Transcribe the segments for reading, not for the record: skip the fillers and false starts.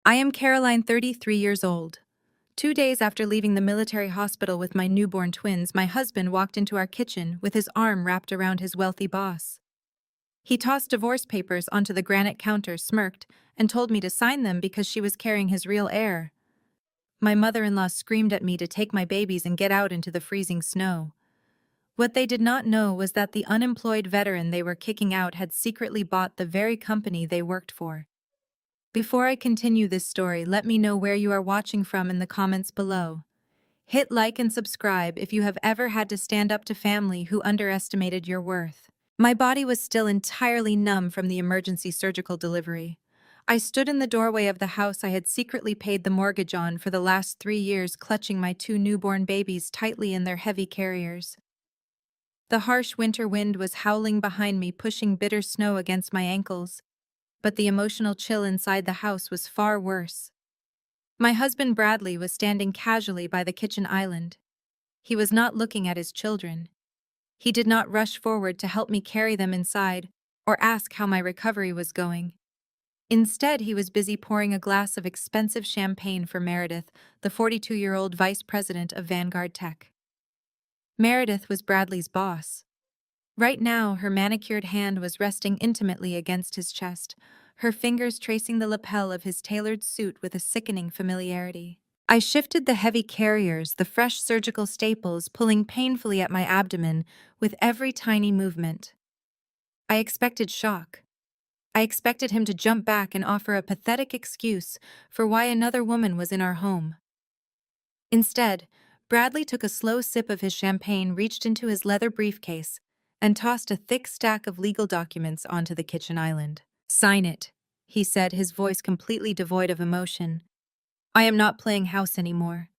I am Caroline, 33 years old. 2 days after leaving the military hospital with my newborn twins, my husband walked into our kitchen with his arm wrapped around his wealthy boss. He tossed divorce papers onto the granite counter, smirked, and told me to sign them because she was carrying his real heir. My mother-in-law screamed at me to take my babies and get out into the freezing snow. What they did not know was that the unemployed veteran they were kicking out had secretly bought the very company they worked for. Before I continue this story, let me know where you are watching from in the comments below. Hit like and subscribe if you have ever had to stand up to family who underestimated your worth. My body was still entirely numb from the emergency surgical delivery. I stood in the doorway of the house I had secretly paid the mortgage on for the last 3 years, clutching my 2 newborn babies tightly in their heavy carriers. The harsh winter wind was howling behind me, pushing bitter snow against my ankles. But the emotional chill inside the house was far worse. My husband Bradley was standing casually by the kitchen island. He was not looking at his children. He did not rush forward to help me carry them inside or ask how my recovery was going. Instead, he was busy pouring a glass of expensive champagne for Meredith, the 42-year-old vice president of Vanguard Tech. Meredith was Bradley's boss. Right now, her manicured hand was resting intimately against his chest, her fingers tracing the lapel of his tailored suit with a sickening familiarity. I shifted the heavy carriers, the fresh surgical staples pulling painfully at my abdomen with every tiny movement. I expected shock. I expected him to jump back and offer a pathetic excuse for why another woman was in our home. Instead, Bradley took a slow sip of his champagne, reached into his leather briefcase, and tossed a thick stack of legal documents onto the kitchen island. "Sign it," he said, his voice completely devoid of emotion. "I am not playing house anymore.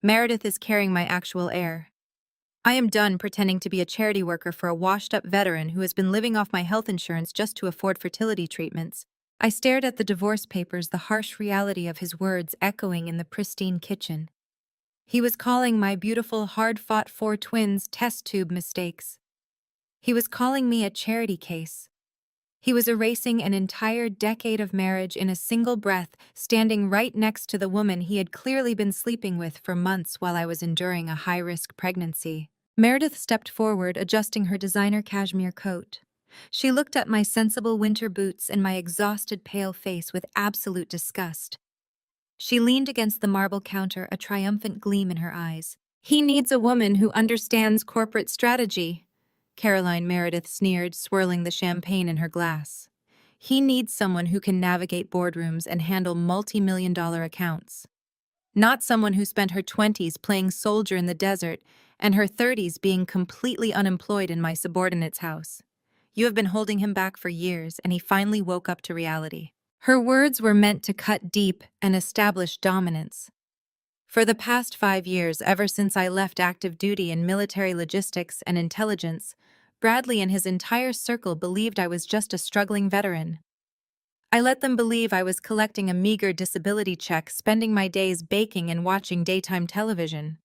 Meredith is carrying my actual heir. I am done pretending to be a charity worker for a washed-up veteran who has been living off my health insurance just to afford fertility treatments." I stared at the divorce papers, the harsh reality of his words echoing in the pristine kitchen. He was calling my beautiful, hard-fought 4 twins test tube mistakes. He was calling me a charity case. He was erasing an entire decade of marriage in a single breath, standing right next to the woman he had clearly been sleeping with for months while I was enduring a high-risk pregnancy. Meredith stepped forward, adjusting her designer cashmere coat. She looked at my sensible winter boots and my exhausted pale face with absolute disgust. She leaned against the marble counter, a triumphant gleam in her eyes. "He needs a woman who understands corporate strategy," Caroline Meredith sneered, swirling the champagne in her glass. "He needs someone who can navigate boardrooms and handle multi-million-dollar accounts. Not someone who spent her 20s playing soldier in the desert and her 30s being completely unemployed in my subordinate's house. You have been holding him back for years, and he finally woke up to reality." Her words were meant to cut deep and establish dominance. For the past 5 years, ever since I left active duty in military logistics and intelligence, Bradley and his entire circle believed I was just a struggling veteran. I let them believe I was collecting a meager disability check, spending my days baking and watching daytime television.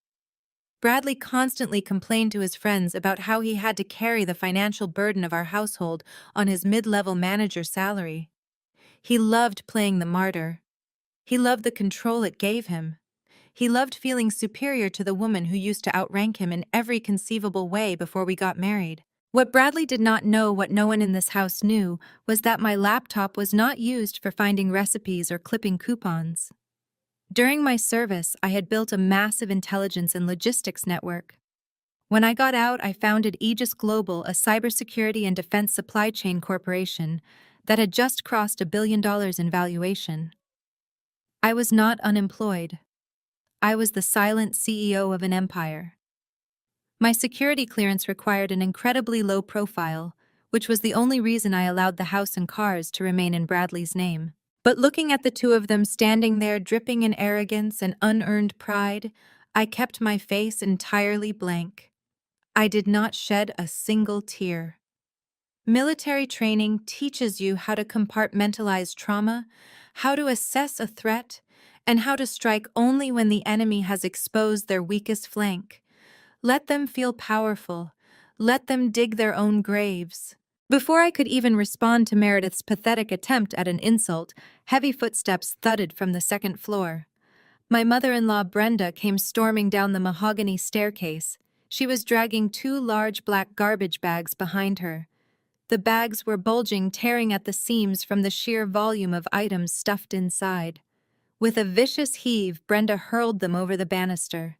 Bradley constantly complained to his friends about how he had to carry the financial burden of our household on his mid-level manager salary. He loved playing the martyr. He loved the control it gave him. He loved feeling superior to the woman who used to outrank him in every conceivable way before we got married. What Bradley did not know, what no one in this house knew, was that my laptop was not used for finding recipes or clipping coupons. During my service, I had built a massive intelligence and logistics network. When I got out, I founded Aegis Global, a cybersecurity and defense supply chain corporation that had just crossed $1 billion in valuation. I was not unemployed. I was the silent CEO of an empire. My security clearance required an incredibly low profile, which was the only reason I allowed the house and cars to remain in Bradley's name. But looking at the two of them standing there dripping in arrogance and unearned pride, I kept my face entirely blank. I did not shed a single tear. Military training teaches you how to compartmentalize trauma, how to assess a threat, and how to strike only when the enemy has exposed their weakest flank. Let them feel powerful. Let them dig their own graves. Before I could even respond to Meredith's pathetic attempt at an insult, heavy footsteps thudded from the second floor. My mother-in-law Brenda came storming down the mahogany staircase. She was dragging two large black garbage bags behind her. The bags were bulging, tearing at the seams from the sheer volume of items stuffed inside. With a vicious heave, Brenda hurled them over the banister.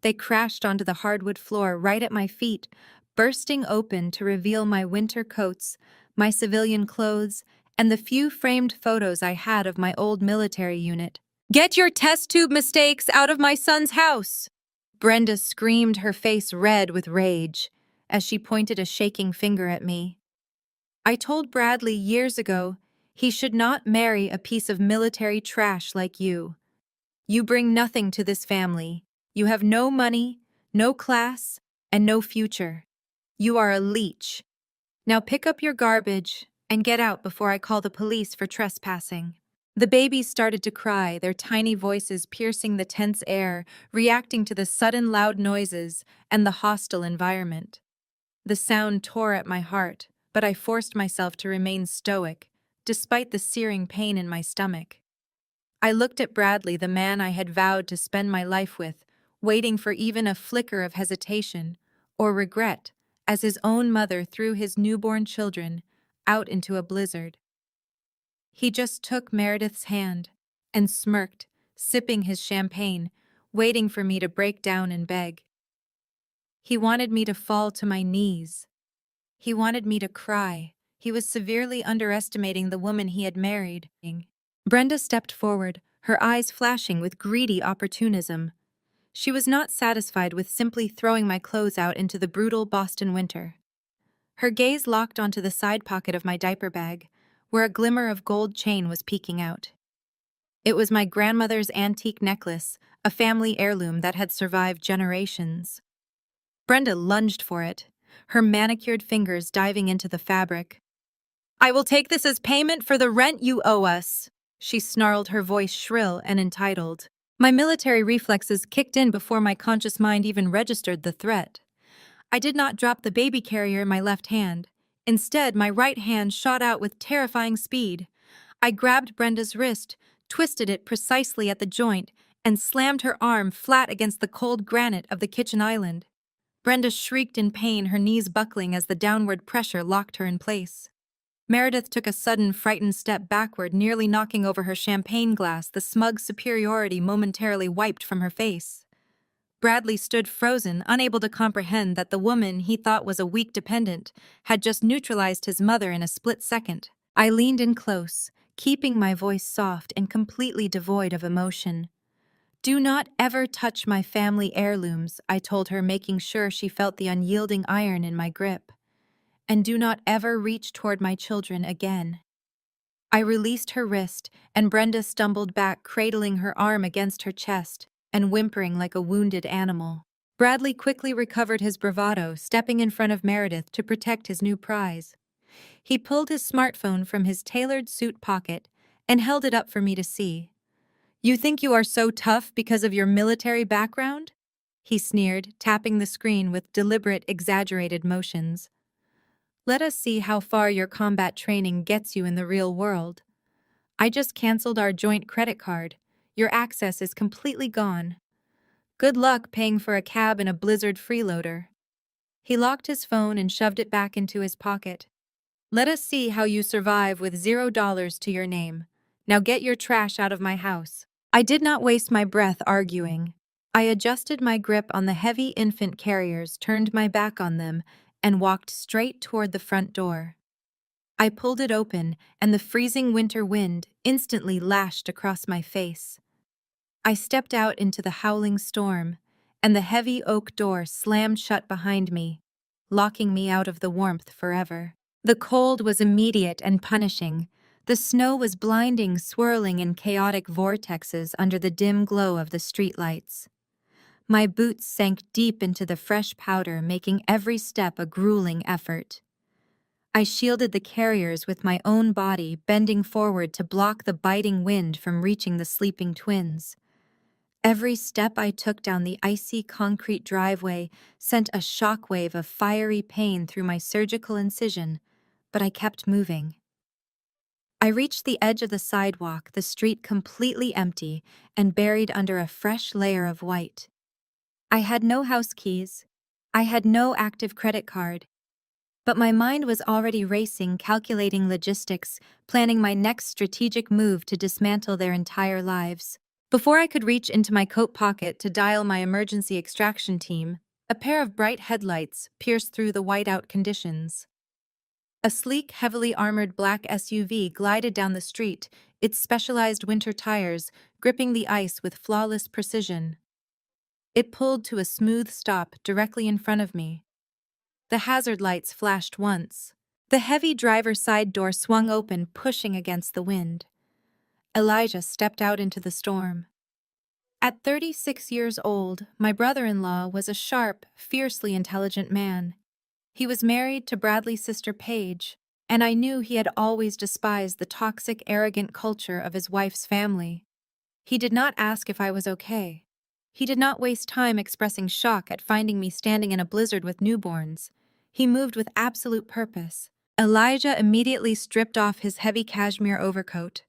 They crashed onto the hardwood floor right at my feet, bursting open to reveal my winter coats, my civilian clothes, and the few framed photos I had of my old military unit. "Get your test tube mistakes out of my son's house!" Brenda screamed, her face red with rage, as she pointed a shaking finger at me. "I told Bradley years ago he should not marry a piece of military trash like you. You bring nothing to this family. You have no money, no class, and no future. You are a leech. Now pick up your garbage and get out before I call the police for trespassing." The babies started to cry, their tiny voices piercing the tense air, reacting to the sudden loud noises and the hostile environment. The sound tore at my heart, but I forced myself to remain stoic, despite the searing pain in my stomach. I looked at Bradley, the man I had vowed to spend my life with, waiting for even a flicker of hesitation or regret as his own mother threw his newborn children out into a blizzard. He just took Meredith's hand and smirked, sipping his champagne, waiting for me to break down and beg. He wanted me to fall to my knees. He wanted me to cry. He was severely underestimating the woman he had married. Brenda stepped forward, her eyes flashing with greedy opportunism. She was not satisfied with simply throwing my clothes out into the brutal Boston winter. Her gaze locked onto the side pocket of my diaper bag, where a glimmer of gold chain was peeking out. It was my grandmother's antique necklace, a family heirloom that had survived generations. Brenda lunged for it, her manicured fingers diving into the fabric. "I will take this as payment for the rent you owe us," she snarled, her voice shrill and entitled. My military reflexes kicked in before my conscious mind even registered the threat. I did not drop the baby carrier in my left hand. Instead, my right hand shot out with terrifying speed. I grabbed Brenda's wrist, twisted it precisely at the joint, and slammed her arm flat against the cold granite of the kitchen island. Brenda shrieked in pain, her knees buckling as the downward pressure locked her in place. Meredith took a sudden, frightened step backward, nearly knocking over her champagne glass, the smug superiority momentarily wiped from her face. Bradley stood frozen, unable to comprehend that the woman he thought was a weak dependent had just neutralized his mother in a split second. I leaned in close, keeping my voice soft and completely devoid of emotion. "Do not ever touch my family heirlooms," I told her, making sure she felt the unyielding iron in my grip. "And do not ever reach toward my children again." I released her wrist, and Brenda stumbled back, cradling her arm against her chest and whimpering like a wounded animal. Bradley quickly recovered his bravado, stepping in front of Meredith to protect his new prize. He pulled his smartphone from his tailored suit pocket and held it up for me to see. "You think you are so tough because of your military background?" he sneered, tapping the screen with deliberate, exaggerated motions. "Let us see how far your combat training gets you in the real world. I just canceled our joint credit card. Your access is completely gone. Good luck paying for a cab in a blizzard freeloader." He locked his phone and shoved it back into his pocket. "Let us see how you survive with $0 to your name. Now get your trash out of my house." I did not waste my breath arguing. I adjusted my grip on the heavy infant carriers, turned my back on them, and walked straight toward the front door. I pulled it open, and the freezing winter wind instantly lashed across my face. I stepped out into the howling storm, and the heavy oak door slammed shut behind me, locking me out of the warmth forever. The cold was immediate and punishing. The snow was blinding, swirling in chaotic vortexes under the dim glow of the streetlights. My boots sank deep into the fresh powder, making every step a grueling effort. I shielded the carriers with my own body, bending forward to block the biting wind from reaching the sleeping twins. Every step I took down the icy concrete driveway sent a shockwave of fiery pain through my surgical incision, but I kept moving. I reached the edge of the sidewalk, the street completely empty and buried under a fresh layer of white. I had no house keys. I had no active credit card. But my mind was already racing, calculating logistics, planning my next strategic move to dismantle their entire lives. Before I could reach into my coat pocket to dial my emergency extraction team, a pair of bright headlights pierced through the whiteout conditions. A sleek, heavily armored black SUV glided down the street, its specialized winter tires gripping the ice with flawless precision. It pulled to a smooth stop directly in front of me. The hazard lights flashed once. The heavy driver's side door swung open, pushing against the wind. Elijah stepped out into the storm. At 36 years old, my brother-in-law was a sharp, fiercely intelligent man. He was married to Bradley's sister Paige, and I knew he had always despised the toxic, arrogant culture of his wife's family. He did not ask if I was okay. He did not waste time expressing shock at finding me standing in a blizzard with newborns. He moved with absolute purpose. Elijah immediately stripped off his heavy cashmere overcoat.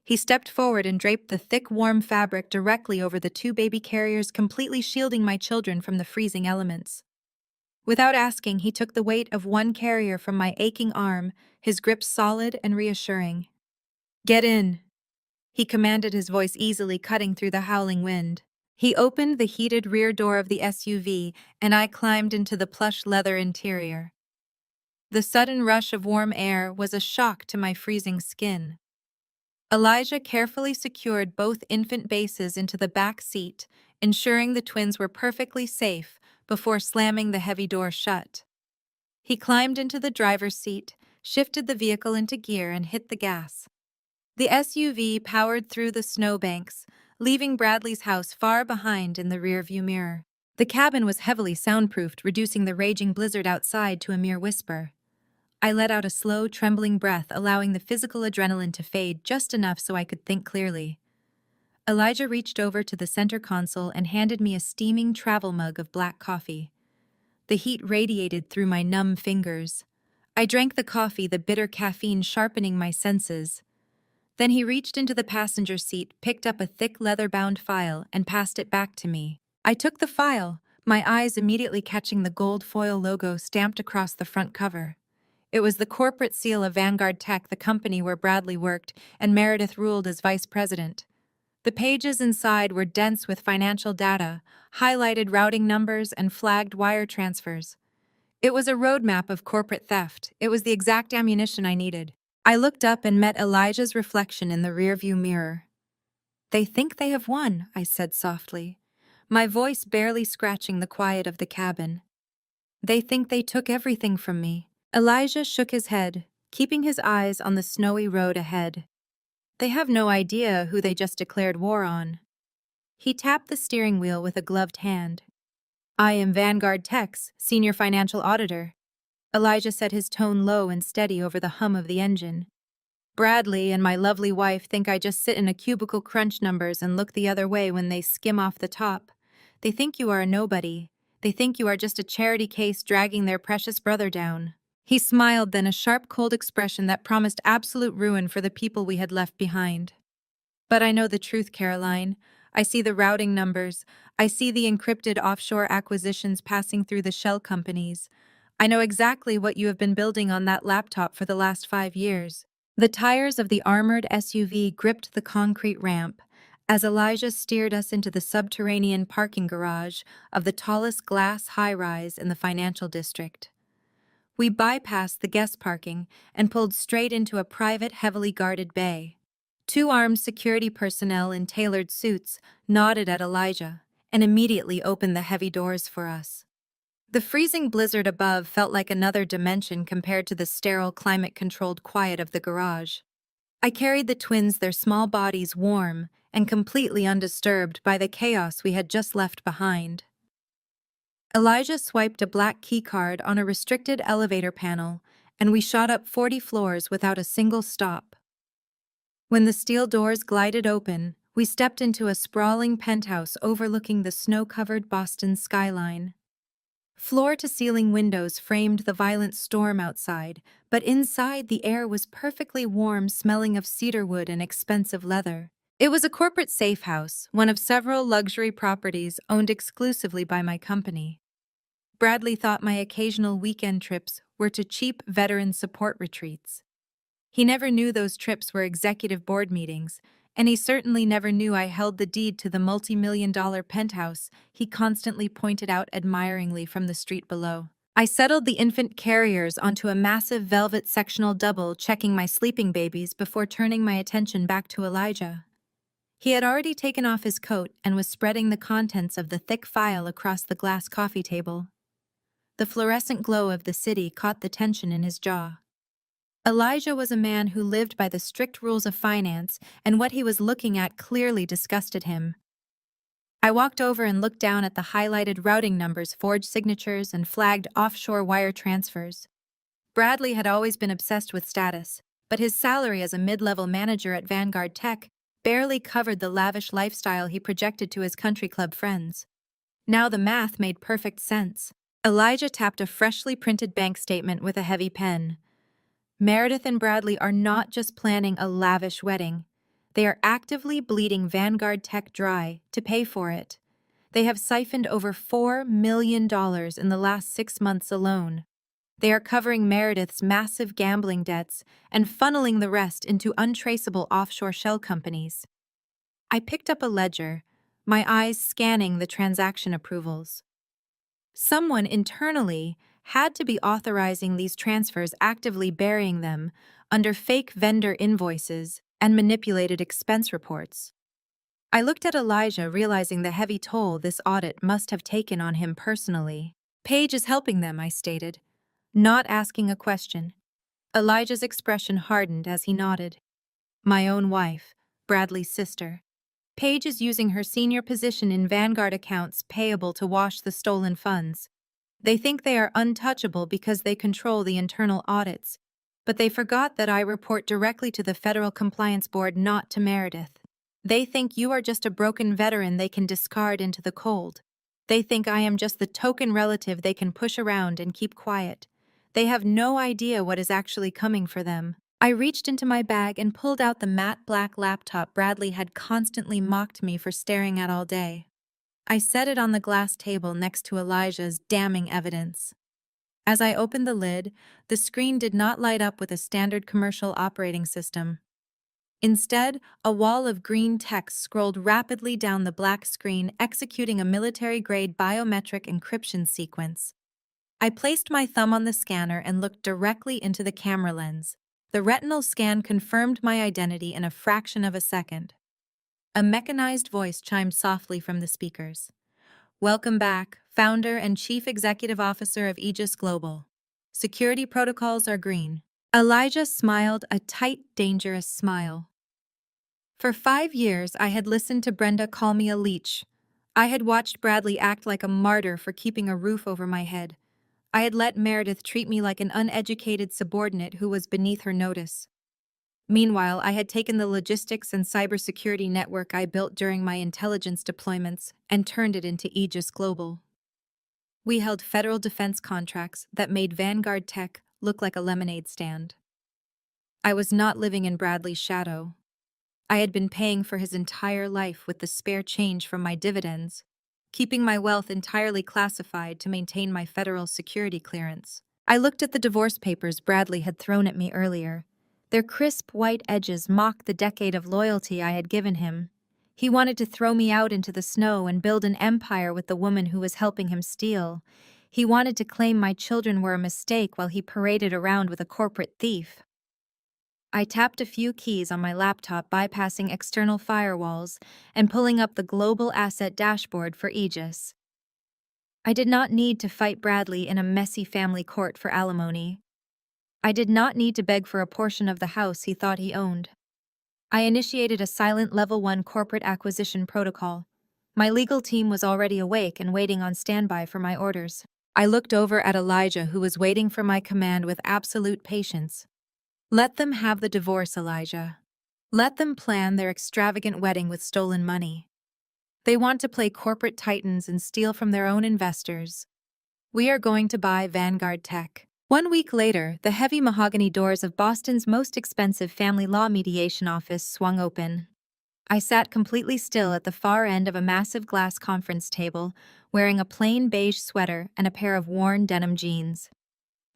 He stepped forward and draped the thick, warm fabric directly over the two baby carriers, completely shielding my children from the freezing elements. Without asking, he took the weight of one carrier from my aching arm, his grip solid and reassuring. "Get in," he commanded, his voice easily cutting through the howling wind. He opened the heated rear door of the SUV, and I climbed into the plush leather interior. The sudden rush of warm air was a shock to my freezing skin. Elijah carefully secured both infant bases into the back seat, ensuring the twins were perfectly safe before slamming the heavy door shut. He climbed into the driver's seat, shifted the vehicle into gear, and hit the gas. The SUV powered through the snowbanks, leaving Bradley's house far behind in the rearview mirror. The cabin was heavily soundproofed, reducing the raging blizzard outside to a mere whisper. I let out a slow, trembling breath, allowing the physical adrenaline to fade just enough so I could think clearly. Elijah reached over to the center console and handed me a steaming travel mug of black coffee. The heat radiated through my numb fingers. I drank the coffee, the bitter caffeine sharpening my senses. Then he reached into the passenger seat, picked up a thick leather-bound file, and passed it back to me. I took the file, my eyes immediately catching the gold foil logo stamped across the front cover. It was the corporate seal of Vanguard Tech, the company where Bradley worked and Meredith ruled as vice president. The pages inside were dense with financial data, highlighted routing numbers, and flagged wire transfers. It was a roadmap of corporate theft. It was the exact ammunition I needed. I looked up and met Elijah's reflection in the rearview mirror. "They think they have won," I said softly, my voice barely scratching the quiet of the cabin. "They think they took everything from me." Elijah shook his head, keeping his eyes on the snowy road ahead. "They have no idea who they just declared war on." He tapped the steering wheel with a gloved hand. "I am Vanguard Tech's senior financial auditor." Elijah said, his tone low and steady over the hum of the engine. "Bradley and my lovely wife think I just sit in a cubicle, crunch numbers, and look the other way when they skim off the top. They think you are a nobody. They think you are just a charity case dragging their precious brother down." He smiled, then a sharp, cold expression that promised absolute ruin for the people we had left behind. "But I know the truth, Caroline. I see the routing numbers. I see the encrypted offshore acquisitions passing through the shell companies. I know exactly what you have been building on that laptop for the last 5 years." The tires of the armored SUV gripped the concrete ramp as Elijah steered us into the subterranean parking garage of the tallest glass high-rise in the financial district. We bypassed the guest parking and pulled straight into a private, heavily guarded bay. 2 armed security personnel in tailored suits nodded at Elijah and immediately opened the heavy doors for us. The freezing blizzard above felt like another dimension compared to the sterile, climate-controlled quiet of the garage. I carried the twins, their small bodies warm and completely undisturbed by the chaos we had just left behind. Elijah swiped a black keycard on a restricted elevator panel, and we shot up 40 floors without a single stop. When the steel doors glided open, we stepped into a sprawling penthouse overlooking the snow-covered Boston skyline. Floor-to-ceiling windows framed the violent storm outside, but inside the air was perfectly warm, smelling of cedarwood and expensive leather. It was a corporate safe house, one of several luxury properties owned exclusively by my company. Bradley thought my occasional weekend trips were to cheap veteran support retreats. He never knew those trips were executive board meetings, and he certainly never knew I held the deed to the multi-million-dollar penthouse he constantly pointed out admiringly from the street below. I settled the infant carriers onto a massive velvet sectional double, checking my sleeping babies before turning my attention back to Elijah. He had already taken off his coat and was spreading the contents of the thick file across the glass coffee table. The fluorescent glow of the city caught the tension in his jaw. Elijah was a man who lived by the strict rules of finance, and what he was looking at clearly disgusted him. I walked over and looked down at the highlighted routing numbers, forged signatures, and flagged offshore wire transfers. Bradley had always been obsessed with status, but his salary as a mid-level manager at Vanguard Tech barely covered the lavish lifestyle he projected to his country club friends. Now the math made perfect sense. Elijah tapped a freshly printed bank statement with a heavy pen. Meredith and Bradley are not just planning a lavish wedding. They are actively bleeding Vanguard Tech dry to pay for it. They have siphoned over $4 million in the last 6 months alone. They are covering Meredith's massive gambling debts and funneling the rest into untraceable offshore shell companies. I picked up a ledger, my eyes scanning the transaction approvals. Someone internally had to be authorizing these transfers, actively burying them under fake vendor invoices and manipulated expense reports. I looked at Elijah, realizing the heavy toll this audit must have taken on him personally. "Paige is helping them," I stated, not asking a question. Elijah's expression hardened as he nodded. "My own wife, Bradley's sister. Paige is using her senior position in Vanguard accounts payable to wash the stolen funds. They think they are untouchable because they control the internal audits, but they forgot that I report directly to the Federal Compliance Board, not to Meredith. They think you are just a broken veteran they can discard into the cold. They think I am just the token relative they can push around and keep quiet. They have no idea what is actually coming for them." I reached into my bag and pulled out the matte black laptop Bradley had constantly mocked me for staring at all day. I set it on the glass table next to Elijah's damning evidence. As I opened the lid, the screen did not light up with a standard commercial operating system. Instead, a wall of green text scrolled rapidly down the black screen, executing a military-grade biometric encryption sequence. I placed my thumb on the scanner and looked directly into the camera lens. The retinal scan confirmed my identity in a fraction of a second. A mechanized voice chimed softly from the speakers. "Welcome back, founder and chief executive officer of Aegis Global. Security protocols are green." Elijah smiled, a tight, dangerous smile. For 5 years, I had listened to Brenda call me a leech. I had watched Bradley act like a martyr for keeping a roof over my head. I had let Meredith treat me like an uneducated subordinate who was beneath her notice. Meanwhile, I had taken the logistics and cybersecurity network I built during my intelligence deployments and turned it into Aegis Global. We held federal defense contracts that made Vanguard Tech look like a lemonade stand. I was not living in Bradley's shadow. I had been paying for his entire life with the spare change from my dividends, keeping my wealth entirely classified to maintain my federal security clearance. I looked at the divorce papers Bradley had thrown at me earlier. Their crisp white edges mocked the decade of loyalty I had given him. He wanted to throw me out into the snow and build an empire with the woman who was helping him steal. He wanted to claim my children were a mistake while he paraded around with a corporate thief. I tapped a few keys on my laptop, bypassing external firewalls and pulling up the global asset dashboard for Aegis. I did not need to fight Bradley in a messy family court for alimony. I did not need to beg for a portion of the house he thought he owned. I initiated a silent Level 1 corporate acquisition protocol. My legal team was already awake and waiting on standby for my orders. I looked over at Elijah, who was waiting for my command with absolute patience. "Let them have the divorce, Elijah. Let them plan their extravagant wedding with stolen money. They want to play corporate titans and steal from their own investors. We are going to buy Vanguard Tech. 1 week later, the heavy mahogany doors of Boston's most expensive family law mediation office swung open. I sat completely still at the far end of a massive glass conference table, wearing a plain beige sweater and a pair of worn denim jeans.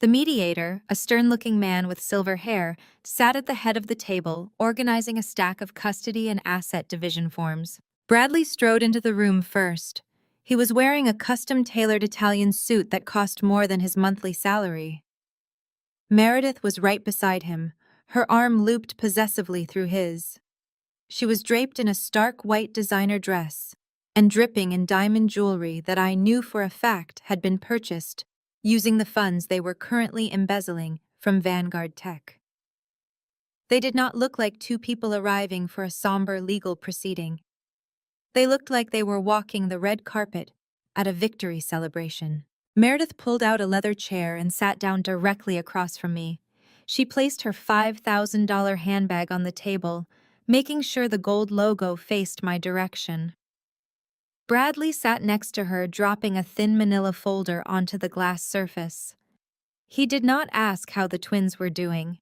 The mediator, a stern-looking man with silver hair, sat at the head of the table, organizing a stack of custody and asset division forms. Bradley strode into the room first. He was wearing a custom-tailored Italian suit that cost more than his monthly salary. Meredith was right beside him, her arm looped possessively through his. She was draped in a stark white designer dress and dripping in diamond jewelry that I knew for a fact had been purchased using the funds they were currently embezzling from Vanguard Tech. They did not look like two people arriving for a somber legal proceeding. They looked like they were walking the red carpet at a victory celebration. Meredith pulled out a leather chair and sat down directly across from me. She placed her $5,000 handbag on the table, making sure the gold logo faced my direction. Bradley sat next to her, dropping a thin manila folder onto the glass surface. He did not ask how the twins were doing.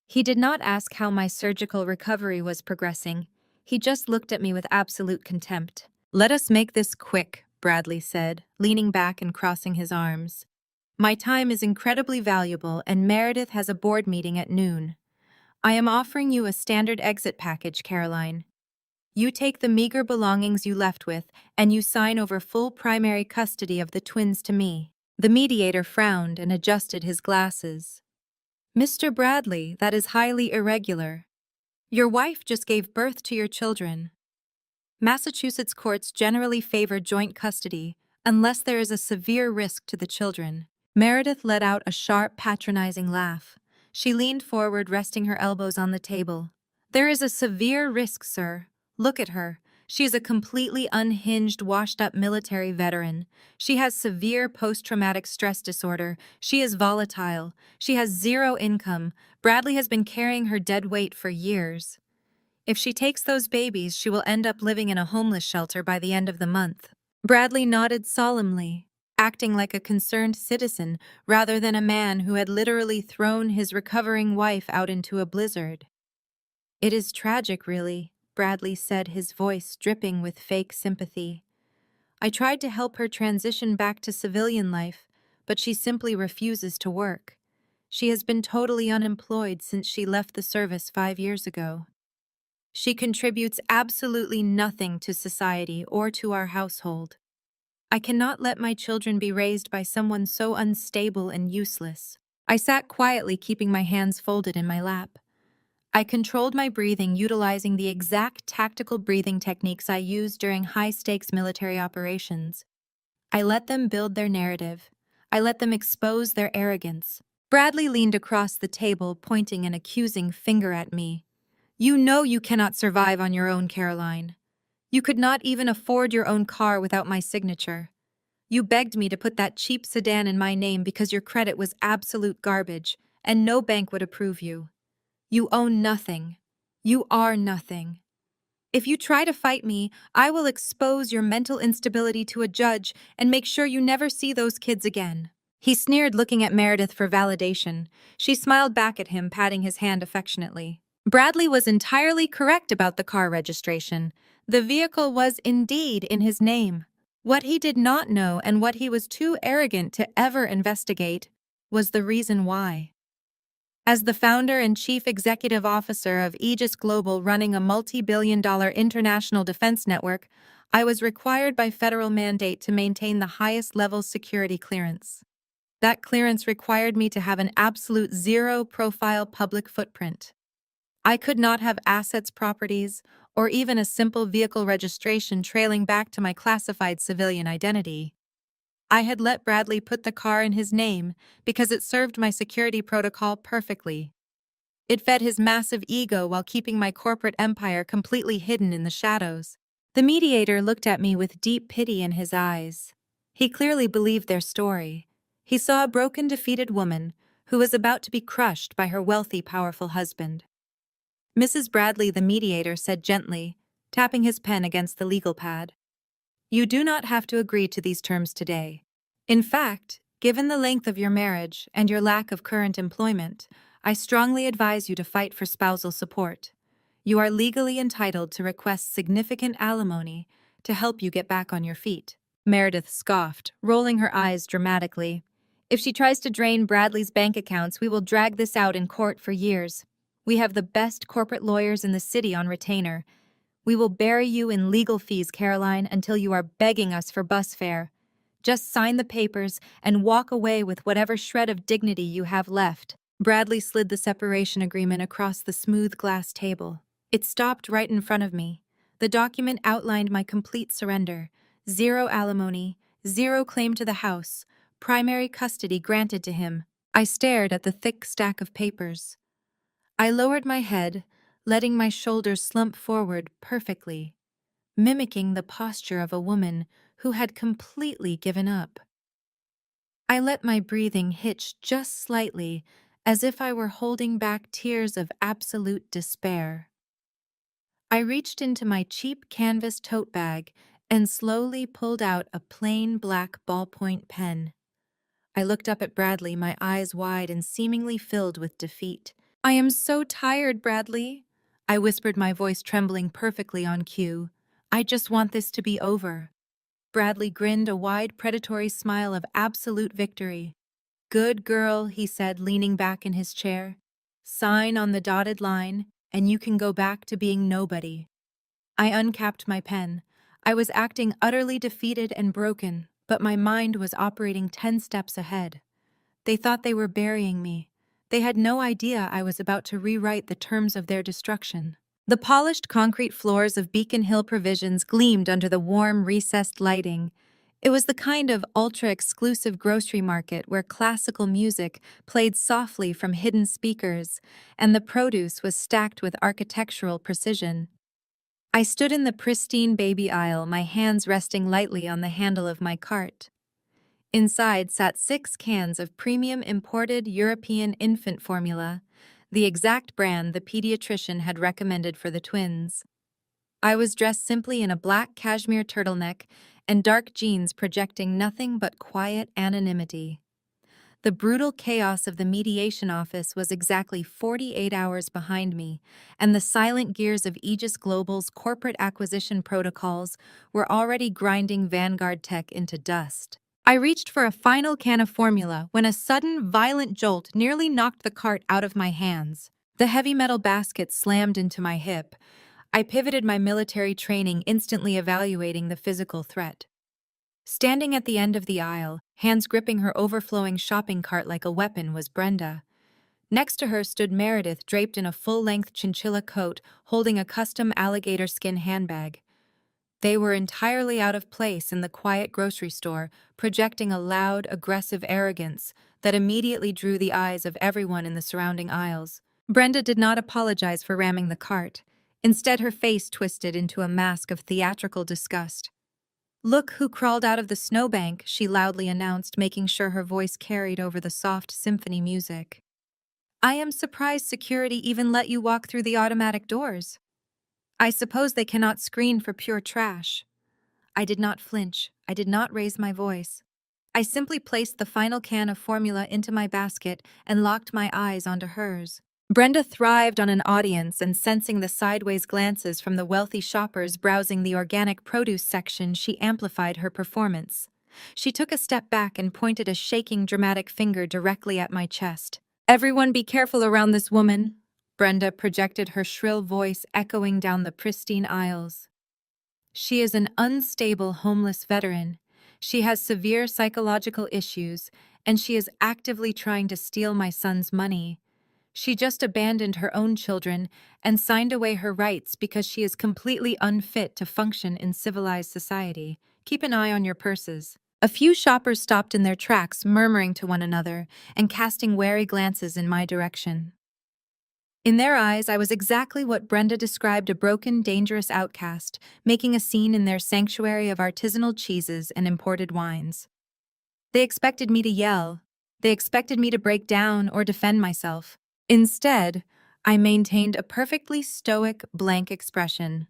He did not ask how my surgical recovery was progressing. He just looked at me with absolute contempt. "Let us make this quick," Bradley said, leaning back and crossing his arms. "My time is incredibly valuable, and Meredith has a board meeting at noon. I am offering you a standard exit package, Caroline. You take the meager belongings you left with, and you sign over full primary custody of the twins to me." The mediator frowned and adjusted his glasses. "Mr. Bradley, that is highly irregular. Your wife just gave birth to your children. Massachusetts courts generally favor joint custody unless there is a severe risk to the children." Meredith let out a sharp, patronizing laugh. She leaned forward, resting her elbows on the table. "There is a severe risk, sir. Look at her. She is a completely unhinged, washed-up military veteran. She has severe post-traumatic stress disorder. She is volatile. She has zero income. Bradley has been carrying her dead weight for years. If she takes those babies, she will end up living in a homeless shelter by the end of the month." Bradley nodded solemnly, acting like a concerned citizen rather than a man who had literally thrown his recovering wife out into a blizzard. "It is tragic, really," Bradley said, his voice dripping with fake sympathy. "I tried to help her transition back to civilian life, but she simply refuses to work. She has been totally unemployed since she left the service 5 years ago. She contributes absolutely nothing to society or to our household. I cannot let my children be raised by someone so unstable and useless." I sat quietly, keeping my hands folded in my lap. I controlled my breathing, utilizing the exact tactical breathing techniques I used during high-stakes military operations. I let them build their narrative. I let them expose their arrogance. Bradley leaned across the table, pointing an accusing finger at me. "You know you cannot survive on your own, Caroline. You could not even afford your own car without my signature. You begged me to put that cheap sedan in my name because your credit was absolute garbage, and no bank would approve you. You own nothing. You are nothing. If you try to fight me, I will expose your mental instability to a judge and make sure you never see those kids again." He sneered, looking at Meredith for validation. She smiled back at him, patting his hand affectionately. Bradley was entirely correct about the car registration. The vehicle was indeed in his name. What he did not know, and what he was too arrogant to ever investigate, was the reason why. As the founder and chief executive officer of Aegis Global, running a multi-billion-dollar international defense network, I was required by federal mandate to maintain the highest level security clearance. That clearance required me to have an absolute zero-profile public footprint. I could not have assets, properties, or even a simple vehicle registration trailing back to my classified civilian identity. I had let Bradley put the car in his name because it served my security protocol perfectly. It fed his massive ego while keeping my corporate empire completely hidden in the shadows. The mediator looked at me with deep pity in his eyes. He clearly believed their story. He saw a broken, defeated woman who was about to be crushed by her wealthy, powerful husband. "Mrs. Bradley," the mediator said gently, tapping his pen against the legal pad, "you do not have to agree to these terms today. In fact, Given the length of your marriage and your lack of current employment, I strongly advise you to fight for spousal support. You are legally entitled to request significant alimony to help you get back on your feet." Meredith scoffed, rolling her eyes dramatically. "If she tries to drain Bradley's bank accounts, we will drag this out in court for years. We have the best corporate lawyers in the city on retainer. We will bury you in legal fees, Caroline, until you are begging us for bus fare. Just sign the papers and walk away with whatever shred of dignity you have left." Bradley slid the separation agreement across the smooth glass table. It stopped right in front of me. The document outlined my complete surrender: zero alimony, zero claim to the house, primary custody granted to him. I stared at the thick stack of papers. I lowered my head, letting my shoulders slump forward perfectly, mimicking the posture of a woman who had completely given up. I let my breathing hitch just slightly, as if I were holding back tears of absolute despair. I reached into my cheap canvas tote bag and slowly pulled out a plain black ballpoint pen. I looked up at Bradley, my eyes wide and seemingly filled with defeat. "I am so tired, Bradley," I whispered, my voice trembling perfectly on cue. "I just want this to be over." Bradley grinned a wide, predatory smile of absolute victory. "Good girl," he said, leaning back in his chair. "Sign on the dotted line, and you can go back to being nobody." I uncapped my pen. I was acting utterly defeated and broken, but my mind was operating 10 steps ahead. They thought they were burying me. They had no idea I was about to rewrite the terms of their destruction. The polished concrete floors of Beacon Hill Provisions gleamed under the warm, recessed lighting. It was the kind of ultra-exclusive grocery market where classical music played softly from hidden speakers, and the produce was stacked with architectural precision. I stood in the pristine baby aisle, my hands resting lightly on the handle of my cart. Inside sat 6 cans of premium imported European infant formula, the exact brand the pediatrician had recommended for the twins. I was dressed simply in a black cashmere turtleneck and dark jeans projecting nothing but quiet anonymity. The brutal chaos of the mediation office was exactly 48 hours behind me, and the silent gears of Aegis Global's corporate acquisition protocols were already grinding Vanguard Tech into dust. I reached for a final can of formula when a sudden, violent jolt nearly knocked the cart out of my hands. The heavy metal basket slammed into my hip. I pivoted my military training, instantly evaluating the physical threat. Standing at the end of the aisle, hands gripping her overflowing shopping cart like a weapon, was Brenda. Next to her stood Meredith, draped in a full-length chinchilla coat, holding a custom alligator skin handbag. They were entirely out of place in the quiet grocery store, projecting a loud, aggressive arrogance that immediately drew the eyes of everyone in the surrounding aisles. Brenda did not apologize for ramming the cart. Instead, her face twisted into a mask of theatrical disgust. "Look who crawled out of the snowbank," she loudly announced, making sure her voice carried over the soft symphony music. "I am surprised security even let you walk through the automatic doors. I suppose they cannot screen for pure trash." I did not flinch. I did not raise my voice. I simply placed the final can of formula into my basket and locked my eyes onto hers. Brenda thrived on an audience, and sensing the sideways glances from the wealthy shoppers browsing the organic produce section, she amplified her performance. She took a step back and pointed a shaking, dramatic finger directly at my chest. "Everyone be careful around this woman," Brenda projected, her shrill voice echoing down the pristine aisles. "She is an unstable homeless veteran. She has severe psychological issues, and she is actively trying to steal my son's money. She just abandoned her own children and signed away her rights because she is completely unfit to function in civilized society. Keep an eye on your purses." A few shoppers stopped in their tracks, murmuring to one another and casting wary glances in my direction. In their eyes, I was exactly what Brenda described: a broken, dangerous outcast, making a scene in their sanctuary of artisanal cheeses and imported wines. They expected me to yell. They expected me to break down or defend myself. Instead, I maintained a perfectly stoic, blank expression.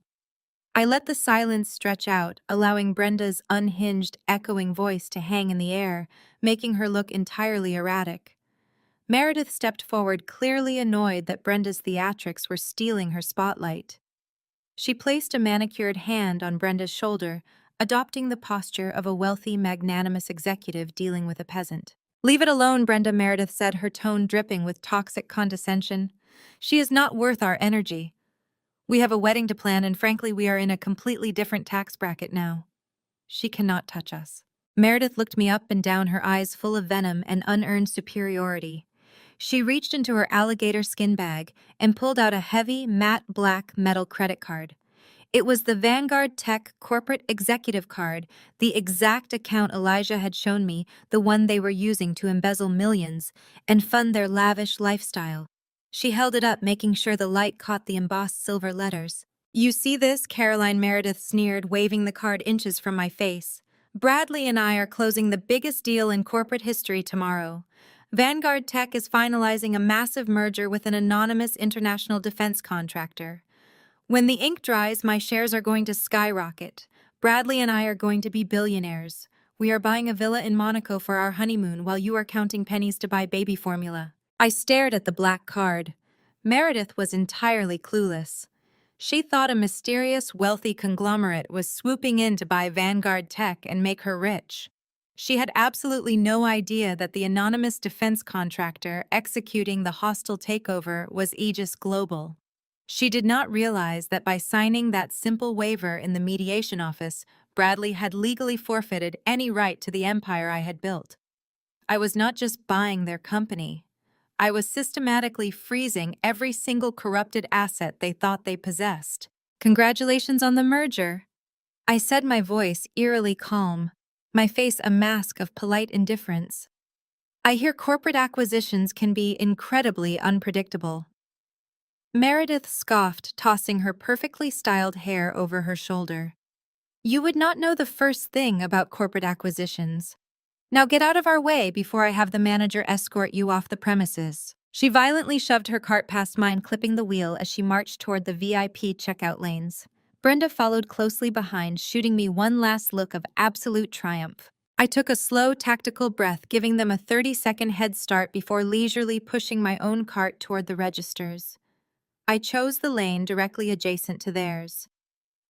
I let the silence stretch out, allowing Brenda's unhinged, echoing voice to hang in the air, making her look entirely erratic. Meredith stepped forward, clearly annoyed that Brenda's theatrics were stealing her spotlight. She placed a manicured hand on Brenda's shoulder, adopting the posture of a wealthy, magnanimous executive dealing with a peasant. "Leave it alone," Brenda, Meredith said, her tone dripping with toxic condescension. "She is not worth our energy. We have a wedding to plan, and frankly, we are in a completely different tax bracket now. She cannot touch us." Meredith looked me up and down, her eyes full of venom and unearned superiority. She reached into her alligator skin bag and pulled out a heavy, matte black metal credit card. It was the Vanguard Tech corporate executive card, the exact account Elijah had shown me, the one they were using to embezzle millions and fund their lavish lifestyle. She held it up, making sure the light caught the embossed silver letters. "You see this?" Caroline, Meredith sneered, waving the card inches from my face. "Bradley and I are closing the biggest deal in corporate history tomorrow. Vanguard Tech is finalizing a massive merger with an anonymous international defense contractor. When the ink dries, my shares are going to skyrocket. Bradley and I are going to be billionaires. We are buying a villa in Monaco for our honeymoon while you are counting pennies to buy baby formula." I stared at the black card. Meredith was entirely clueless. She thought a mysterious, wealthy conglomerate was swooping in to buy Vanguard Tech and make her rich. She had absolutely no idea that the anonymous defense contractor executing the hostile takeover was Aegis Global. She did not realize that by signing that simple waiver in the mediation office, Bradley had legally forfeited any right to the empire I had built. I was not just buying their company. I was systematically freezing every single corrupted asset they thought they possessed. "Congratulations on the merger," I said, my voice eerily calm, my face a mask of polite indifference. "I hear corporate acquisitions can be incredibly unpredictable." Meredith scoffed, tossing her perfectly styled hair over her shoulder. "You would not know the first thing about corporate acquisitions. Now get out of our way before I have the manager escort you off the premises." She violently shoved her cart past mine, clipping the wheel as she marched toward the VIP checkout lanes. Brenda followed closely behind, shooting me one last look of absolute triumph. I took a slow, tactical breath, giving them a 30-second head start before leisurely pushing my own cart toward the registers. I chose the lane directly adjacent to theirs.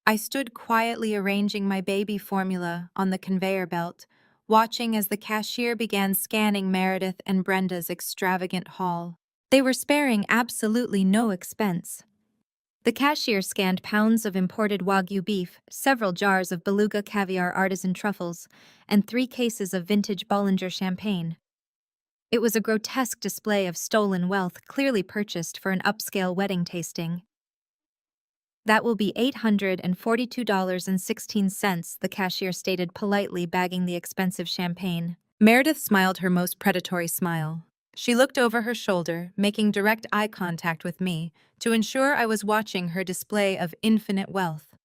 I stood quietly arranging my baby formula on the conveyor belt, watching as the cashier began scanning Meredith and Brenda's extravagant haul. They were sparing absolutely no expense. The cashier scanned pounds of imported Wagyu beef, several jars of beluga caviar artisan truffles, and 3 cases of vintage Bollinger champagne. It was a grotesque display of stolen wealth, clearly purchased for an upscale wedding tasting. "That will be $842.16, the cashier stated politely, bagging the expensive champagne. Meredith smiled her most predatory smile. She looked over her shoulder, making direct eye contact with me, to ensure I was watching her display of infinite wealth.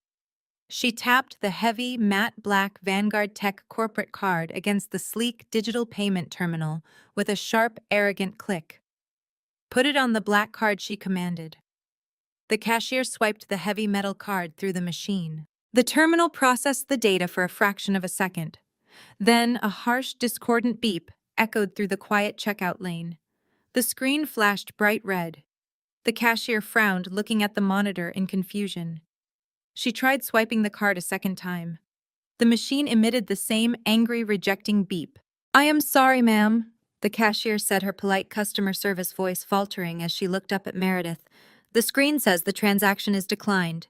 She tapped the heavy, matte black Vanguard Tech corporate card against the sleek digital payment terminal with a sharp, arrogant click. "Put it on the black card," she commanded. The cashier swiped the heavy metal card through the machine. The terminal processed the data for a fraction of a second. Then a harsh, discordant beep echoed through the quiet checkout lane. The screen flashed bright red. The cashier frowned, looking at the monitor in confusion. She tried swiping the card a second time. The machine emitted the same angry, rejecting beep. "I am sorry, ma'am," the cashier said, her polite customer service voice faltering as she looked up at Meredith. "The screen says the transaction is declined.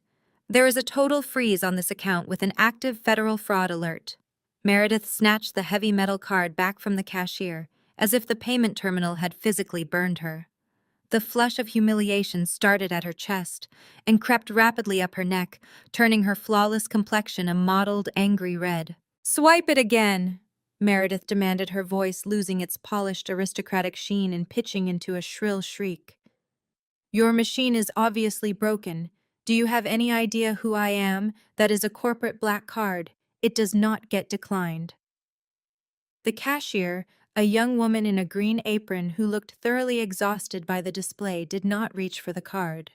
There is a total freeze on this account with an active federal fraud alert." Meredith snatched the heavy metal card back from the cashier, as if the payment terminal had physically burned her. The flush of humiliation started at her chest and crept rapidly up her neck, turning her flawless complexion a mottled, angry red. "Swipe it again," Meredith demanded, her voice losing its polished aristocratic sheen and pitching into a shrill shriek. "Your machine is obviously broken. Do you have any idea who I am? That is a corporate black card. It does not get declined." The cashier, a young woman in a green apron who looked thoroughly exhausted by the display, did not reach for the card.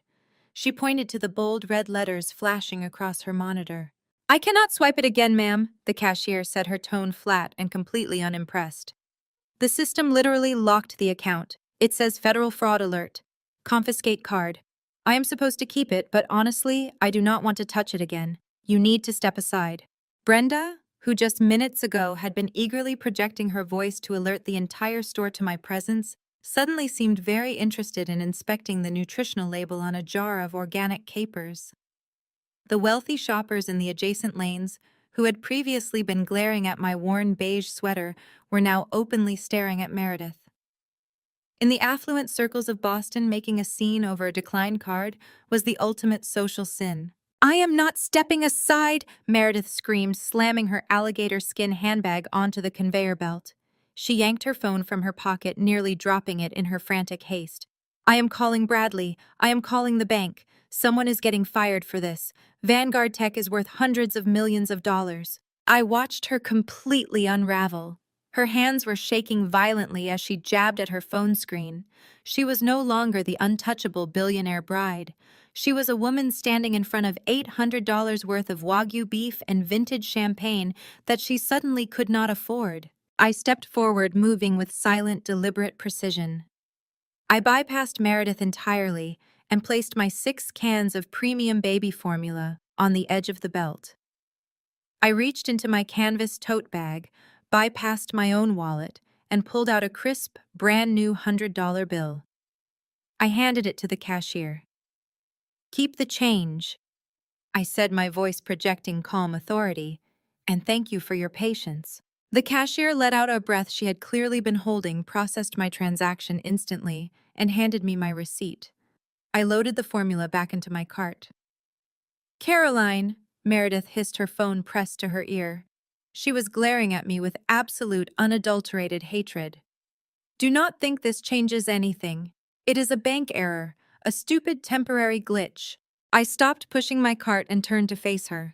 She pointed to the bold red letters flashing across her monitor. "I cannot swipe it again, ma'am," the cashier said, her tone flat and completely unimpressed. "The system literally locked the account. It says federal fraud alert. Confiscate card. I am supposed to keep it, but honestly, I do not want to touch it again. You need to step aside." Brenda, who just minutes ago had been eagerly projecting her voice to alert the entire store to my presence, suddenly seemed very interested in inspecting the nutritional label on a jar of organic capers. The wealthy shoppers in the adjacent lanes, who had previously been glaring at my worn beige sweater, were now openly staring at Meredith. In the affluent circles of Boston, making a scene over a declined card was the ultimate social sin. "I am not stepping aside," Meredith screamed, slamming her alligator skin handbag onto the conveyor belt. She yanked her phone from her pocket, nearly dropping it in her frantic haste. "I am calling Bradley. I am calling the bank. Someone is getting fired for this. Vanguard Tech is worth hundreds of millions of dollars." I watched her completely unravel. Her hands were shaking violently as she jabbed at her phone screen. She was no longer the untouchable billionaire bride. She was a woman standing in front of $800 worth of Wagyu beef and vintage champagne that she suddenly could not afford. I stepped forward, moving with silent, deliberate precision. I bypassed Meredith entirely and placed my 6 cans of premium baby formula on the edge of the belt. I reached into my canvas tote bag, bypassed my own wallet, and pulled out a crisp, brand-new $100 bill. I handed it to the cashier. "Keep the change," I said, my voice projecting calm authority, "and thank you for your patience." The cashier let out a breath she had clearly been holding, processed my transaction instantly, and handed me my receipt. I loaded the formula back into my cart. "Caroline," Meredith hissed, her phone pressed to her ear. She was glaring at me with absolute, unadulterated hatred. "Do not think this changes anything. It is a bank error, a stupid temporary glitch." I stopped pushing my cart and turned to face her.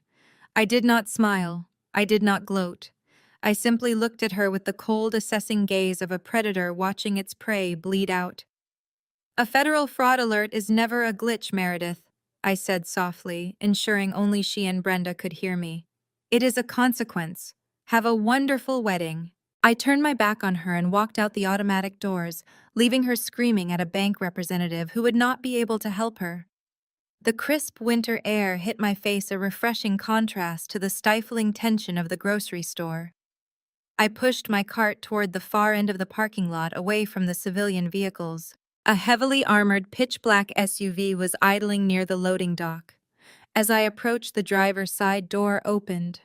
I did not smile. I did not gloat. I simply looked at her with the cold, assessing gaze of a predator watching its prey bleed out. "A federal fraud alert is never a glitch, Meredith," I said softly, ensuring only she and Brenda could hear me. "It is a consequence. Have a wonderful wedding." I turned my back on her and walked out the automatic doors, leaving her screaming at a bank representative who would not be able to help her. The crisp winter air hit my face, a refreshing contrast to the stifling tension of the grocery store. I pushed my cart toward the far end of the parking lot, away from the civilian vehicles. A heavily armored, pitch-black SUV was idling near the loading dock. As I approached, the driver's side door opened.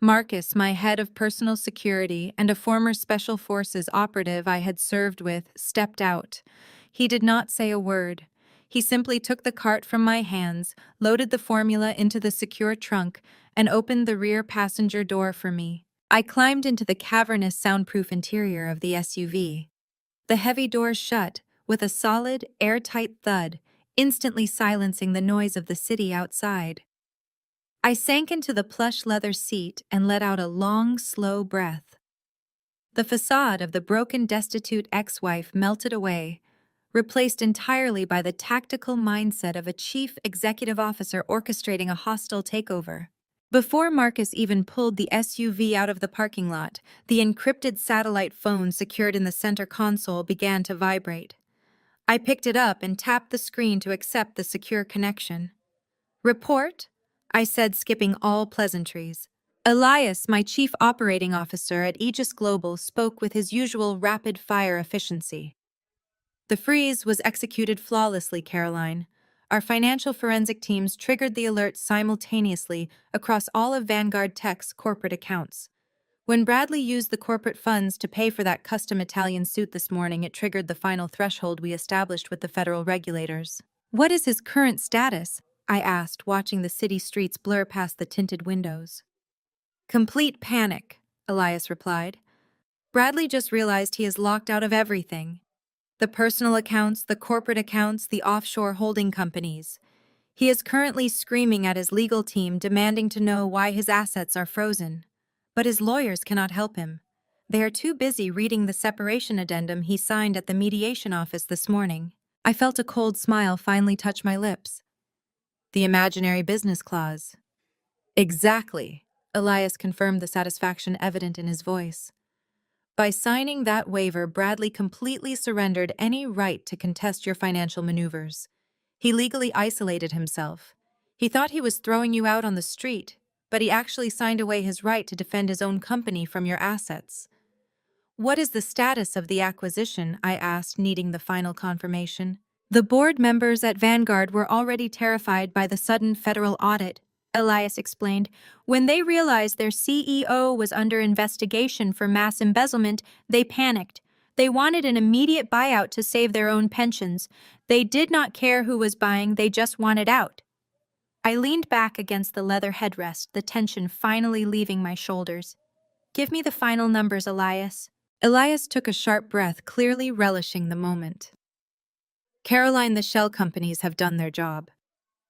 Marcus, my head of personal security and a former Special Forces operative I had served with, stepped out. He did not say a word. He simply took the cart from my hands, loaded the formula into the secure trunk, and opened the rear passenger door for me. I climbed into the cavernous, soundproof interior of the SUV. The heavy doors shut, with a solid, airtight thud, instantly silencing the noise of the city outside. I sank into the plush leather seat and let out a long, slow breath. The facade of the broken, destitute ex-wife melted away, replaced entirely by the tactical mindset of a chief executive officer orchestrating a hostile takeover. Before Marcus even pulled the SUV out of the parking lot, the encrypted satellite phone secured in the center console began to vibrate. I picked it up and tapped the screen to accept the secure connection. "Report?" I said, skipping all pleasantries. Elias, my chief operating officer at Aegis Global, spoke with his usual rapid-fire efficiency. "The freeze was executed flawlessly, Caroline. Our financial forensic teams triggered the alert simultaneously across all of Vanguard Tech's corporate accounts. When Bradley used the corporate funds to pay for that custom Italian suit this morning, it triggered the final threshold we established with the federal regulators." "What is his current status?" I asked, watching the city streets blur past the tinted windows. "Complete panic," Elias replied. "Bradley just realized he is locked out of everything. The personal accounts, the corporate accounts, the offshore holding companies. He is currently screaming at his legal team, demanding to know why his assets are frozen. But his lawyers cannot help him. They are too busy reading the separation addendum he signed at the mediation office this morning." I felt a cold smile finally touch my lips. The imaginary business clause. Exactly. Elias confirmed, the satisfaction evident in his voice. By signing that waiver, Bradley completely surrendered any right to contest your financial maneuvers. He legally isolated himself. He thought he was throwing you out on the street, but he actually signed away his right to defend his own company from your assets. What is the status of the acquisition? I asked, needing the final confirmation. The board members at Vanguard were already terrified by the sudden federal audit, Elias explained. When they realized their CEO was under investigation for mass embezzlement, they panicked. They wanted an immediate buyout to save their own pensions. They did not care who was buying, they just wanted out. I leaned back against the leather headrest, the tension finally leaving my shoulders. Give me the final numbers, Elias. Elias took a sharp breath, clearly relishing the moment. Caroline, the shell companies have done their job.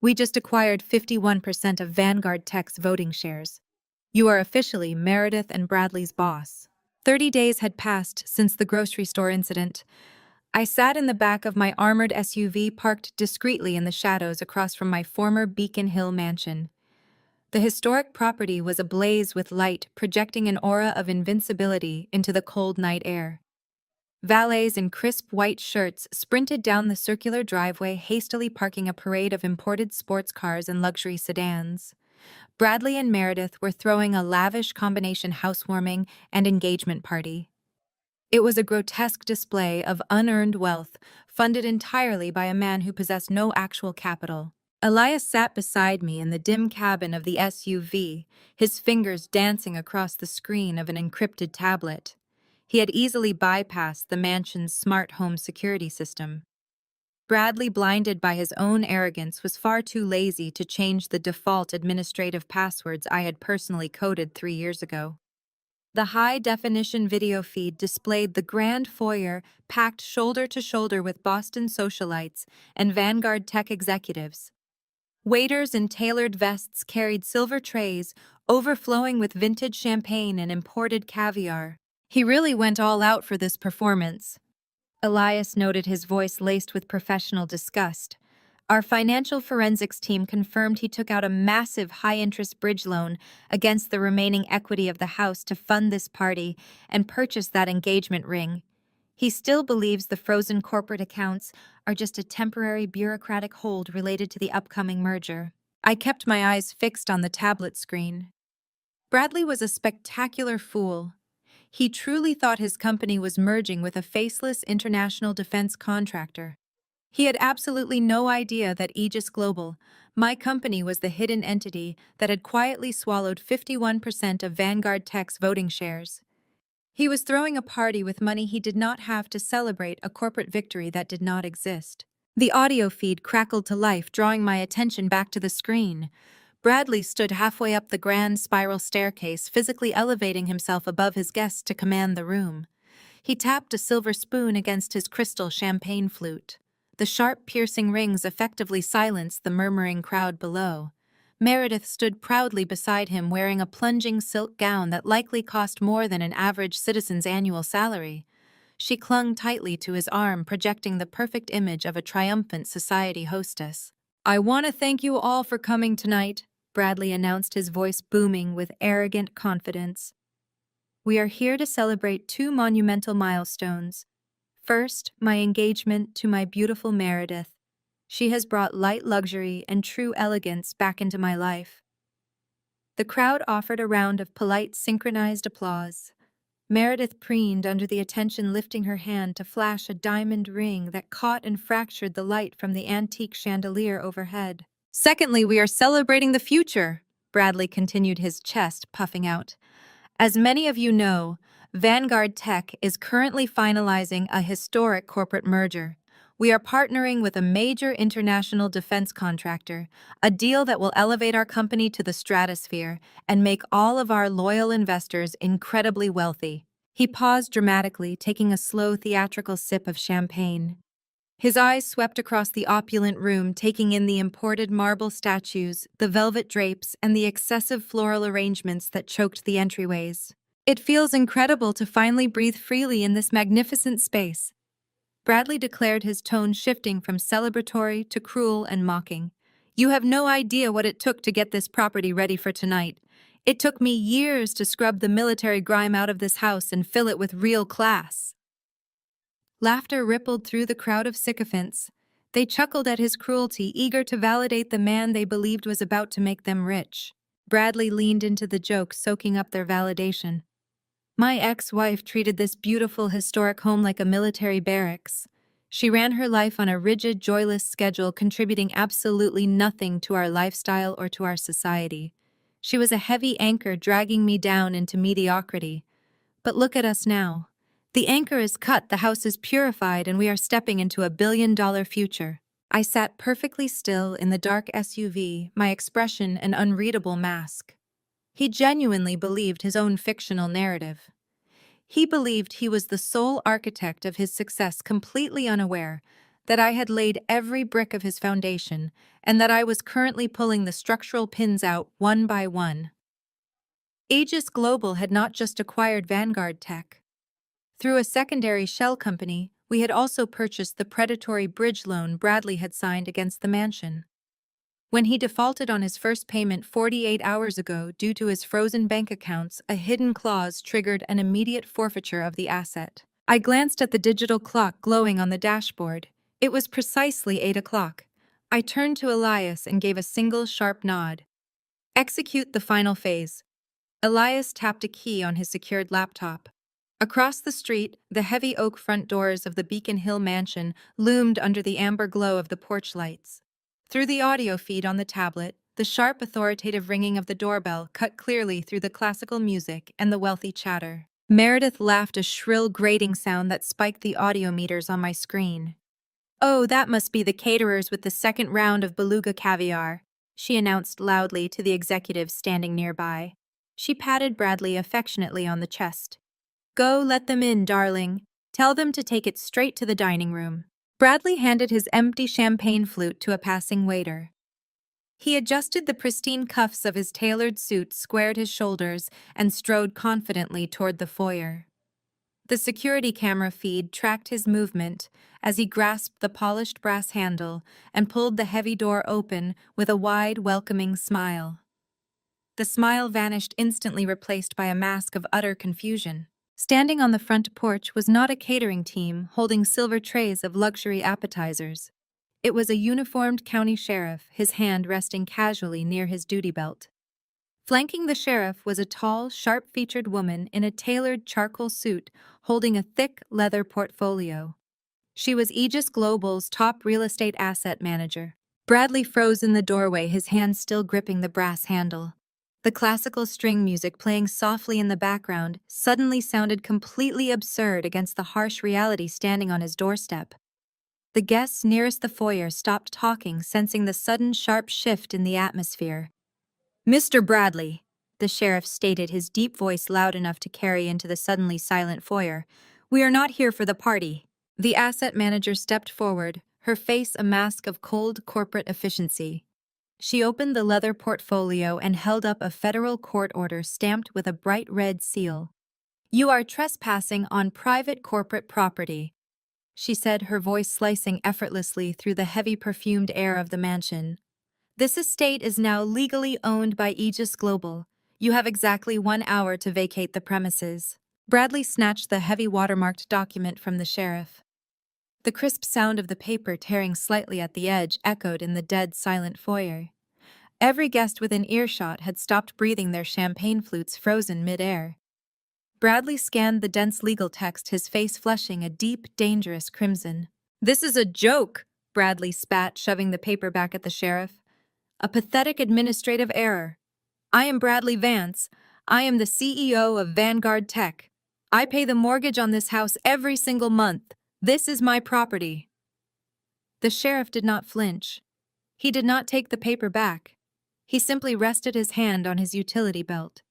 We just acquired 51% of Vanguard Tech's voting shares. You are officially Meredith and Bradley's boss. 30 days had passed since the grocery store incident. I sat in the back of my armored SUV parked discreetly in the shadows across from my former Beacon Hill mansion. The historic property was ablaze with light, projecting an aura of invincibility into the cold night air. Valets in crisp white shirts sprinted down the circular driveway, hastily parking a parade of imported sports cars and luxury sedans. Bradley and Meredith were throwing a lavish combination housewarming and engagement party. It was a grotesque display of unearned wealth, funded entirely by a man who possessed no actual capital. Elias sat beside me in the dim cabin of the SUV, his fingers dancing across the screen of an encrypted tablet. He had easily bypassed the mansion's smart home security system. Bradley, blinded by his own arrogance, was far too lazy to change the default administrative passwords I had personally coded 3 years ago. The high-definition video feed displayed the grand foyer packed shoulder to shoulder with Boston socialites and Vanguard Tech executives. Waiters in tailored vests carried silver trays, overflowing with vintage champagne and imported caviar. He really went all out for this performance. Elias noted, his voice laced with professional disgust. Our financial forensics team confirmed he took out a massive high-interest bridge loan against the remaining equity of the house to fund this party and purchase that engagement ring. He still believes the frozen corporate accounts are just a temporary bureaucratic hold related to the upcoming merger. I kept my eyes fixed on the tablet screen. Bradley was a spectacular fool. He truly thought his company was merging with a faceless international defense contractor. He had absolutely no idea that Aegis Global, my company, was the hidden entity that had quietly swallowed 51% of Vanguard Tech's voting shares. He was throwing a party with money he did not have to celebrate a corporate victory that did not exist. The audio feed crackled to life, drawing my attention back to the screen. Bradley stood halfway up the grand spiral staircase, physically elevating himself above his guests to command the room. He tapped a silver spoon against his crystal champagne flute. The sharp, piercing rings effectively silenced the murmuring crowd below. Meredith stood proudly beside him, wearing a plunging silk gown that likely cost more than an average citizen's annual salary. She clung tightly to his arm, projecting the perfect image of a triumphant society hostess. I want to thank you all for coming tonight, Bradley announced, his voice booming with arrogant confidence. We are here to celebrate 2 monumental milestones. First, my engagement to my beautiful Meredith. She has brought light luxury and true elegance back into my life. The crowd offered a round of polite, synchronized applause. Meredith preened under the attention, lifting her hand to flash a diamond ring that caught and fractured the light from the antique chandelier overhead. Secondly, we are celebrating the future, Bradley continued, his chest puffing out. As many of you know, Vanguard Tech is currently finalizing a historic corporate merger. We are partnering with a major international defense contractor, a deal that will elevate our company to the stratosphere and make all of our loyal investors incredibly wealthy. He paused dramatically, taking a slow, theatrical sip of champagne. His eyes swept across the opulent room, taking in the imported marble statues, the velvet drapes, and the excessive floral arrangements that choked the entryways. It feels incredible to finally breathe freely in this magnificent space, Bradley declared, his tone shifting from celebratory to cruel and mocking. You have no idea what it took to get this property ready for tonight. It took me years to scrub the military grime out of this house and fill it with real class." Laughter rippled through the crowd of sycophants. They chuckled at his cruelty, eager to validate the man they believed was about to make them rich. Bradley leaned into the joke, soaking up their validation. "My ex-wife treated this beautiful historic home like a military barracks. She ran her life on a rigid, joyless schedule, contributing absolutely nothing to our lifestyle or to our society. She was a heavy anchor dragging me down into mediocrity. But look at us now. The anchor is cut, the house is purified, and we are stepping into a billion-dollar future." I sat perfectly still in the dark SUV, my expression an unreadable mask. He genuinely believed his own fictional narrative. He believed he was the sole architect of his success, completely unaware that I had laid every brick of his foundation and that I was currently pulling the structural pins out one by one. Aegis Global had not just acquired Vanguard Tech. Through a secondary shell company, we had also purchased the predatory bridge loan Bradley had signed against the mansion. When he defaulted on his first payment 48 hours ago due to his frozen bank accounts, a hidden clause triggered an immediate forfeiture of the asset. I glanced at the digital clock glowing on the dashboard. It was precisely 8 o'clock. I turned to Elias and gave a single sharp nod. "Execute the final phase." Elias tapped a key on his secured laptop. Across the street, the heavy oak front doors of the Beacon Hill mansion loomed under the amber glow of the porch lights. Through the audio feed on the tablet, the sharp, authoritative ringing of the doorbell cut clearly through the classical music and the wealthy chatter. Meredith laughed, a shrill, grating sound that spiked the audio meters on my screen. "Oh, that must be the caterers with the second round of beluga caviar," she announced loudly to the executives standing nearby. She patted Bradley affectionately on the chest. "Go, let them in, darling. Tell them to take it straight to the dining room." Bradley handed his empty champagne flute to a passing waiter. He adjusted the pristine cuffs of his tailored suit, squared his shoulders, and strode confidently toward the foyer. The security camera feed tracked his movement as he grasped the polished brass handle and pulled the heavy door open with a wide, welcoming smile. The smile vanished instantly, replaced by a mask of utter confusion. Standing on the front porch was not a catering team holding silver trays of luxury appetizers. It was a uniformed county sheriff, his hand resting casually near his duty belt. Flanking the sheriff was a tall, sharp-featured woman in a tailored charcoal suit holding a thick leather portfolio. She was Aegis Global's top real estate asset manager. Bradley froze in the doorway, his hand still gripping the brass handle. The classical string music playing softly in the background suddenly sounded completely absurd against the harsh reality standing on his doorstep. The guests nearest the foyer stopped talking, sensing the sudden sharp shift in the atmosphere. "Mr. Bradley," the sheriff stated, his deep voice loud enough to carry into the suddenly silent foyer, "we are not here for the party." The asset manager stepped forward, her face a mask of cold corporate efficiency. She opened the leather portfolio and held up a federal court order stamped with a bright red seal. "You are trespassing on private corporate property," she said, her voice slicing effortlessly through the heavy perfumed air of the mansion. "This estate is now legally owned by Aegis Global. You have exactly 1 hour to vacate the premises." Bradley snatched the heavy watermarked document from the sheriff. The crisp sound of the paper tearing slightly at the edge echoed in the dead, silent foyer. Every guest within earshot had stopped breathing, their champagne flutes frozen mid-air. Bradley scanned the dense legal text, his face flushing a deep, dangerous crimson. "This is a joke," Bradley spat, shoving the paper back at the sheriff. "A pathetic administrative error. I am Bradley Vance. I am the CEO of Vanguard Tech. I pay the mortgage on this house every single month. This is my property." The sheriff did not flinch. He did not take the paper back. He simply rested his hand on his utility belt.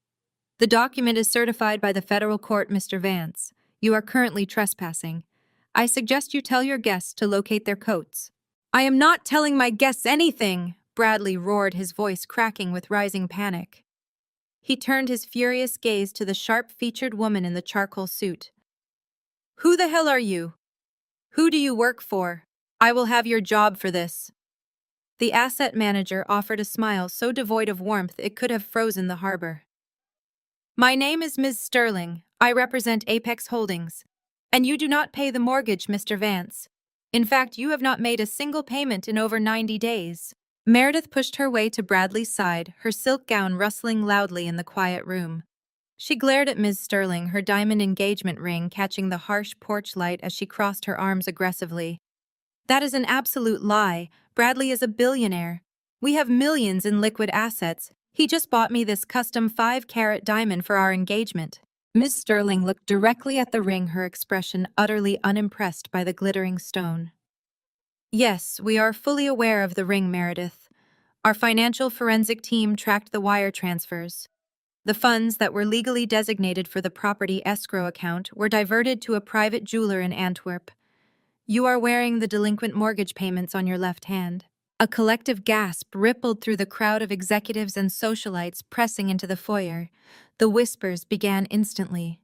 "The document is certified by the federal court, Mr. Vance. You are currently trespassing. I suggest you tell your guests to locate their coats." "I am not telling my guests anything," Bradley roared, his voice cracking with rising panic. He turned his furious gaze to the sharp-featured woman in the charcoal suit. "Who the hell are you? Who do you work for? I will have your job for this." The asset manager offered a smile so devoid of warmth it could have frozen the harbor. My name is Ms. Sterling. I represent Apex Holdings. And you do not pay the mortgage, Mr. Vance. In fact, you have not made a single payment in over 90 days. Meredith pushed her way to Bradley's side, her silk gown rustling loudly in the quiet room. She glared at Ms. Sterling, her diamond engagement ring catching the harsh porch light as she crossed her arms aggressively. That is an absolute lie. Bradley is a billionaire. We have millions in liquid assets. He just bought me this custom 5-carat diamond for our engagement. Miss Sterling looked directly at the ring, her expression utterly unimpressed by the glittering stone. Yes, we are fully aware of the ring, Meredith. Our financial forensic team tracked the wire transfers. The funds that were legally designated for the property escrow account were diverted to a private jeweler in Antwerp. You are wearing the delinquent mortgage payments on your left hand. A collective gasp rippled through the crowd of executives and socialites pressing into the foyer. The whispers began instantly.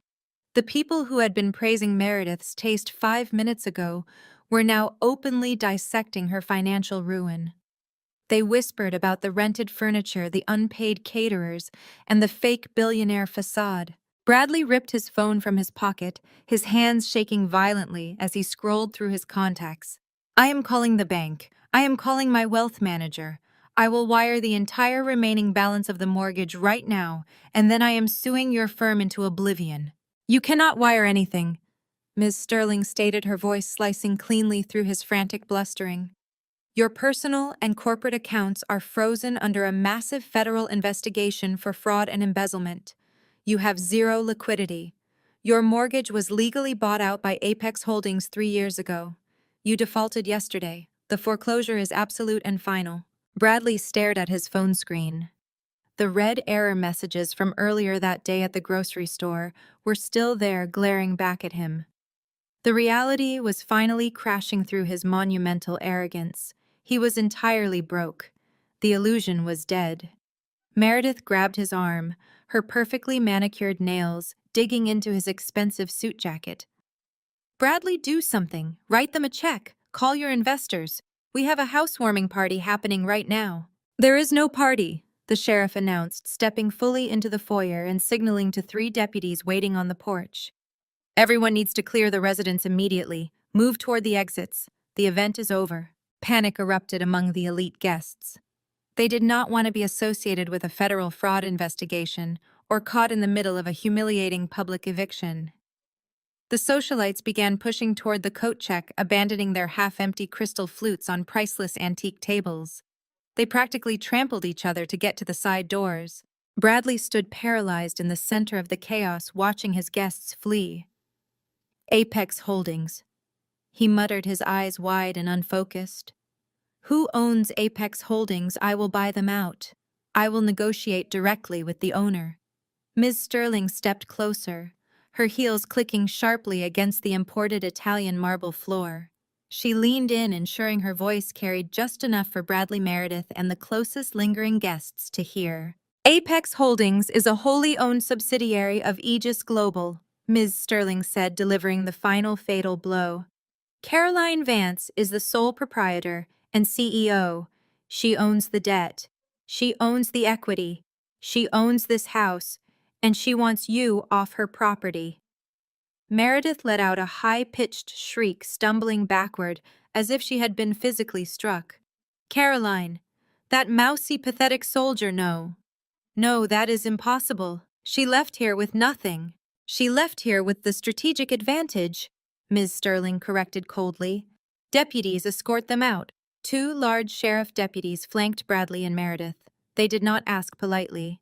The people who had been praising Meredith's taste 5 minutes ago were now openly dissecting her financial ruin. They whispered about the rented furniture, the unpaid caterers, and the fake billionaire facade. Bradley ripped his phone from his pocket, his hands shaking violently as he scrolled through his contacts. I am calling the bank. I am calling my wealth manager. I will wire the entire remaining balance of the mortgage right now, and then I am suing your firm into oblivion. You cannot wire anything, Ms. Sterling stated, her voice slicing cleanly through his frantic blustering. Your personal and corporate accounts are frozen under a massive federal investigation for fraud and embezzlement. You have zero liquidity. Your mortgage was legally bought out by Apex Holdings 3 years ago. You defaulted yesterday. The foreclosure is absolute and final. Bradley stared at his phone screen. The red error messages from earlier that day at the grocery store were still there, glaring back at him. The reality was finally crashing through his monumental arrogance. He was entirely broke. The illusion was dead. Meredith grabbed his arm, her perfectly manicured nails digging into his expensive suit jacket. Bradley, do something. Write them a check. Call your investors. We have a housewarming party happening right now. There is no party, the sheriff announced, stepping fully into the foyer and signaling to 3 deputies waiting on the porch. Everyone needs to clear the residence immediately. Move toward the exits. The event is over. Panic erupted among the elite guests. They did not want to be associated with a federal fraud investigation or caught in the middle of a humiliating public eviction. The socialites began pushing toward the coat check, abandoning their half-empty crystal flutes on priceless antique tables. They practically trampled each other to get to the side doors. Bradley stood paralyzed in the center of the chaos, watching his guests flee. Apex Holdings. He muttered, his eyes wide and unfocused. Who owns Apex Holdings? I will buy them out. I will negotiate directly with the owner. Ms. Sterling stepped closer, her heels clicking sharply against the imported Italian marble floor. She leaned in, ensuring her voice carried just enough for Bradley, Meredith, and the closest lingering guests to hear. Apex Holdings is a wholly owned subsidiary of Aegis Global, Ms. Sterling said, delivering the final fatal blow. Caroline Vance is the sole proprietor and CEO. She owns the debt. She owns the equity. She owns this house, and she wants you off her property. Meredith let out a high-pitched shriek, stumbling backward as if she had been physically struck. Caroline, that mousy, pathetic soldier, no. No, that is impossible. She left here with nothing. She left here with the strategic advantage, Ms. Sterling corrected coldly. Deputies escort them out. 2 large sheriff deputies flanked Bradley and Meredith. They did not ask politely.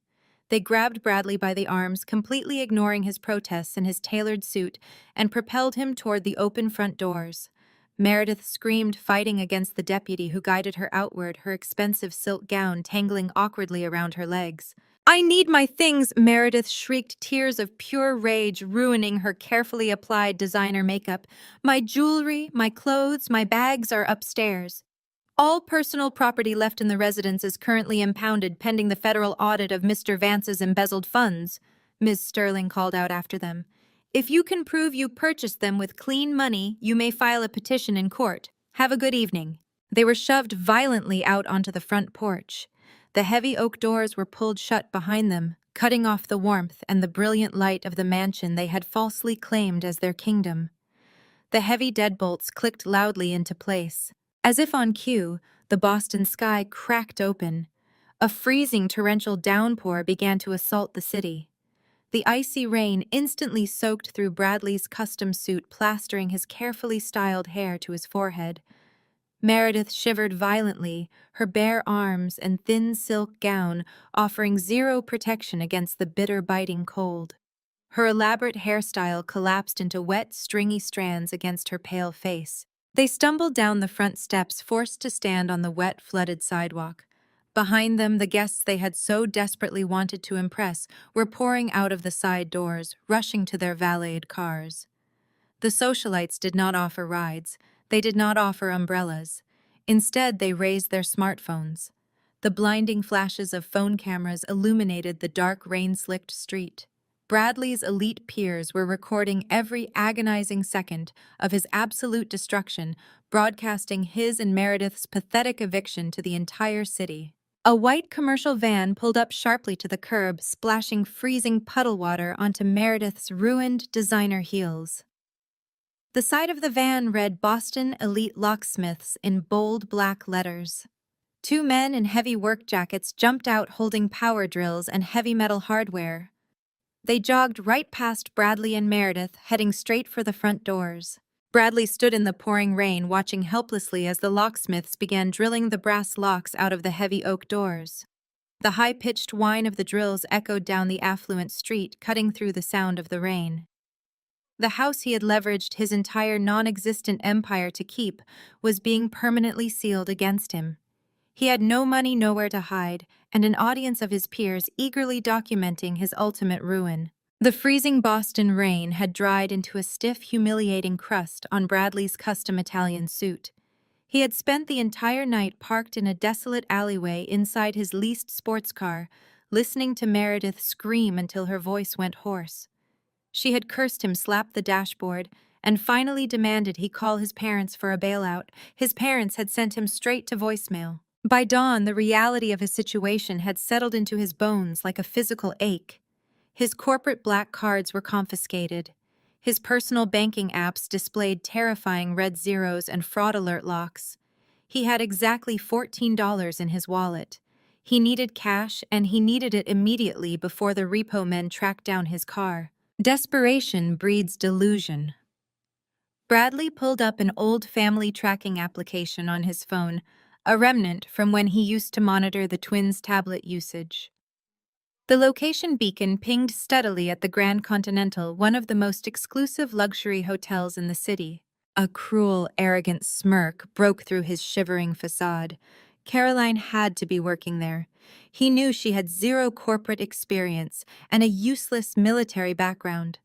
They grabbed Bradley by the arms, completely ignoring his protests and his tailored suit, and propelled him toward the open front doors. Meredith screamed, fighting against the deputy who guided her outward, her expensive silk gown tangling awkwardly around her legs. I need my things, Meredith shrieked, tears of pure rage ruining her carefully applied designer makeup. My jewelry, my clothes, my bags are upstairs. All personal property left in the residence is currently impounded pending the federal audit of Mr. Vance's embezzled funds, Ms. Sterling called out after them. If you can prove you purchased them with clean money, you may file a petition in court. Have a good evening. They were shoved violently out onto the front porch. The heavy oak doors were pulled shut behind them, cutting off the warmth and the brilliant light of the mansion they had falsely claimed as their kingdom. The heavy deadbolts clicked loudly into place. As if on cue, the Boston sky cracked open. A freezing torrential downpour began to assault the city. The icy rain instantly soaked through Bradley's custom suit, plastering his carefully styled hair to his forehead. Meredith shivered violently, her bare arms and thin silk gown offering zero protection against the bitter, biting cold. Her elaborate hairstyle collapsed into wet, stringy strands against her pale face. They stumbled down the front steps, forced to stand on the wet, flooded sidewalk. Behind them, the guests they had so desperately wanted to impress were pouring out of the side doors, rushing to their valeted cars. The socialites did not offer rides. They did not offer umbrellas. Instead, they raised their smartphones. The blinding flashes of phone cameras illuminated the dark, rain-slicked street. Bradley's elite peers were recording every agonizing second of his absolute destruction, broadcasting his and Meredith's pathetic eviction to the entire city. A white commercial van pulled up sharply to the curb, splashing freezing puddle water onto Meredith's ruined designer heels. The side of the van read Boston Elite Locksmiths in bold black letters. Two men in heavy work jackets jumped out holding power drills and heavy metal hardware. They jogged right past Bradley and Meredith, heading straight for the front doors. Bradley stood in the pouring rain, watching helplessly as the locksmiths began drilling the brass locks out of the heavy oak doors. The high-pitched whine of the drills echoed down the affluent street, cutting through the sound of the rain. The house he had leveraged his entire non-existent empire to keep was being permanently sealed against him. He had no money, nowhere to hide, and an audience of his peers eagerly documenting his ultimate ruin. The freezing Boston rain had dried into a stiff, humiliating crust on Bradley's custom Italian suit. He had spent the entire night parked in a desolate alleyway inside his leased sports car, listening to Meredith scream until her voice went hoarse. She had cursed him, slapped the dashboard, and finally demanded he call his parents for a bailout. His parents had sent him straight to voicemail. By dawn, the reality of his situation had settled into his bones like a physical ache. His corporate black cards were confiscated. His personal banking apps displayed terrifying red zeros and fraud alert locks. He had exactly $14 in his wallet. He needed cash, and he needed it immediately before the repo men tracked down his car. Desperation breeds delusion. Bradley pulled up an old family tracking application on his phone, a remnant from when he used to monitor the twins' tablet usage. The location beacon pinged steadily at the Grand Continental, one of the most exclusive luxury hotels in the city. A cruel, arrogant smirk broke through his shivering facade. Caroline had to be working there. He knew she had zero corporate experience and a useless military background.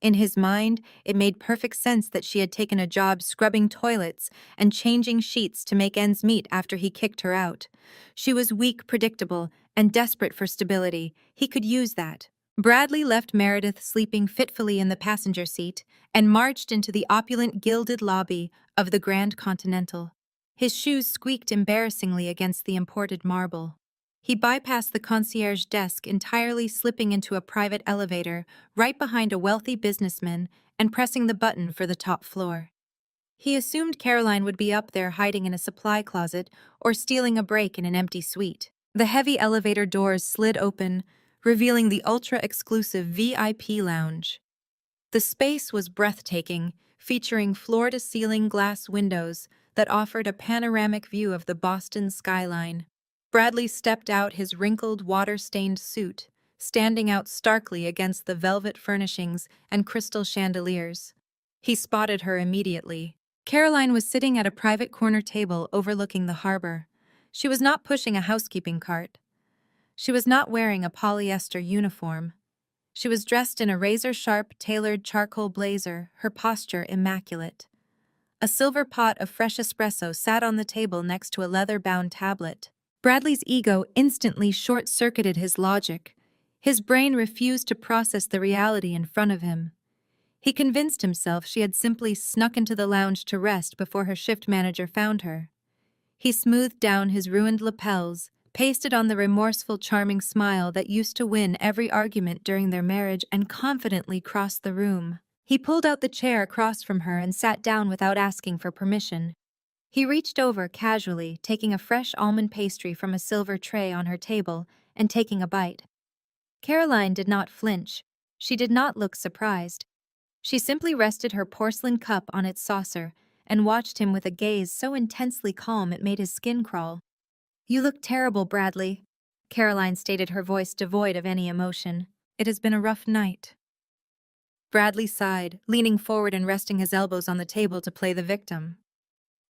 In his mind, it made perfect sense that she had taken a job scrubbing toilets and changing sheets to make ends meet after he kicked her out. She was weak, predictable, and desperate for stability. He could use that. Bradley left Meredith sleeping fitfully in the passenger seat and marched into the opulent gilded lobby of the Grand Continental. His shoes squeaked embarrassingly against the imported marble. He bypassed the concierge desk, entirely slipping into a private elevator right behind a wealthy businessman and pressing the button for the top floor. He assumed Caroline would be up there hiding in a supply closet or stealing a break in an empty suite. The heavy elevator doors slid open, revealing the ultra-exclusive VIP lounge. The space was breathtaking, featuring floor-to-ceiling glass windows that offered a panoramic view of the Boston skyline. Bradley stepped out, his wrinkled, water-stained suit standing out starkly against the velvet furnishings and crystal chandeliers. He spotted her immediately. Caroline was sitting at a private corner table overlooking the harbor. She was not pushing a housekeeping cart. She was not wearing a polyester uniform. She was dressed in a razor-sharp, tailored charcoal blazer, her posture immaculate. A silver pot of fresh espresso sat on the table next to a leather-bound tablet. Bradley's ego instantly short-circuited his logic. His brain refused to process the reality in front of him. He convinced himself she had simply snuck into the lounge to rest before her shift manager found her. He smoothed down his ruined lapels, pasted on the remorseful, charming smile that used to win every argument during their marriage, and confidently crossed the room. He pulled out the chair across from her and sat down without asking for permission. He reached over casually, taking a fresh almond pastry from a silver tray on her table and taking a bite. Caroline did not flinch. She did not look surprised. She simply rested her porcelain cup on its saucer and watched him with a gaze so intensely calm it made his skin crawl. "You look terrible, Bradley," Caroline stated, her voice devoid of any emotion. "It has been a rough night." Bradley sighed, leaning forward and resting his elbows on the table to play the victim.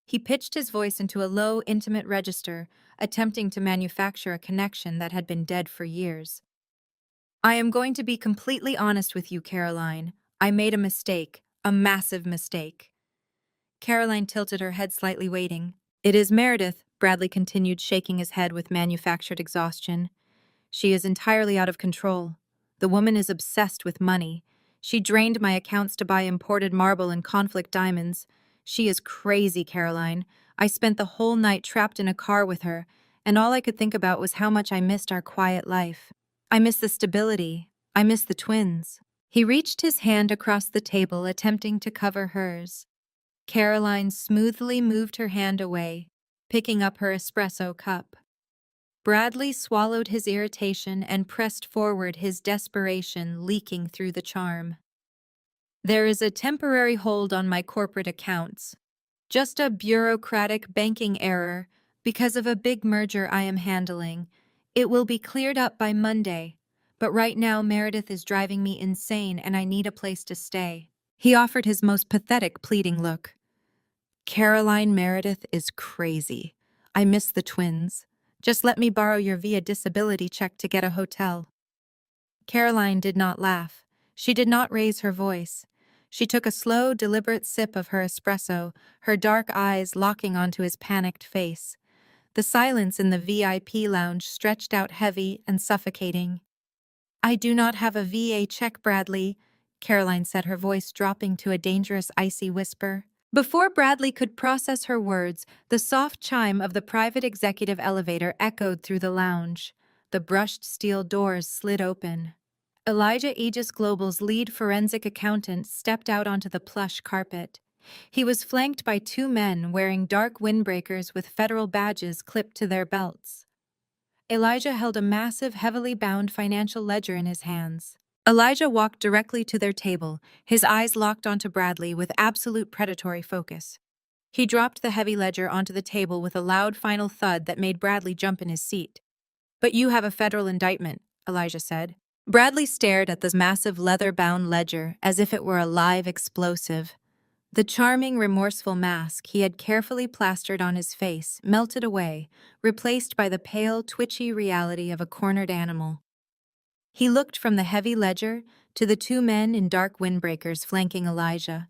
He pitched his voice into a low, intimate register, attempting to manufacture a connection that had been dead for years. "I am going to be completely honest with you, Caroline. I made a mistake, a massive mistake." Caroline tilted her head slightly, waiting. "It is Meredith," Bradley continued, shaking his head with manufactured exhaustion. "She is entirely out of control. The woman is obsessed with money. She drained my accounts to buy imported marble and conflict diamonds. She is crazy, Caroline. I spent the whole night trapped in a car with her, and all I could think about was how much I missed our quiet life. I miss the stability. I miss the twins." He reached his hand across the table, attempting to cover hers. Caroline smoothly moved her hand away, picking up her espresso cup. Bradley swallowed his irritation and pressed forward, his desperation leaking through the charm. "There is a temporary hold on my corporate accounts. Just a bureaucratic banking error because of a big merger I am handling. It will be cleared up by Monday. But right now Meredith is driving me insane and I need a place to stay." He offered his most pathetic, pleading look. "Caroline, Meredith is crazy. I miss the twins. Just let me borrow your VIA disability check to get a hotel." Caroline did not laugh. She did not raise her voice. She took a slow, deliberate sip of her espresso, her dark eyes locking onto his panicked face. The silence in the VIP lounge stretched out heavy and suffocating. "I do not have a VA check, Bradley," Caroline said, her voice dropping to a dangerous, icy whisper. Before Bradley could process her words, the soft chime of the private executive elevator echoed through the lounge. The brushed steel doors slid open. Elijah Aegis Global's lead forensic accountant stepped out onto the plush carpet. He was flanked by two men wearing dark windbreakers with federal badges clipped to their belts. Elijah held a massive, heavily bound financial ledger in his hands. Elijah walked directly to their table, his eyes locked onto Bradley with absolute predatory focus. He dropped the heavy ledger onto the table with a loud final thud that made Bradley jump in his seat. "But you have a federal indictment," Elijah said. Bradley stared at the massive leather-bound ledger as if it were a live explosive. The charming, remorseful mask he had carefully plastered on his face melted away, replaced by the pale, twitchy reality of a cornered animal. He looked from the heavy ledger to the two men in dark windbreakers flanking Elijah.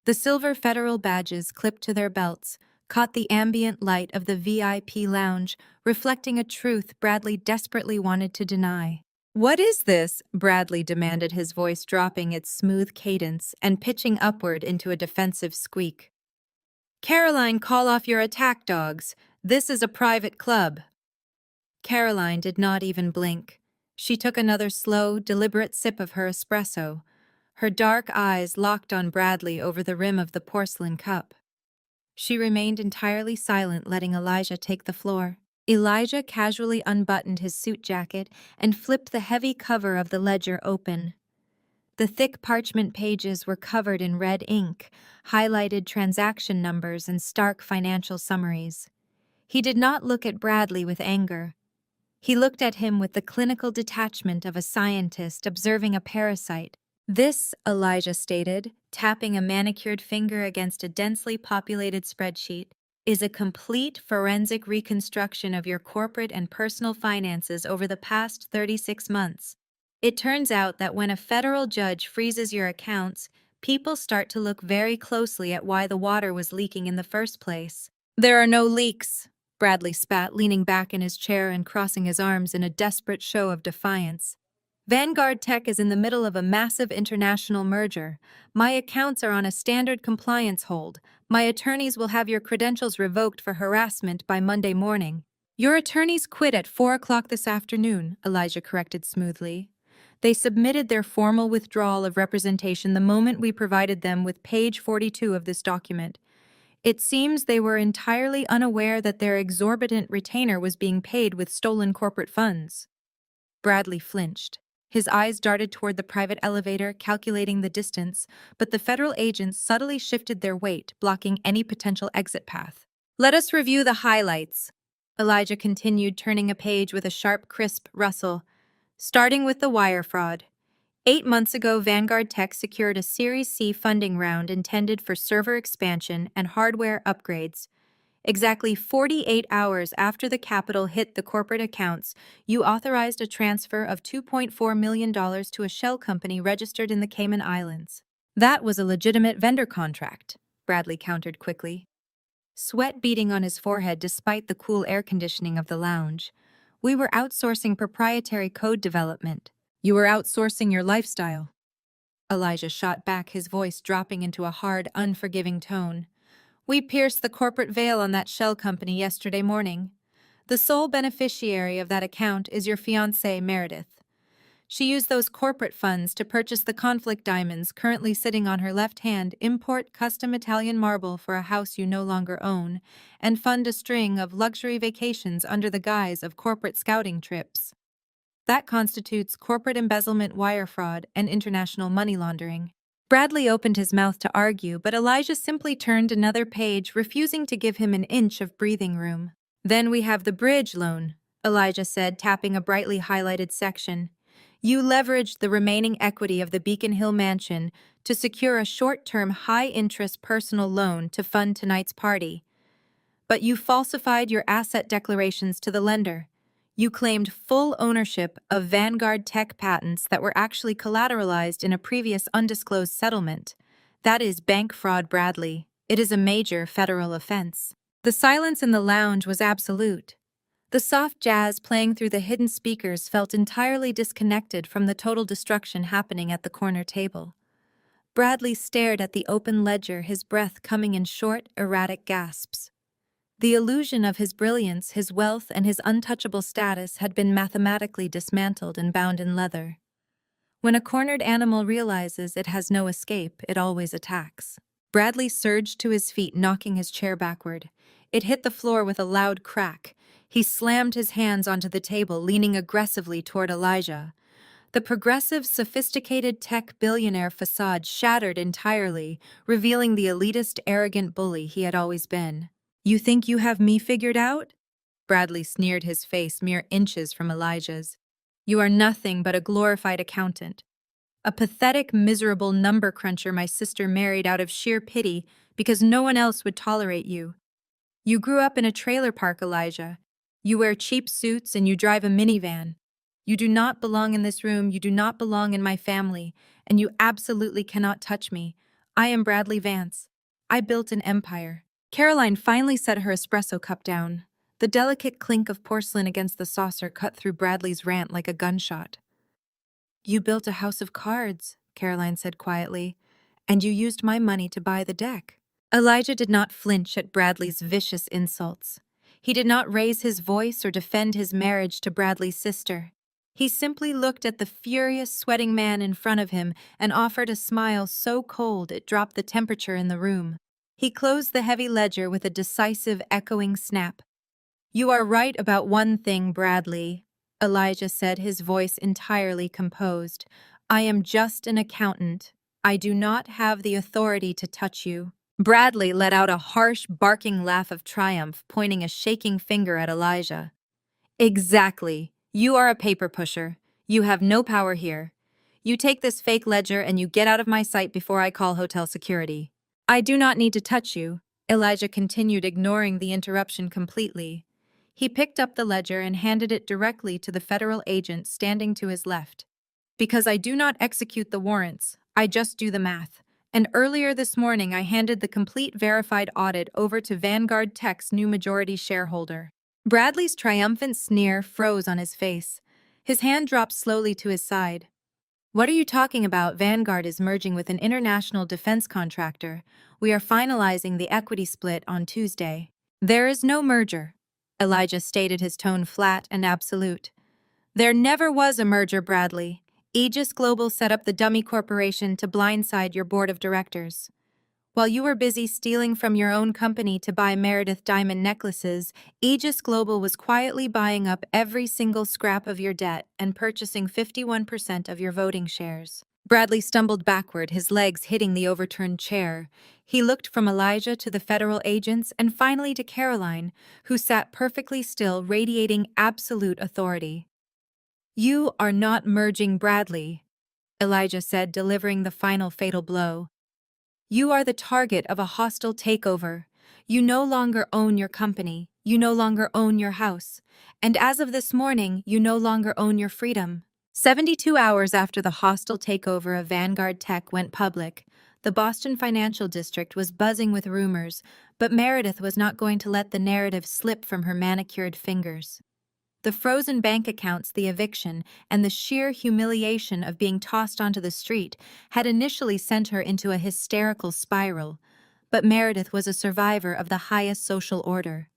The silver federal badges clipped to their belts caught the ambient light of the VIP lounge, reflecting a truth Bradley desperately wanted to deny. "What is this?" Bradley demanded, his voice dropping its smooth cadence and pitching upward into a defensive squeak. "Caroline, call off your attack dogs. This is a private club." Caroline did not even blink. She took another slow, deliberate sip of her espresso, her dark eyes locked on Bradley over the rim of the porcelain cup. She remained entirely silent, letting Elijah take the floor. Elijah casually unbuttoned his suit jacket and flipped the heavy cover of the ledger open. The thick parchment pages were covered in red ink, highlighted transaction numbers and stark financial summaries. He did not look at Bradley with anger. He looked at him with the clinical detachment of a scientist observing a parasite. "This," Elijah stated, tapping a manicured finger against a densely populated spreadsheet, "is a complete forensic reconstruction of your corporate and personal finances over the past 36 months. It turns out that when a federal judge freezes your accounts, people start to look very closely at why the water was leaking in the first place." "There are no leaks," Bradley spat, leaning back in his chair and crossing his arms in a desperate show of defiance. Vanguard Tech is in the middle of a massive international merger. My accounts are on a standard compliance hold. My attorneys will have your credentials revoked for harassment by Monday morning. Your attorneys quit at 4 o'clock this afternoon, Elijah corrected smoothly. They submitted their formal withdrawal of representation the moment we provided them with page 42 of this document. It seems they were entirely unaware that their exorbitant retainer was being paid with stolen corporate funds. Bradley flinched. His eyes darted toward the private elevator, calculating the distance, but the federal agents subtly shifted their weight, blocking any potential exit path. Let us review the highlights, Elijah continued, turning a page with a sharp, crisp rustle. Starting with the wire fraud. 8 months ago, Vanguard Tech secured a Series C funding round intended for server expansion and hardware upgrades. Exactly 48 hours after the capital hit the corporate accounts, you authorized a transfer of $2.4 million to a shell company registered in the Cayman Islands. That was a legitimate vendor contract, Bradley countered quickly. Sweat beading on his forehead despite the cool air conditioning of the lounge. We were outsourcing proprietary code development. You were outsourcing your lifestyle. Elijah shot back, his voice dropping into a hard, unforgiving tone. We pierced the corporate veil on that shell company yesterday morning. The sole beneficiary of that account is your fiancée, Meredith. She used those corporate funds to purchase the conflict diamonds currently sitting on her left hand, import custom Italian marble for a house you no longer own, and fund a string of luxury vacations under the guise of corporate scouting trips. That constitutes corporate embezzlement, wire fraud, and international money laundering. Bradley opened his mouth to argue, but Elijah simply turned another page, refusing to give him an inch of breathing room. Then we have the bridge loan, Elijah said, tapping a brightly highlighted section. You leveraged the remaining equity of the Beacon Hill mansion to secure a short-term, high-interest personal loan to fund tonight's party. But you falsified your asset declarations to the lender. You claimed full ownership of Vanguard Tech patents that were actually collateralized in a previous undisclosed settlement. That is bank fraud, Bradley. It is a major federal offense. The silence in the lounge was absolute. The soft jazz playing through the hidden speakers felt entirely disconnected from the total destruction happening at the corner table. Bradley stared at the open ledger, his breath coming in short, erratic gasps. The illusion of his brilliance, his wealth, and his untouchable status had been mathematically dismantled and bound in leather. When a cornered animal realizes it has no escape, it always attacks. Bradley surged to his feet, knocking his chair backward. It hit the floor with a loud crack. He slammed his hands onto the table, leaning aggressively toward Elijah. The progressive, sophisticated tech billionaire facade shattered entirely, revealing the elitist, arrogant bully he had always been. You think you have me figured out? Bradley sneered, his face mere inches from Elijah's. You are nothing but a glorified accountant. A pathetic, miserable number cruncher my sister married out of sheer pity because no one else would tolerate you. You grew up in a trailer park, Elijah. You wear cheap suits and you drive a minivan. You do not belong in this room, you do not belong in my family, and you absolutely cannot touch me. I am Bradley Vance. I built an empire. Caroline finally set her espresso cup down. The delicate clink of porcelain against the saucer cut through Bradley's rant like a gunshot. You built a house of cards, Caroline said quietly, and you used my money to buy the deck. Elijah did not flinch at Bradley's vicious insults. He did not raise his voice or defend his marriage to Bradley's sister. He simply looked at the furious, sweating man in front of him and offered a smile so cold it dropped the temperature in the room. He closed the heavy ledger with a decisive, echoing snap. You are right about one thing, Bradley, Elijah said, his voice entirely composed. I am just an accountant. I do not have the authority to touch you. Bradley let out a harsh, barking laugh of triumph, pointing a shaking finger at Elijah. Exactly. You are a paper pusher. You have no power here. You take this fake ledger and you get out of my sight before I call hotel security. I do not need to touch you, Elijah continued, ignoring the interruption completely. He picked up the ledger and handed it directly to the federal agent standing to his left. Because I do not execute the warrants, I just do the math. And earlier this morning I handed the complete verified audit over to Vanguard Tech's new majority shareholder. Bradley's triumphant sneer froze on his face. His hand dropped slowly to his side. What are you talking about? Vanguard is merging with an international defense contractor. We are finalizing the equity split on Tuesday. There is no merger. Elijah stated, his tone flat and absolute. There never was a merger, Bradley. Aegis Global set up the dummy corporation to blindside your board of directors. While you were busy stealing from your own company to buy Meredith diamond necklaces, Aegis Global was quietly buying up every single scrap of your debt and purchasing 51% of your voting shares. Bradley stumbled backward, his legs hitting the overturned chair. He looked from Elijah to the federal agents and finally to Caroline, who sat perfectly still, radiating absolute authority. You are not merging, Bradley, Elijah said, delivering the final fatal blow. You are the target of a hostile takeover. You no longer own your company. You no longer own your house. And as of this morning, you no longer own your freedom. 72 hours after the hostile takeover of Vanguard Tech went public, the Boston financial district was buzzing with rumors, but Meredith was not going to let the narrative slip from her manicured fingers. The frozen bank accounts, the eviction, and the sheer humiliation of being tossed onto the street had initially sent her into a hysterical spiral, but Meredith was a survivor of the highest social order.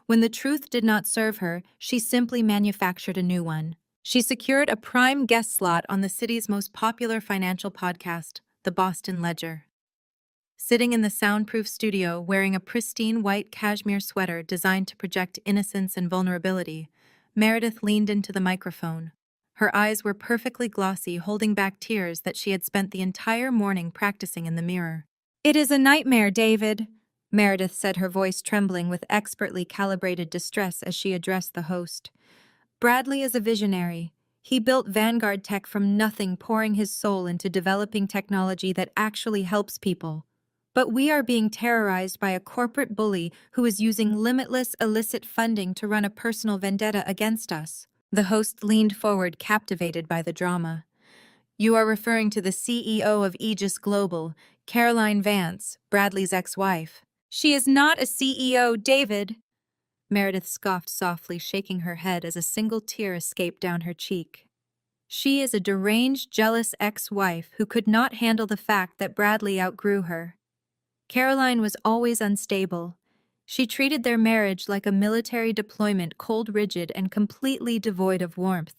When the truth did not serve her, she simply manufactured a new one. She secured a prime guest slot on the city's most popular financial podcast, The Boston Ledger. Sitting in the soundproof studio wearing a pristine white cashmere sweater designed to project innocence and vulnerability, Meredith leaned into the microphone. Her eyes were perfectly glossy, holding back tears that she had spent the entire morning practicing in the mirror. It is a nightmare, David, Meredith said, her voice trembling with expertly calibrated distress as she addressed the host. Bradley is a visionary. He built Vanguard Tech from nothing, pouring his soul into developing technology that actually helps people. But we are being terrorized by a corporate bully who is using limitless illicit funding to run a personal vendetta against us. The host leaned forward, captivated by the drama. You are referring to the CEO of Aegis Global, Caroline Vance, Bradley's ex-wife. She is not a CEO, David. Meredith scoffed softly, shaking her head as a single tear escaped down her cheek. She is a deranged, jealous ex-wife who could not handle the fact that Bradley outgrew her. Caroline was always unstable. She treated their marriage like a military deployment, cold, rigid, and completely devoid of warmth.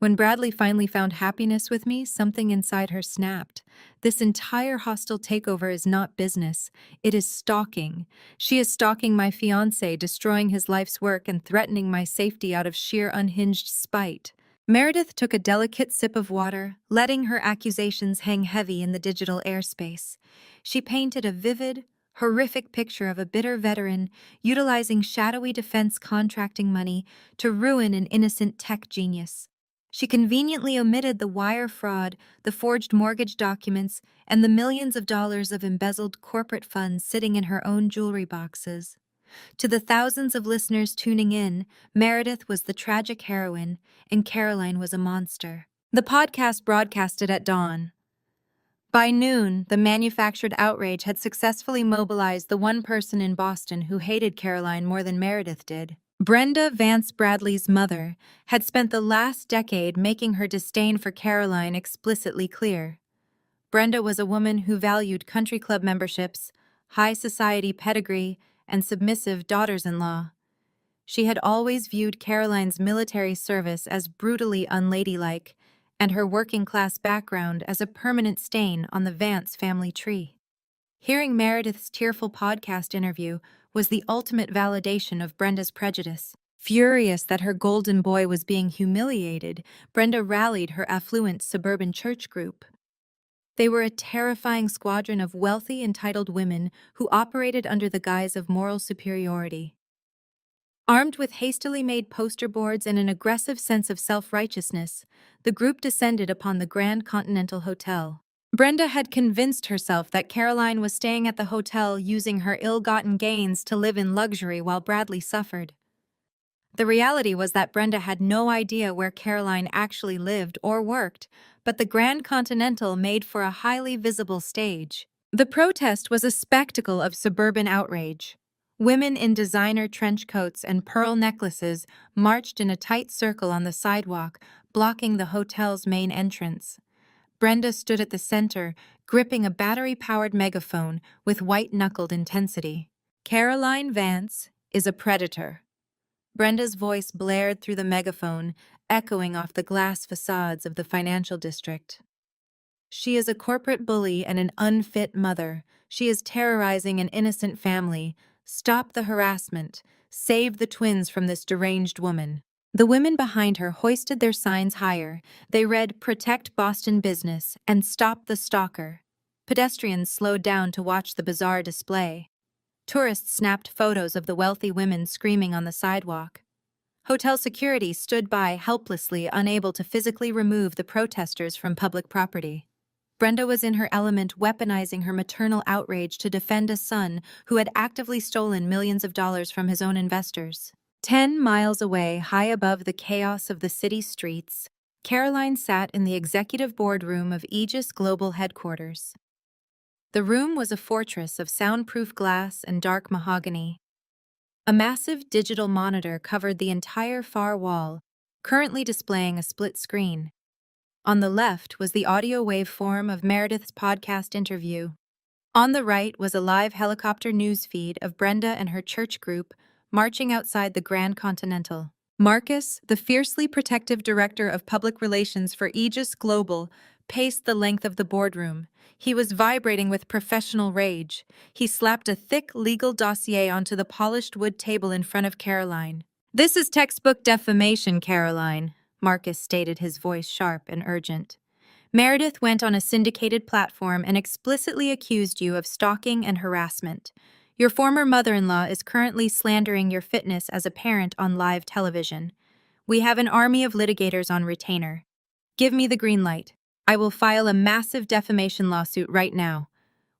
When Bradley finally found happiness with me, something inside her snapped. This entire hostile takeover is not business. It is stalking. She is stalking my fiancé, destroying his life's work and threatening my safety out of sheer unhinged spite. Meredith took a delicate sip of water, letting her accusations hang heavy in the digital airspace. She painted a vivid, horrific picture of a bitter veteran utilizing shadowy defense contracting money to ruin an innocent tech genius. She conveniently omitted the wire fraud, the forged mortgage documents, and the millions of dollars of embezzled corporate funds sitting in her own jewelry boxes. To the thousands of listeners tuning in, Meredith was the tragic heroine, and Caroline was a monster. The podcast broadcasted at dawn. By noon, the manufactured outrage had successfully mobilized the one person in Boston who hated Caroline more than Meredith did. Brenda Vance, Bradley's mother, had spent the last decade making her disdain for Caroline explicitly clear. Brenda was a woman who valued country club memberships, high society pedigree, and submissive daughters-in-law. She had always viewed Caroline's military service as brutally unladylike, and her working-class background as a permanent stain on the Vance family tree. Hearing Meredith's tearful podcast interview was the ultimate validation of Brenda's prejudice. Furious that her golden boy was being humiliated, Brenda rallied her affluent suburban church group. They were a terrifying squadron of wealthy, entitled women who operated under the guise of moral superiority. Armed with hastily made poster boards and an aggressive sense of self-righteousness, the group descended upon the Grand Continental Hotel. Brenda had convinced herself that Caroline was staying at the hotel using her ill-gotten gains to live in luxury while Bradley suffered. The reality was that Brenda had no idea where Caroline actually lived or worked, but the Grand Continental made for a highly visible stage. The protest was a spectacle of suburban outrage. Women in designer trench coats and pearl necklaces marched in a tight circle on the sidewalk, blocking the hotel's main entrance. Brenda stood at the center, gripping a battery-powered megaphone with white-knuckled intensity. Caroline Vance is a predator. Brenda's voice blared through the megaphone, echoing off the glass facades of the financial district. She is a corporate bully and an unfit mother. She is terrorizing an innocent family. Stop the harassment. Save the twins from this deranged woman. The women behind her hoisted their signs higher. They read, "Protect Boston Business" and "Stop the Stalker." Pedestrians slowed down to watch the bizarre display. Tourists snapped photos of the wealthy women screaming on the sidewalk. Hotel security stood by helplessly, unable to physically remove the protesters from public property. Brenda was in her element, weaponizing her maternal outrage to defend a son who had actively stolen millions of dollars from his own investors. 10 miles away, high above the chaos of the city streets, Caroline sat in the executive boardroom of Aegis Global headquarters. The room was a fortress of soundproof glass and dark mahogany. A massive digital monitor covered the entire far wall, currently displaying a split screen. On the left was the audio waveform of Meredith's podcast interview. On the right was a live helicopter news feed of Brenda and her church group marching outside the Grand Continental. Marcus, the fiercely protective director of public relations for Aegis Global, paced the length of the boardroom. He was vibrating with professional rage. He slapped a thick legal dossier onto the polished wood table in front of Caroline. "This is textbook defamation, Caroline," Marcus stated, his voice sharp and urgent. "Meredith went on a syndicated platform and explicitly accused you of stalking and harassment. Your former mother-in-law is currently slandering your fitness as a parent on live television. We have an army of litigators on retainer. Give me the green light. I will file a massive defamation lawsuit right now.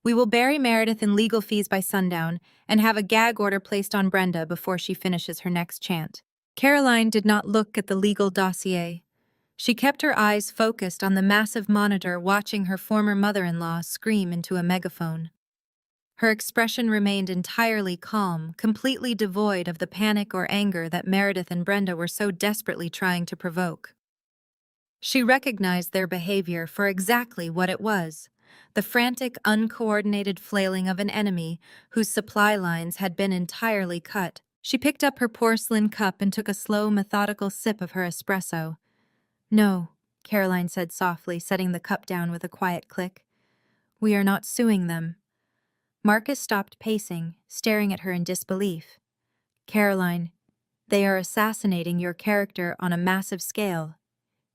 We will bury Meredith in legal fees by sundown and have a gag order placed on Brenda before she finishes her next chant." Caroline did not look at the legal dossier. She kept her eyes focused on the massive monitor, watching her former mother-in-law scream into a megaphone. Her expression remained entirely calm, completely devoid of the panic or anger that Meredith and Brenda were so desperately trying to provoke. She recognized their behavior for exactly what it was: the frantic, uncoordinated flailing of an enemy whose supply lines had been entirely cut. She picked up her porcelain cup and took a slow, methodical sip of her espresso. "No," Caroline said softly, setting the cup down with a quiet click. "We are not suing them." Marcus stopped pacing, staring at her in disbelief. "Caroline, they are assassinating your character on a massive scale.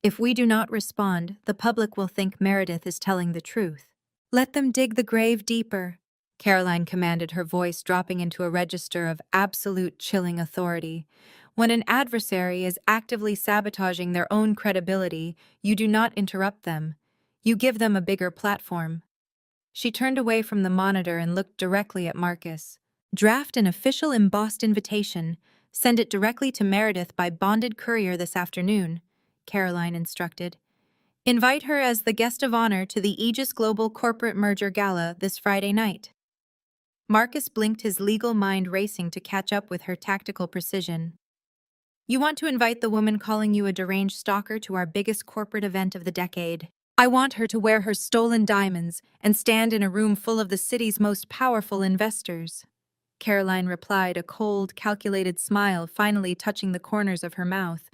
If we do not respond, the public will think Meredith is telling the truth." "Let them dig the grave deeper," Caroline commanded, her voice dropping into a register of absolute chilling authority. "When an adversary is actively sabotaging their own credibility, you do not interrupt them. You give them a bigger platform." She turned away from the monitor and looked directly at Marcus. "Draft an official embossed invitation. Send it directly to Meredith by bonded courier this afternoon," Caroline instructed. "Invite her as the guest of honor to the Aegis Global Corporate Merger Gala this Friday night." Marcus blinked, his legal mind racing to catch up with her tactical precision. "You want to invite the woman calling you a deranged stalker to our biggest corporate event of the decade. I want her to wear her stolen diamonds and stand in a room full of the city's most powerful investors." Caroline replied, a cold, calculated smile finally touching the corners of her mouth.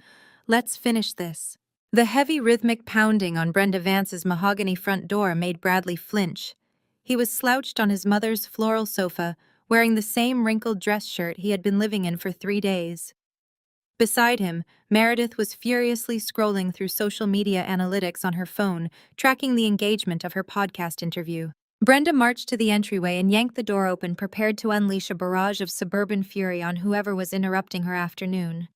"Let's finish this." The heavy rhythmic pounding on Brenda Vance's mahogany front door made Bradley flinch. He was slouched on his mother's floral sofa, wearing the same wrinkled dress shirt he had been living in for 3 days. Beside him, Meredith was furiously scrolling through social media analytics on her phone, tracking the engagement of her podcast interview. Brenda marched to the entryway and yanked the door open, prepared to unleash a barrage of suburban fury on whoever was interrupting her afternoon.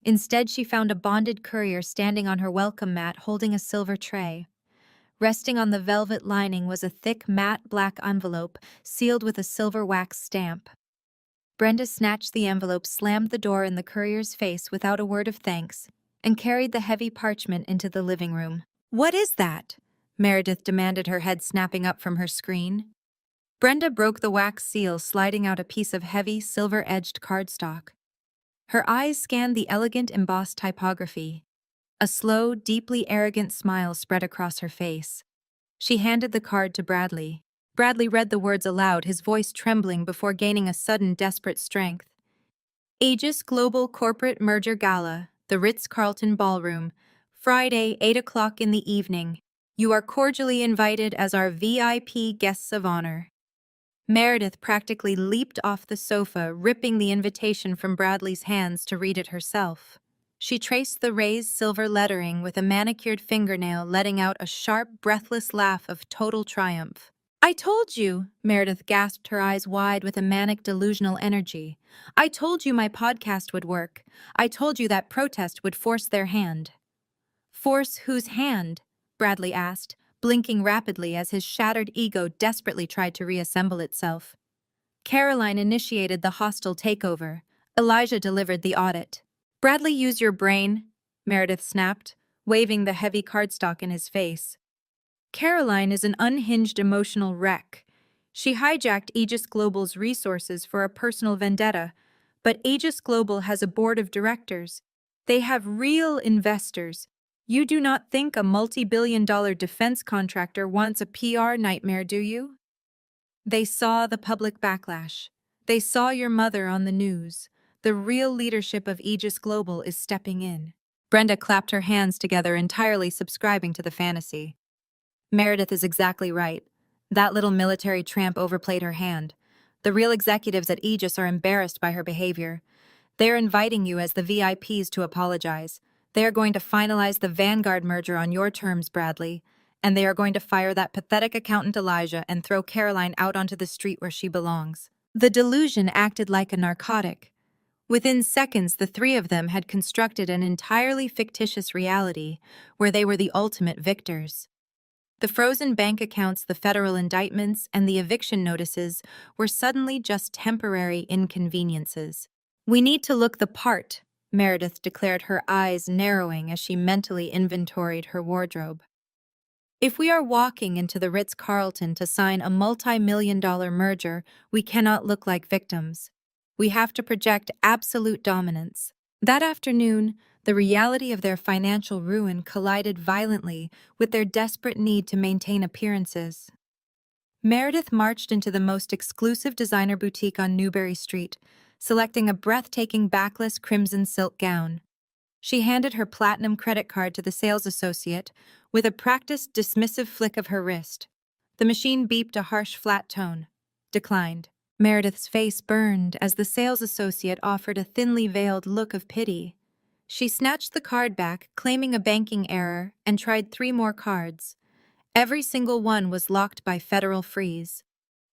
Instead, she found a bonded courier standing on her welcome mat holding a silver tray. Resting on the velvet lining was a thick, matte black envelope sealed with a silver wax stamp. Brenda snatched the envelope, slammed the door in the courier's face without a word of thanks, and carried the heavy parchment into the living room. "What is that?" Meredith demanded, her head snapping up from her screen. Brenda broke the wax seal, sliding out a piece of heavy, silver-edged cardstock. Her eyes scanned the elegant embossed typography. A slow, deeply arrogant smile spread across her face. She handed the card to Bradley. Bradley read the words aloud, his voice trembling before gaining a sudden, desperate strength. Aegis Global Corporate Merger Gala, the Ritz-Carlton Ballroom, Friday, 8 o'clock in the evening. You are cordially invited as our VIP guests of honor. Meredith practically leaped off the sofa, ripping the invitation from Bradley's hands to read it herself. She traced the raised silver lettering with a manicured fingernail, letting out a sharp, breathless laugh of total triumph. I told you, Meredith gasped, her eyes wide with a manic, delusional energy. I told you my podcast would work. I told you that protest would force their hand. Force whose hand? Bradley asked, blinking rapidly as his shattered ego desperately tried to reassemble itself. Caroline initiated the hostile takeover. Elijah delivered the audit. Bradley, use your brain, Meredith snapped, waving the heavy cardstock in his face. Caroline is an unhinged emotional wreck. She hijacked Aegis Global's resources for a personal vendetta, but Aegis Global has a board of directors. They have real investors. You do not think a multi-billion-dollar defense contractor wants a PR nightmare, do you? They saw the public backlash. They saw your mother on the news. The real leadership of Aegis Global is stepping in. Brenda clapped her hands together, entirely subscribing to the fantasy. Meredith is exactly right. That little military tramp overplayed her hand. The real executives at Aegis are embarrassed by her behavior. They're inviting you as the VIPs to apologize. They are going to finalize the Vanguard merger on your terms, Bradley, and they are going to fire that pathetic accountant Elijah and throw Caroline out onto the street where she belongs. The delusion acted like a narcotic. Within seconds, the three of them had constructed an entirely fictitious reality where they were the ultimate victors. The frozen bank accounts, the federal indictments, and the eviction notices were suddenly just temporary inconveniences. We need to look the part, Meredith declared, her eyes narrowing as she mentally inventoried her wardrobe. If we are walking into the Ritz-Carlton to sign a multi-million-dollar merger, we cannot look like victims. We have to project absolute dominance. That afternoon, the reality of their financial ruin collided violently with their desperate need to maintain appearances. Meredith marched into the most exclusive designer boutique on Newbury Street, selecting a breathtaking backless crimson silk gown. She handed her platinum credit card to the sales associate with a practiced, dismissive flick of her wrist. The machine beeped a harsh, flat tone. Declined. Meredith's face burned as the sales associate offered a thinly veiled look of pity. She snatched the card back, claiming a banking error, and tried 3 more cards. Every single one was locked by federal freeze.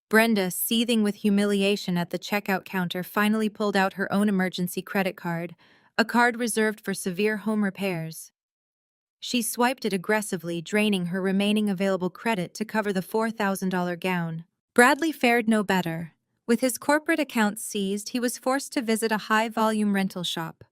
Brenda, seething with humiliation at the checkout counter, finally pulled out her own emergency credit card, a card reserved for severe home repairs. She swiped it aggressively, draining her remaining available credit to cover the $4,000 gown. Bradley fared no better. With his corporate accounts seized, he was forced to visit a high-volume rental shop.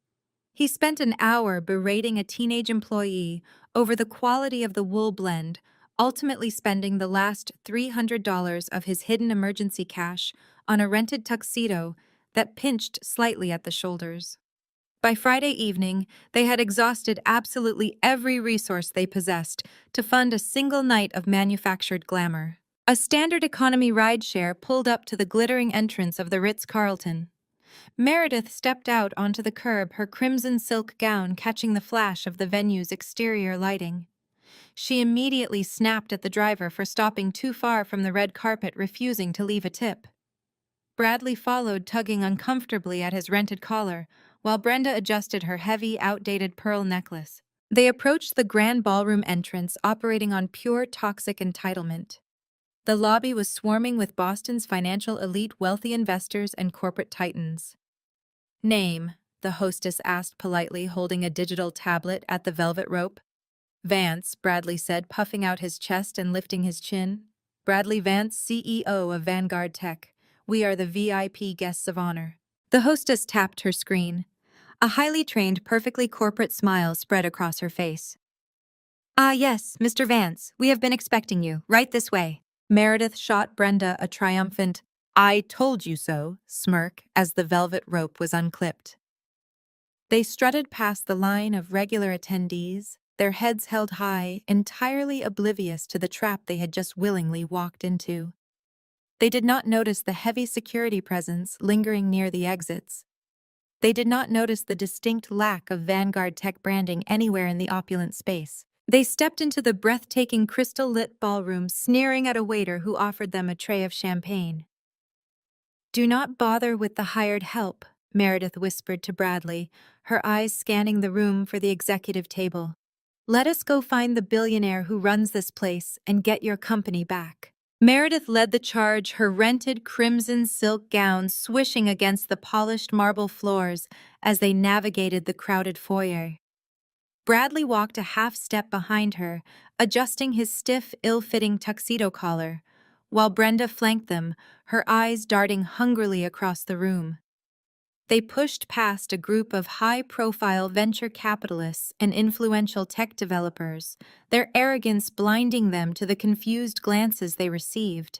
He spent an hour berating a teenage employee over the quality of the wool blend, ultimately spending the last $300 of his hidden emergency cash on a rented tuxedo that pinched slightly at the shoulders. By Friday evening, they had exhausted absolutely every resource they possessed to fund a single night of manufactured glamour. A standard economy rideshare pulled up to the glittering entrance of the Ritz-Carlton. Meredith stepped out onto the curb, her crimson silk gown catching the flash of the venue's exterior lighting. She immediately snapped at the driver for stopping too far from the red carpet, refusing to leave a tip. Bradley followed, tugging uncomfortably at his rented collar, while Brenda adjusted her heavy, outdated pearl necklace. They approached the grand ballroom entrance, operating on pure toxic entitlement. The lobby was swarming with Boston's financial elite, wealthy investors, and corporate titans. Name, the hostess asked politely, holding a digital tablet at the velvet rope. Vance, Bradley said, puffing out his chest and lifting his chin. Bradley Vance, CEO of Vanguard Tech. We are the VIP guests of honor. The hostess tapped her screen. A highly trained, perfectly corporate smile spread across her face. Ah, yes, Mr. Vance, we have been expecting you. Right this way. Meredith shot Brenda a triumphant, "I told you so," smirk as the velvet rope was unclipped. They strutted past the line of regular attendees, their heads held high, entirely oblivious to the trap they had just willingly walked into. They did not notice the heavy security presence lingering near the exits. They did not notice the distinct lack of Vanguard Tech branding anywhere in the opulent space. They stepped into the breathtaking crystal-lit ballroom, sneering at a waiter who offered them a tray of champagne. "Do not bother with the hired help," Meredith whispered to Bradley, her eyes scanning the room for the executive table. "Let us go find the billionaire who runs this place and get your company back." Meredith led the charge, her rented crimson silk gown swishing against the polished marble floors as they navigated the crowded foyer. Bradley walked a half-step behind her, adjusting his stiff, ill-fitting tuxedo collar, while Brenda flanked them, her eyes darting hungrily across the room. They pushed past a group of high-profile venture capitalists and influential tech developers, their arrogance blinding them to the confused glances they received.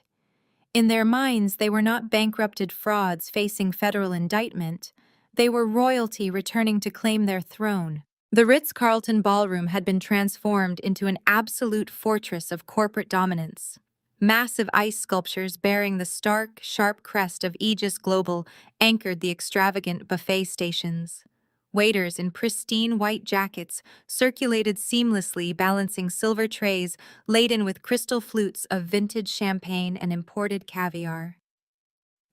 In their minds, they were not bankrupted frauds facing federal indictment. They were royalty returning to claim their throne. The Ritz-Carlton ballroom had been transformed into an absolute fortress of corporate dominance. Massive ice sculptures bearing the stark, sharp crest of Aegis Global anchored the extravagant buffet stations. Waiters in pristine white jackets circulated seamlessly, balancing silver trays laden with crystal flutes of vintage champagne and imported caviar.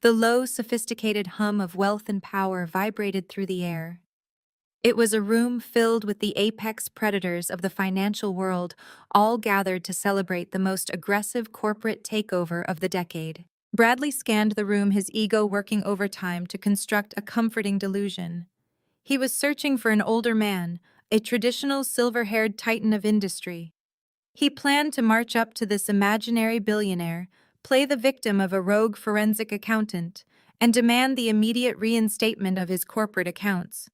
The low, sophisticated hum of wealth and power vibrated through the air. It was a room filled with the apex predators of the financial world, all gathered to celebrate the most aggressive corporate takeover of the decade. Bradley scanned the room, his ego working overtime to construct a comforting delusion. He was searching for an older man, a traditional silver-haired titan of industry. He planned to march up to this imaginary billionaire, play the victim of a rogue forensic accountant, and demand the immediate reinstatement of his corporate accounts.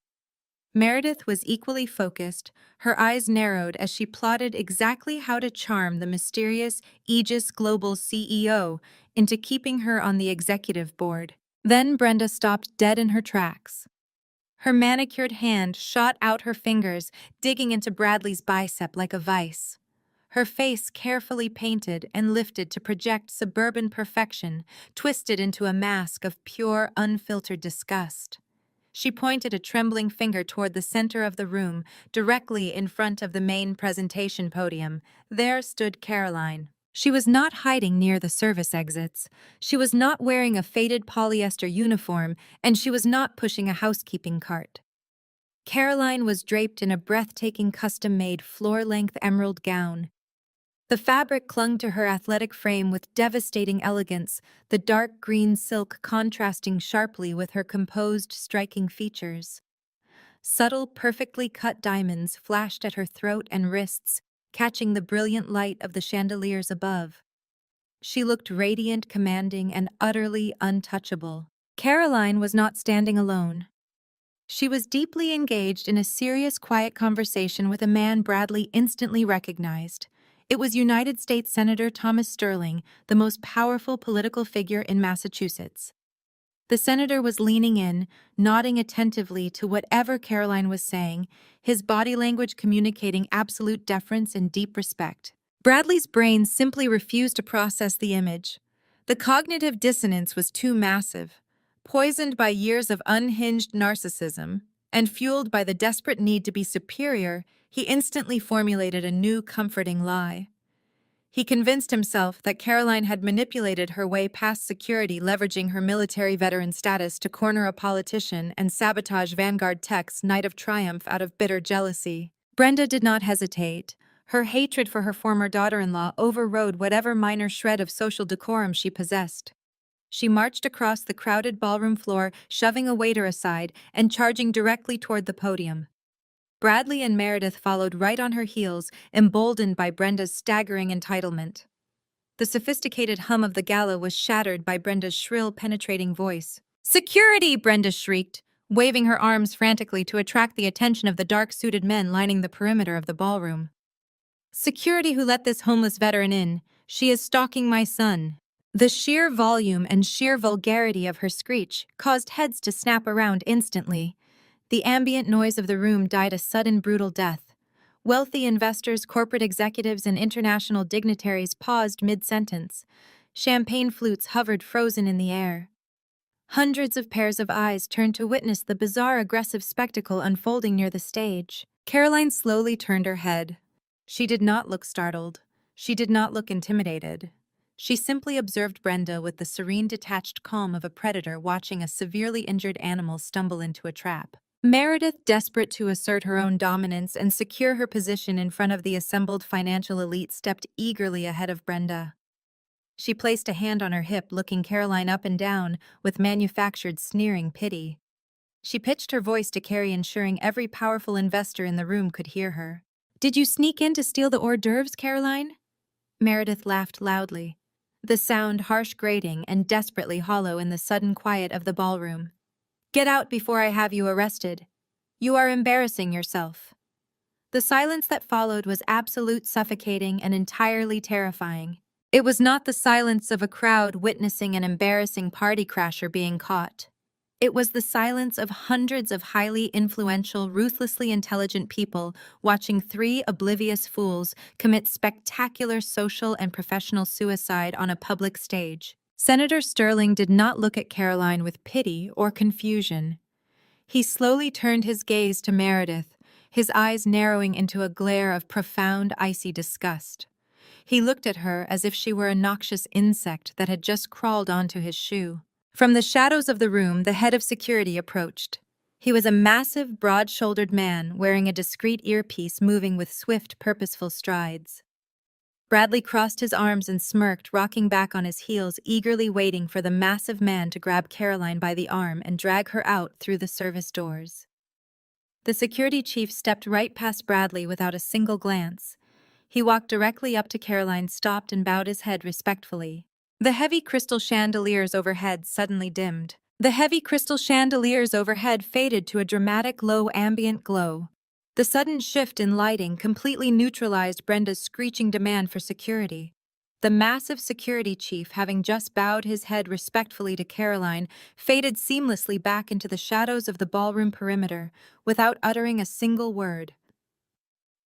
Meredith was equally focused, her eyes narrowed as she plotted exactly how to charm the mysterious Aegis Global CEO into keeping her on the executive board. Then Brenda stopped dead in her tracks. Her manicured hand shot out her fingers, digging into Bradley's bicep like a vice. Her face carefully painted and lifted to project suburban perfection, twisted into a mask of pure, unfiltered disgust. She pointed a trembling finger toward the center of the room, directly in front of the main presentation podium. There stood Caroline. She was not hiding near the service exits. She was not wearing a faded polyester uniform, and she was not pushing a housekeeping cart. Caroline was draped in a breathtaking custom-made floor-length emerald gown. The fabric clung to her athletic frame with devastating elegance, the dark green silk contrasting sharply with her composed, striking features. Subtle, perfectly cut diamonds flashed at her throat and wrists, catching the brilliant light of the chandeliers above. She looked radiant, commanding, and utterly untouchable. Caroline was not standing alone. She was deeply engaged in a serious, quiet conversation with a man Bradley instantly recognized. It was United States Senator Thomas Sterling, the most powerful political figure in Massachusetts. The senator was leaning in, nodding attentively to whatever Caroline was saying, his body language communicating absolute deference and deep respect. Bradley's brain simply refused to process the image. The cognitive dissonance was too massive. Poisoned by years of unhinged narcissism, and fueled by the desperate need to be superior, he instantly formulated a new comforting lie. He convinced himself that Caroline had manipulated her way past security, leveraging her military veteran status to corner a politician and sabotage Vanguard Tech's night of triumph out of bitter jealousy. Brenda did not hesitate. Her hatred for her former daughter-in-law overrode whatever minor shred of social decorum she possessed. She marched across the crowded ballroom floor, shoving a waiter aside and charging directly toward the podium. Bradley and Meredith followed right on her heels, emboldened by Brenda's staggering entitlement. The sophisticated hum of the gala was shattered by Brenda's shrill, penetrating voice. "Security!" Brenda shrieked, waving her arms frantically to attract the attention of the dark-suited men lining the perimeter of the ballroom. "Security who let this homeless veteran in. She is stalking my son." The sheer volume and sheer vulgarity of her screech caused heads to snap around instantly. The ambient noise of the room died a sudden brutal death. Wealthy investors, corporate executives, and international dignitaries paused mid-sentence. Champagne flutes hovered frozen in the air. Hundreds of pairs of eyes turned to witness the bizarre, aggressive spectacle unfolding near the stage. Caroline slowly turned her head. She did not look startled. She did not look intimidated. She simply observed Brenda with the serene, detached calm of a predator watching a severely injured animal stumble into a trap. Meredith, desperate to assert her own dominance and secure her position in front of the assembled financial elite, stepped eagerly ahead of Brenda. She placed a hand on her hip, looking Caroline up and down with manufactured, sneering pity. She pitched her voice to Carrie, ensuring every powerful investor in the room could hear her. "Did you sneak in to steal the hors d'oeuvres, Caroline?" Meredith laughed loudly, the sound harsh, grating, and desperately hollow in the sudden quiet of the ballroom. "Get out before I have you arrested. You are embarrassing yourself." The silence that followed was absolute, suffocating, and entirely terrifying. It was not the silence of a crowd witnessing an embarrassing party crasher being caught. It was the silence of hundreds of highly influential, ruthlessly intelligent people watching three oblivious fools commit spectacular social and professional suicide on a public stage. Senator Sterling did not look at Caroline with pity or confusion. He slowly turned his gaze to Meredith, his eyes narrowing into a glare of profound, icy disgust. He looked at her as if she were a noxious insect that had just crawled onto his shoe. From the shadows of the room, the head of security approached. He was a massive, broad-shouldered man wearing a discreet earpiece, moving with swift, purposeful strides. Bradley crossed his arms and smirked, rocking back on his heels, eagerly waiting for the massive man to grab Caroline by the arm and drag her out through the service doors. The security chief stepped right past Bradley without a single glance. He walked directly up to Caroline, stopped, and bowed his head respectfully. The heavy crystal chandeliers overhead suddenly dimmed. The heavy crystal chandeliers overhead faded to a dramatic, low ambient glow. The sudden shift in lighting completely neutralized Brenda's screeching demand for security. The massive security chief, having just bowed his head respectfully to Caroline, faded seamlessly back into the shadows of the ballroom perimeter without uttering a single word.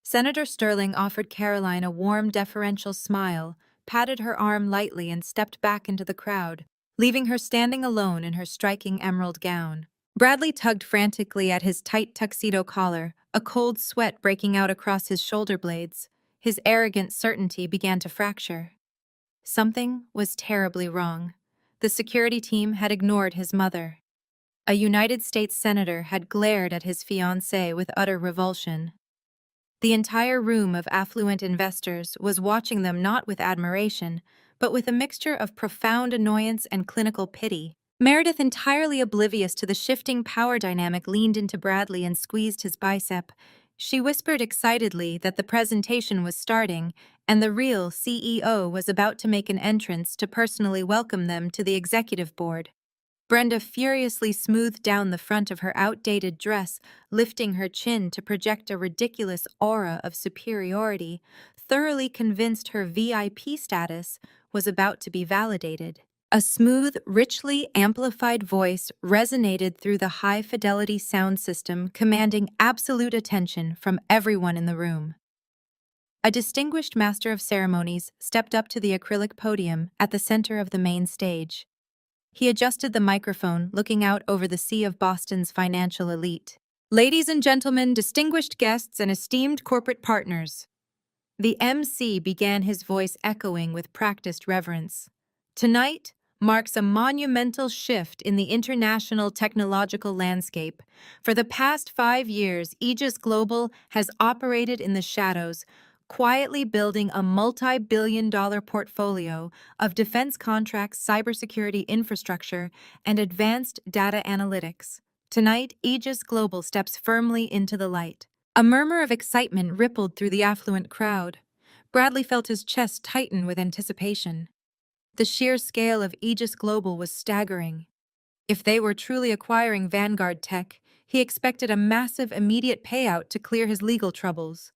Senator Sterling offered Caroline a warm, deferential smile, patted her arm lightly, and stepped back into the crowd, leaving her standing alone in her striking emerald gown. Bradley tugged frantically at his tight tuxedo collar, a cold sweat breaking out across his shoulder blades. His arrogant certainty began to fracture. Something was terribly wrong. The security team had ignored his mother. A United States senator had glared at his fiancée with utter revulsion. The entire room of affluent investors was watching them not with admiration, but with a mixture of profound annoyance and clinical pity. Meredith, entirely oblivious to the shifting power dynamic, leaned into Bradley and squeezed his bicep. She whispered excitedly that the presentation was starting, and the real CEO was about to make an entrance to personally welcome them to the executive board. Brenda furiously smoothed down the front of her outdated dress, lifting her chin to project a ridiculous aura of superiority, thoroughly convinced her VIP status was about to be validated. A smooth, richly amplified voice resonated through the high-fidelity sound system, commanding absolute attention from everyone in the room. A distinguished master of ceremonies stepped up to the acrylic podium at the center of the main stage. He adjusted the microphone, looking out over the sea of Boston's financial elite. "Ladies and gentlemen, distinguished guests, and esteemed corporate partners." The MC began, his voice echoing with practiced reverence. "Tonight marks a monumental shift in the international technological landscape. For the past 5 years, Aegis Global has operated in the shadows, quietly building a multi-billion-dollar portfolio of defense contracts, cybersecurity infrastructure, and advanced data analytics. Tonight, Aegis Global steps firmly into the light." A murmur of excitement rippled through the affluent crowd. Bradley felt his chest tighten with anticipation. The sheer scale of Aegis Global was staggering. If they were truly acquiring Vanguard Tech, he expected a massive immediate payout to clear his legal troubles.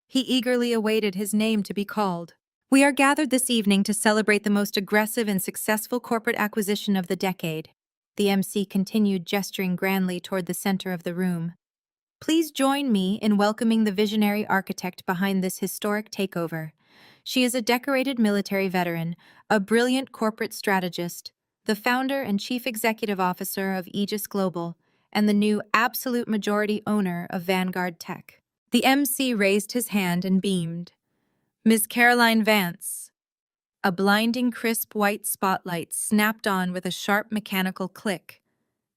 He eagerly awaited his name to be called. "We are gathered this evening to celebrate the most aggressive and successful corporate acquisition of the decade." The MC continued, gesturing grandly toward the center of the room. Please join me in welcoming the visionary architect behind this historic takeover. She is a decorated military veteran, a brilliant corporate strategist, the founder and chief executive officer of Aegis Global, and the new absolute majority owner of Vanguard Tech. The MC raised his hand and beamed. Ms. Caroline Vance. A blinding crisp white spotlight snapped on with a sharp mechanical click.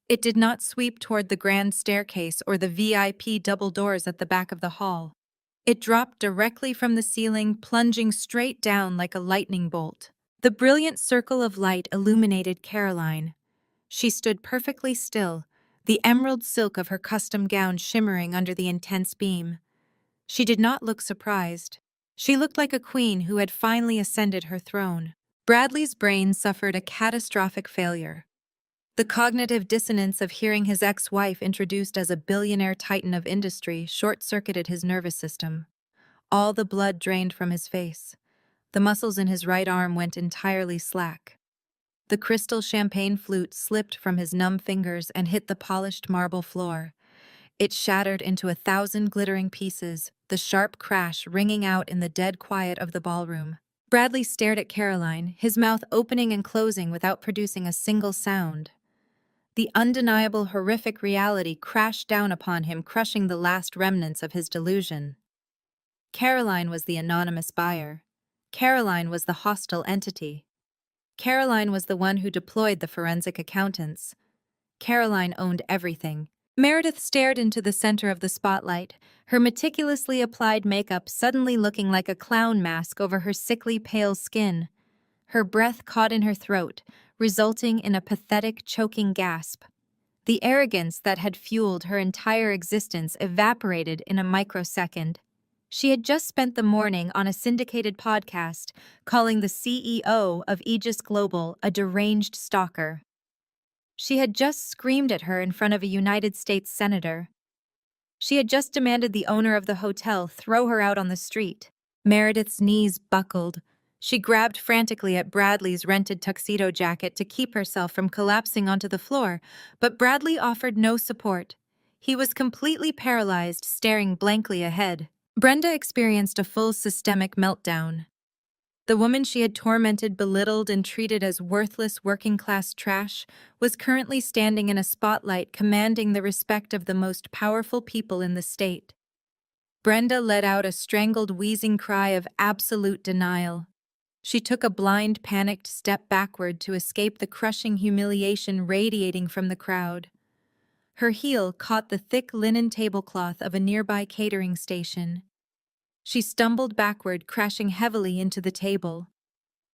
It did not sweep toward the grand staircase or the VIP double doors at the back of the hall. It dropped directly from the ceiling, plunging straight down like a lightning bolt. The brilliant circle of light illuminated Caroline. She stood perfectly still, the emerald silk of her custom gown shimmering under the intense beam. She did not look surprised. She looked like a queen who had finally ascended her throne. Bradley's brain suffered a catastrophic failure. The cognitive dissonance of hearing his ex-wife introduced as a billionaire titan of industry short-circuited his nervous system. All the blood drained from his face. The muscles in his right arm went entirely slack. The crystal champagne flute slipped from his numb fingers and hit the polished marble floor. It shattered into 1,000 glittering pieces, the sharp crash ringing out in the dead quiet of the ballroom. Bradley stared at Caroline, his mouth opening and closing without producing a single sound. The undeniable horrific reality crashed down upon him, crushing the last remnants of his delusion. Caroline was the anonymous buyer. Caroline was the hostile entity. Caroline was the one who deployed the forensic accountants. Caroline owned everything. Meredith stared into the center of the spotlight, her meticulously applied makeup suddenly looking like a clown mask over her sickly pale skin. Her breath caught in her throat, resulting in a pathetic, choking gasp. The arrogance that had fueled her entire existence evaporated in a microsecond. She had just spent the morning on a syndicated podcast calling the CEO of Aegis Global a deranged stalker. She had just screamed at her in front of a United States senator. She had just demanded the owner of the hotel throw her out on the street. Meredith's knees buckled. She grabbed frantically at Bradley's rented tuxedo jacket to keep herself from collapsing onto the floor, but Bradley offered no support. He was completely paralyzed, staring blankly ahead. Brenda experienced a full systemic meltdown. The woman she had tormented, belittled, and treated as worthless working-class trash was currently standing in a spotlight commanding the respect of the most powerful people in the state. Brenda let out a strangled, wheezing cry of absolute denial. She took a blind, panicked step backward to escape the crushing humiliation radiating from the crowd. Her heel caught the thick linen tablecloth of a nearby catering station. She stumbled backward, crashing heavily into the table.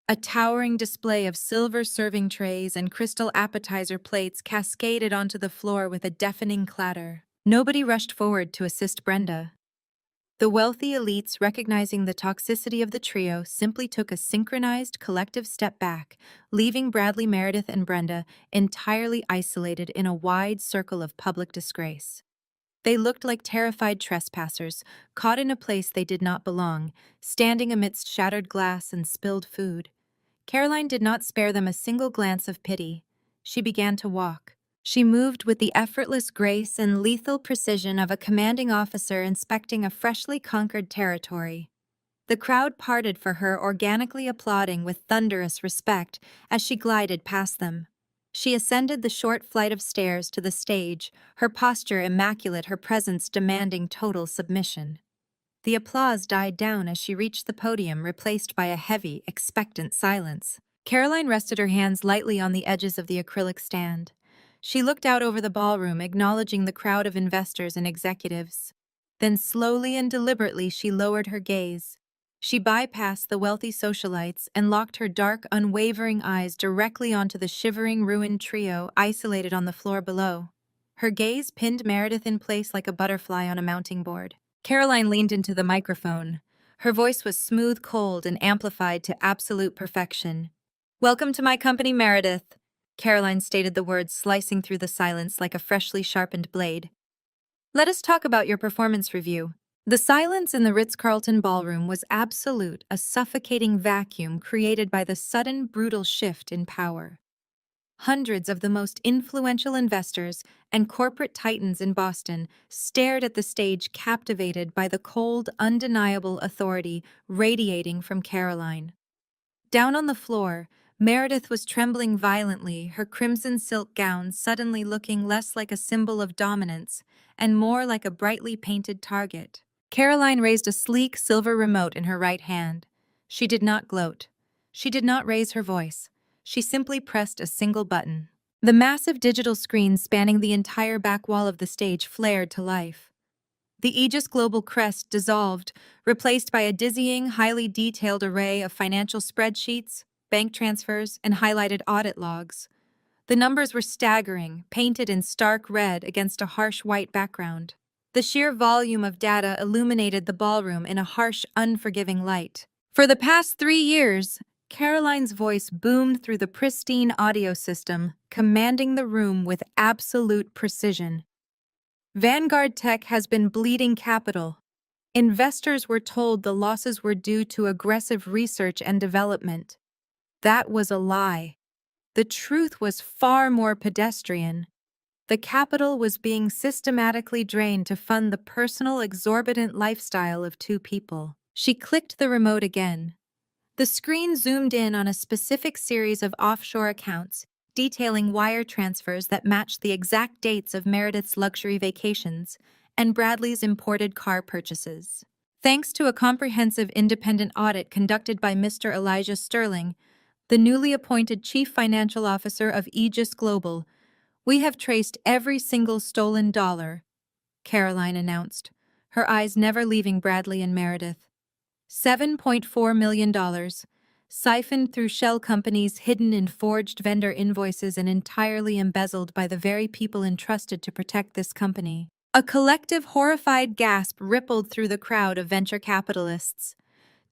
A towering display of silver serving trays and crystal appetizer plates cascaded onto the floor with a deafening clatter. Nobody rushed forward to assist Brenda. The wealthy elites, recognizing the toxicity of the trio, simply took a synchronized collective step back, leaving Bradley, Meredith, and Brenda entirely isolated in a wide circle of public disgrace. They looked like terrified trespassers, caught in a place they did not belong, standing amidst shattered glass and spilled food. Caroline did not spare them a single glance of pity. She began to walk. She moved with the effortless grace and lethal precision of a commanding officer inspecting a freshly conquered territory. The crowd parted for her, organically applauding with thunderous respect as she glided past them. She ascended the short flight of stairs to the stage, her posture immaculate, her presence demanding total submission. The applause died down as she reached the podium, replaced by a heavy, expectant silence. Caroline rested her hands lightly on the edges of the acrylic stand. She looked out over the ballroom, acknowledging the crowd of investors and executives. Then slowly and deliberately she lowered her gaze. She bypassed the wealthy socialites and locked her dark, unwavering eyes directly onto the shivering, ruined trio isolated on the floor below. Her gaze pinned Meredith in place like a butterfly on a mounting board. Caroline leaned into the microphone. Her voice was smooth, cold, and amplified to absolute perfection. "Welcome to my company, Meredith," Caroline stated the words, slicing through the silence like a freshly sharpened blade. "Let us talk about your performance review." The silence in the Ritz-Carlton ballroom was absolute, a suffocating vacuum created by the sudden, brutal shift in power. Hundreds of the most influential investors and corporate titans in Boston stared at the stage, captivated by the cold, undeniable authority radiating from Caroline. Down on the floor, Meredith was trembling violently, her crimson silk gown suddenly looking less like a symbol of dominance and more like a brightly painted target. Caroline raised a sleek silver remote in her right hand. She did not gloat. She did not raise her voice. She simply pressed a single button. The massive digital screen spanning the entire back wall of the stage flared to life. The Aegis Global crest dissolved, replaced by a dizzying, highly detailed array of financial spreadsheets, bank transfers, and highlighted audit logs. The numbers were staggering, painted in stark red against a harsh white background. The sheer volume of data illuminated the ballroom in a harsh, unforgiving light. For the past 3 years, Caroline's voice boomed through the pristine audio system, commanding the room with absolute precision. Vanguard Tech has been bleeding capital. Investors were told the losses were due to aggressive research and development. That was a lie. The truth was far more pedestrian. The capital was being systematically drained to fund the personal, exorbitant lifestyle of 2 people. She clicked the remote again. The screen zoomed in on a specific series of offshore accounts, detailing wire transfers that matched the exact dates of Meredith's luxury vacations and Bradley's imported car purchases. Thanks to a comprehensive independent audit conducted by Mr. Elijah Sterling, the newly appointed Chief Financial Officer of Aegis Global, we have traced every single stolen dollar, Caroline announced, her eyes never leaving Bradley and Meredith. $7.4 million, siphoned through shell companies hidden in forged vendor invoices and entirely embezzled by the very people entrusted to protect this company. A collective horrified gasp rippled through the crowd of venture capitalists.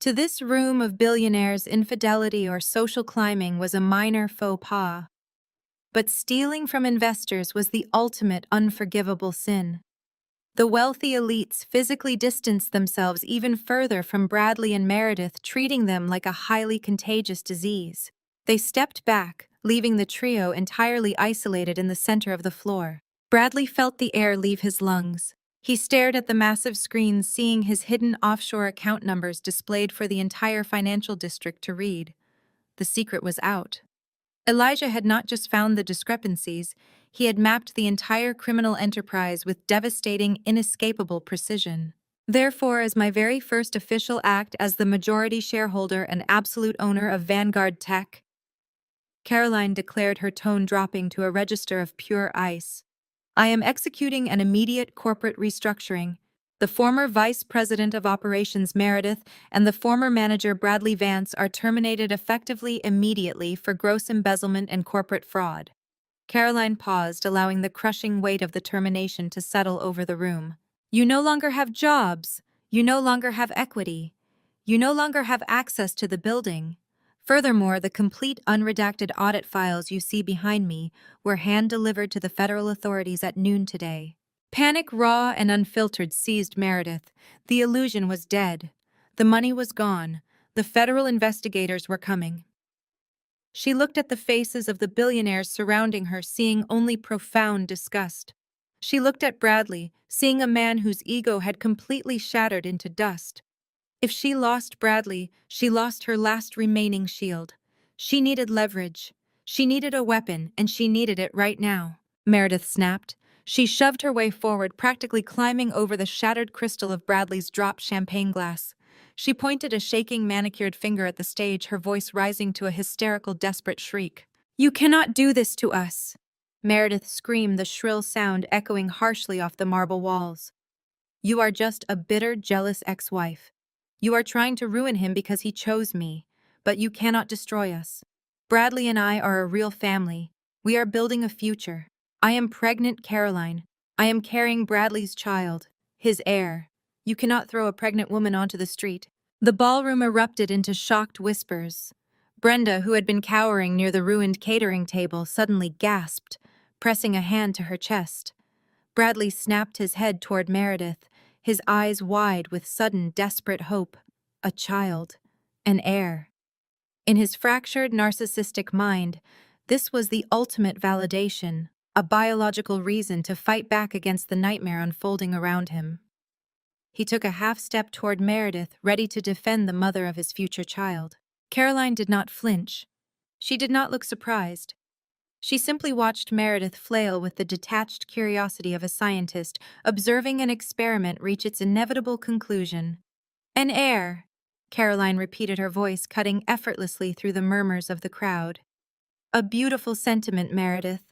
To this room of billionaires, infidelity or social climbing was a minor faux pas. But stealing from investors was the ultimate unforgivable sin. The wealthy elites physically distanced themselves even further from Bradley and Meredith, treating them like a highly contagious disease. They stepped back, leaving the trio entirely isolated in the center of the floor. Bradley felt the air leave his lungs. He stared at the massive screen, seeing his hidden offshore account numbers displayed for the entire financial district to read. The secret was out. Elijah had not just found the discrepancies, he had mapped the entire criminal enterprise with devastating, inescapable precision. Therefore, as my very first official act as the majority shareholder and absolute owner of Vanguard Tech, Caroline declared, her tone dropping to a register of pure ice, I am executing an immediate corporate restructuring. The former Vice President of Operations Meredith and the former manager Bradley Vance are terminated effectively immediately for gross embezzlement and corporate fraud. Caroline paused, allowing the crushing weight of the termination to settle over the room. You no longer have jobs. You no longer have equity. You no longer have access to the building. Furthermore, the complete unredacted audit files you see behind me were hand-delivered to the federal authorities at noon today. Panic, raw and unfiltered, seized Meredith. The illusion was dead. The money was gone. The federal investigators were coming. She looked at the faces of the billionaires surrounding her, seeing only profound disgust. She looked at Bradley, seeing a man whose ego had completely shattered into dust. If she lost Bradley, she lost her last remaining shield. She needed leverage. She needed a weapon, and she needed it right now. Meredith snapped. She shoved her way forward, practically climbing over the shattered crystal of Bradley's dropped champagne glass. She pointed a shaking, manicured finger at the stage, her voice rising to a hysterical, desperate shriek. You cannot do this to us! Meredith screamed, the shrill sound echoing harshly off the marble walls. You are just a bitter, jealous ex-wife. You are trying to ruin him because he chose me, but you cannot destroy us. Bradley and I are a real family. We are building a future. I am pregnant, Caroline. I am carrying Bradley's child, his heir. You cannot throw a pregnant woman onto the street. The ballroom erupted into shocked whispers. Brenda, who had been cowering near the ruined catering table, suddenly gasped, pressing a hand to her chest. Bradley snapped his head toward Meredith, his eyes wide with sudden, desperate hope. A child. An heir. In his fractured, narcissistic mind, This was the ultimate validation, a biological reason to fight back against the nightmare unfolding around him. He took a half step toward Meredith, ready to defend the mother of his future child. Caroline did not flinch. She did not look surprised. She simply watched Meredith flail with the detached curiosity of a scientist observing an experiment reach its inevitable conclusion. An heir, Caroline repeated, her voice cutting effortlessly through the murmurs of the crowd. A beautiful sentiment, Meredith.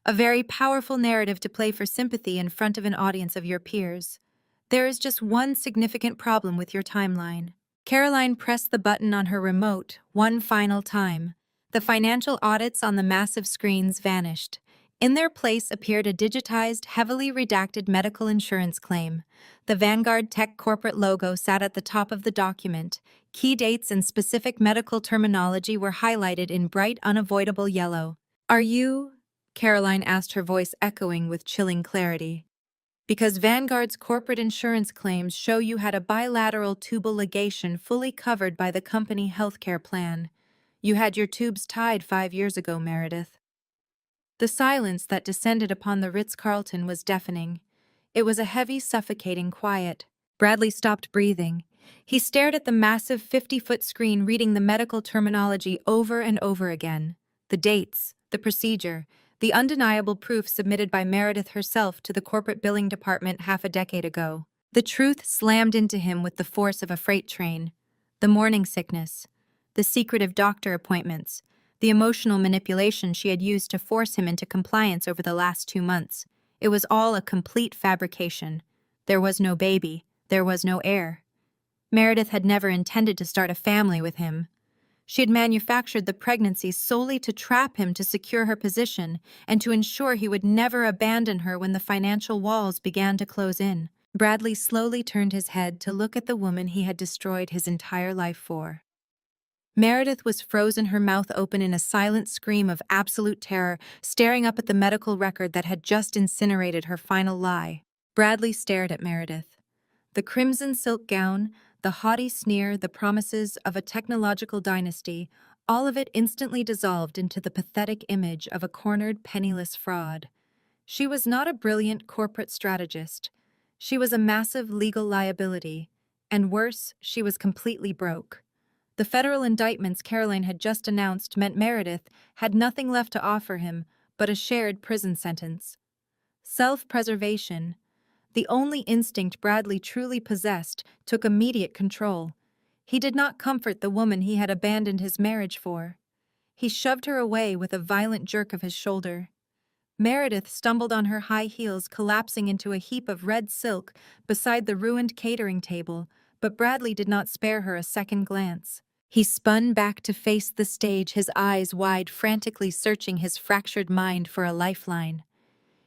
A very powerful narrative to play for sympathy in front of an audience of your peers. There is just one significant problem with your timeline. Caroline pressed the button on her remote one final time. The financial audits on the massive screens vanished. In their place appeared a digitized, heavily redacted medical insurance claim. The Vanguard Tech corporate logo sat at the top of the document. Key dates and specific medical terminology were highlighted in bright, unavoidable yellow. "Are you?" Caroline asked, her voice echoing with chilling clarity. "Because Vanguard's corporate insurance claims show you had a bilateral tubal ligation fully covered by the company healthcare plan. You had your tubes tied 5 years ago, Meredith." The silence that descended upon the Ritz-Carlton was deafening. It was a heavy, suffocating quiet. Bradley stopped breathing. He stared at the massive 50-foot screen, reading the medical terminology over and over again. The dates, the procedure, the undeniable proof submitted by Meredith herself to the corporate billing department half a decade ago. The truth slammed into him with the force of a freight train. The morning sickness, the secretive doctor appointments, the emotional manipulation she had used to force him into compliance over the last 2 months. It was all a complete fabrication. There was no baby. There was no heir. Meredith had never intended to start a family with him. She had manufactured the pregnancy solely to trap him, to secure her position, and to ensure he would never abandon her when the financial walls began to close in. Bradley slowly turned his head to look at the woman he had destroyed his entire life for. Meredith was frozen, her mouth open in a silent scream of absolute terror, staring up at the medical record that had just incinerated her final lie. Bradley stared at Meredith. The crimson silk gown, the haughty sneer, the promises of a technological dynasty, all of it instantly dissolved into the pathetic image of a cornered, penniless fraud. She was not a brilliant corporate strategist. She was a massive legal liability. And worse, she was completely broke. The federal indictments Caroline had just announced meant Meredith had nothing left to offer him but a shared prison sentence. Self-preservation, the only instinct Bradley truly possessed, took immediate control. He did not comfort the woman he had abandoned his marriage for. He shoved her away with a violent jerk of his shoulder. Meredith stumbled on her high heels, collapsing into a heap of red silk beside the ruined catering table, but Bradley did not spare her a second glance. He spun back to face the stage, his eyes wide, frantically searching his fractured mind for a lifeline.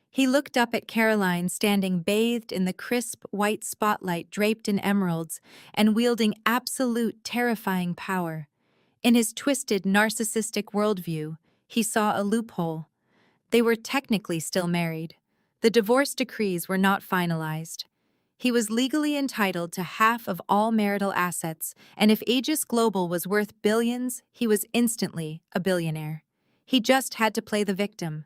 He looked up at Caroline, standing bathed in the crisp, white spotlight draped in emeralds and wielding absolute, terrifying power. In his twisted, narcissistic worldview, he saw a loophole. They were technically still married. The divorce decrees were not finalized. He was legally entitled to half of all marital assets, and if Aegis Global was worth billions, he was instantly a billionaire. He just had to play the victim.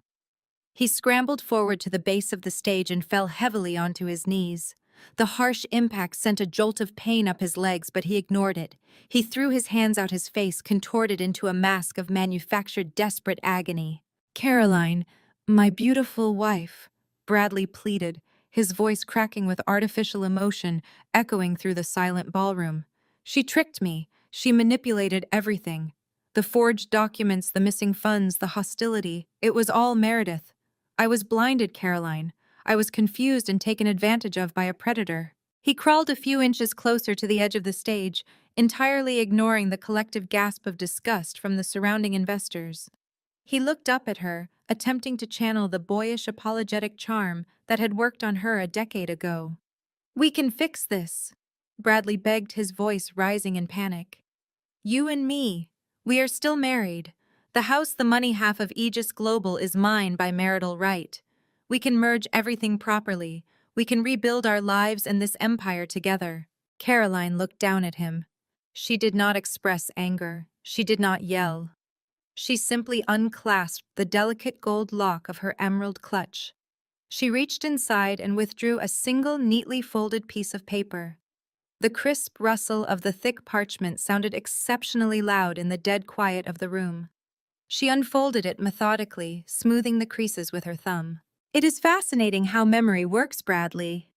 He scrambled forward to the base of the stage and fell heavily onto his knees. The harsh impact sent a jolt of pain up his legs, but he ignored it. He threw his hands out, his face contorted into a mask of manufactured desperate agony. "Caroline, my beautiful wife," Bradley pleaded, his voice cracking with artificial emotion, echoing through the silent ballroom. "She tricked me. She manipulated everything. The forged documents, the missing funds, the hostility. It was all Meredith. I was blinded, Caroline. I was confused and taken advantage of by a predator." He crawled a few inches closer to the edge of the stage, entirely ignoring the collective gasp of disgust from the surrounding investors. He looked up at her, attempting to channel the boyish, apologetic charm that had worked on her a decade ago. "We can fix this," Bradley begged, his voice rising in panic. "You and me. We are still married. The house, the money, half of Aegis Global is mine by marital right. We can merge everything properly. We can rebuild our lives and this empire together." Caroline looked down at him. She did not express anger. She did not yell. She simply unclasped the delicate gold lock of her emerald clutch. She reached inside and withdrew a single neatly folded piece of paper. The crisp rustle of the thick parchment sounded exceptionally loud in the dead quiet of the room. She unfolded it methodically, smoothing the creases with her thumb. "It is fascinating how memory works, Bradley,"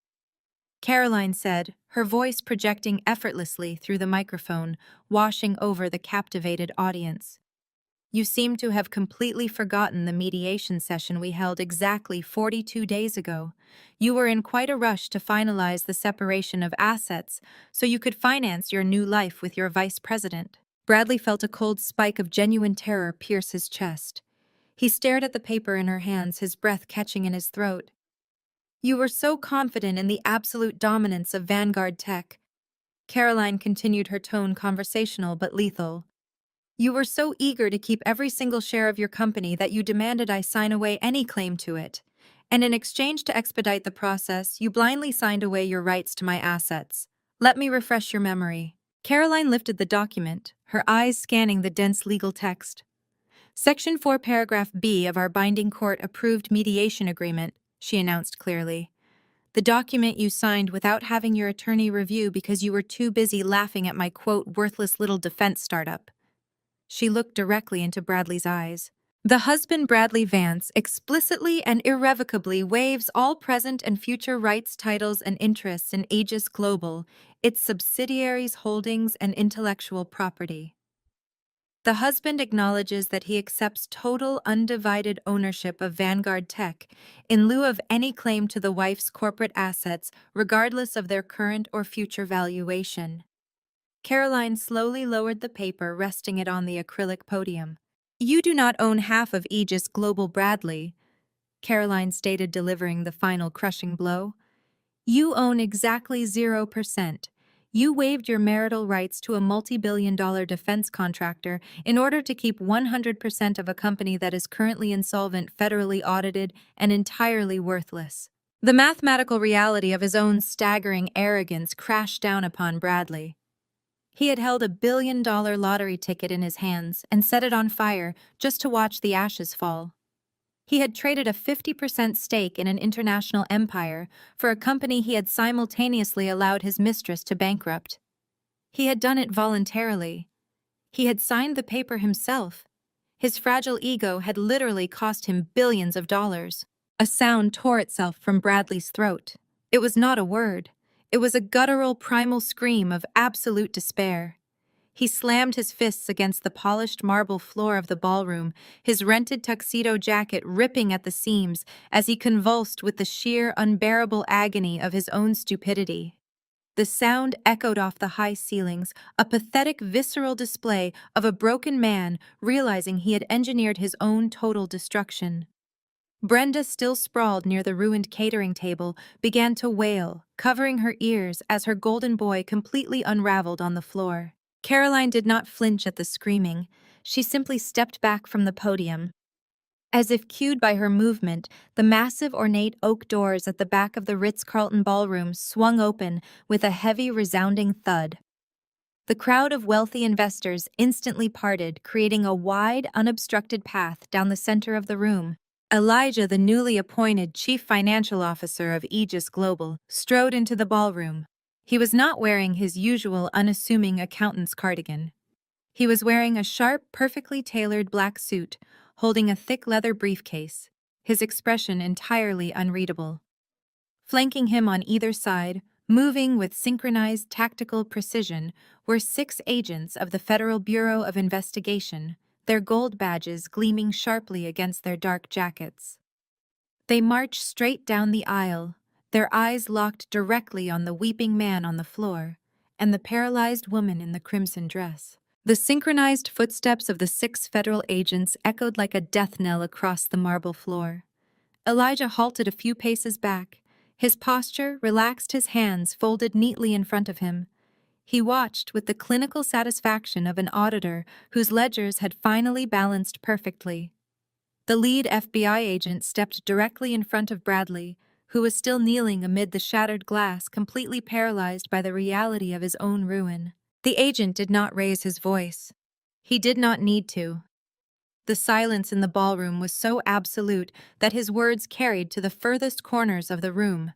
Caroline said, her voice projecting effortlessly through the microphone, washing over the captivated audience. "You seem to have completely forgotten the mediation session we held exactly 42 days ago. You were in quite a rush to finalize the separation of assets so you could finance your new life with your vice president." Bradley felt a cold spike of genuine terror pierce his chest. He stared at the paper in her hands, his breath catching in his throat. "You were so confident in the absolute dominance of Vanguard Tech." Caroline continued, her tone conversational but lethal. "You were so eager to keep every single share of your company that you demanded I sign away any claim to it. And in exchange to expedite the process, you blindly signed away your rights to my assets. Let me refresh your memory." Caroline lifted the document, her eyes scanning the dense legal text. "Section 4, Paragraph B of our binding court-approved mediation agreement," she announced clearly. "The document you signed without having your attorney review because you were too busy laughing at my, quote, worthless little defense startup." She looked directly into Bradley's eyes. "The husband, Bradley Vance, explicitly and irrevocably waives all present and future rights, titles, and interests in Aegis Global, its subsidiaries, holdings, and intellectual property. The husband acknowledges that he accepts total undivided ownership of Vanguard Tech in lieu of any claim to the wife's corporate assets, regardless of their current or future valuation." Caroline slowly lowered the paper, resting it on the acrylic podium. "You do not own half of Aegis Global, Bradley," Caroline stated, delivering the final crushing blow. "You own exactly 0%. You waived your marital rights to a multi-billion-dollar defense contractor in order to keep 100% of a company that is currently insolvent, federally audited, and entirely worthless." The mathematical reality of his own staggering arrogance crashed down upon Bradley. He had held $1 billion lottery ticket in his hands and set it on fire just to watch the ashes fall. He had traded a 50% stake in an international empire for a company he had simultaneously allowed his mistress to bankrupt. He had done it voluntarily. He had signed the paper himself. His fragile ego had literally cost him billions of dollars. A sound tore itself from Bradley's throat. It was not a word. It was a guttural, primal scream of absolute despair. He slammed his fists against the polished marble floor of the ballroom, his rented tuxedo jacket ripping at the seams as he convulsed with the sheer, unbearable agony of his own stupidity. The sound echoed off the high ceilings, a pathetic, visceral display of a broken man realizing he had engineered his own total destruction. Brenda, still sprawled near the ruined catering table, began to wail, covering her ears as her golden boy completely unraveled on the floor. Caroline did not flinch at the screaming. She simply stepped back from the podium. As if cued by her movement, the massive ornate oak doors at the back of the Ritz-Carlton ballroom swung open with a heavy, resounding thud. The crowd of wealthy investors instantly parted, creating a wide, unobstructed path down the center of the room. Elijah, the newly appointed chief financial officer of Aegis Global, strode into the ballroom. He was not wearing his usual unassuming accountant's cardigan. He was wearing a sharp, perfectly tailored black suit, holding a thick leather briefcase, his expression entirely unreadable. Flanking him on either side, moving with synchronized tactical precision, were 6 agents of the Federal Bureau of Investigation, their gold badges gleaming sharply against their dark jackets. They marched straight down the aisle, their eyes locked directly on the weeping man on the floor and the paralyzed woman in the crimson dress. The synchronized footsteps of the 6 federal agents echoed like a death knell across the marble floor. Elijah halted a few paces back, his posture relaxed, his hands folded neatly in front of him. He watched with the clinical satisfaction of an auditor whose ledgers had finally balanced perfectly. The lead FBI agent stepped directly in front of Bradley, who was still kneeling amid the shattered glass, completely paralyzed by the reality of his own ruin. The agent did not raise his voice. He did not need to. The silence in the ballroom was so absolute that his words carried to the furthest corners of the room.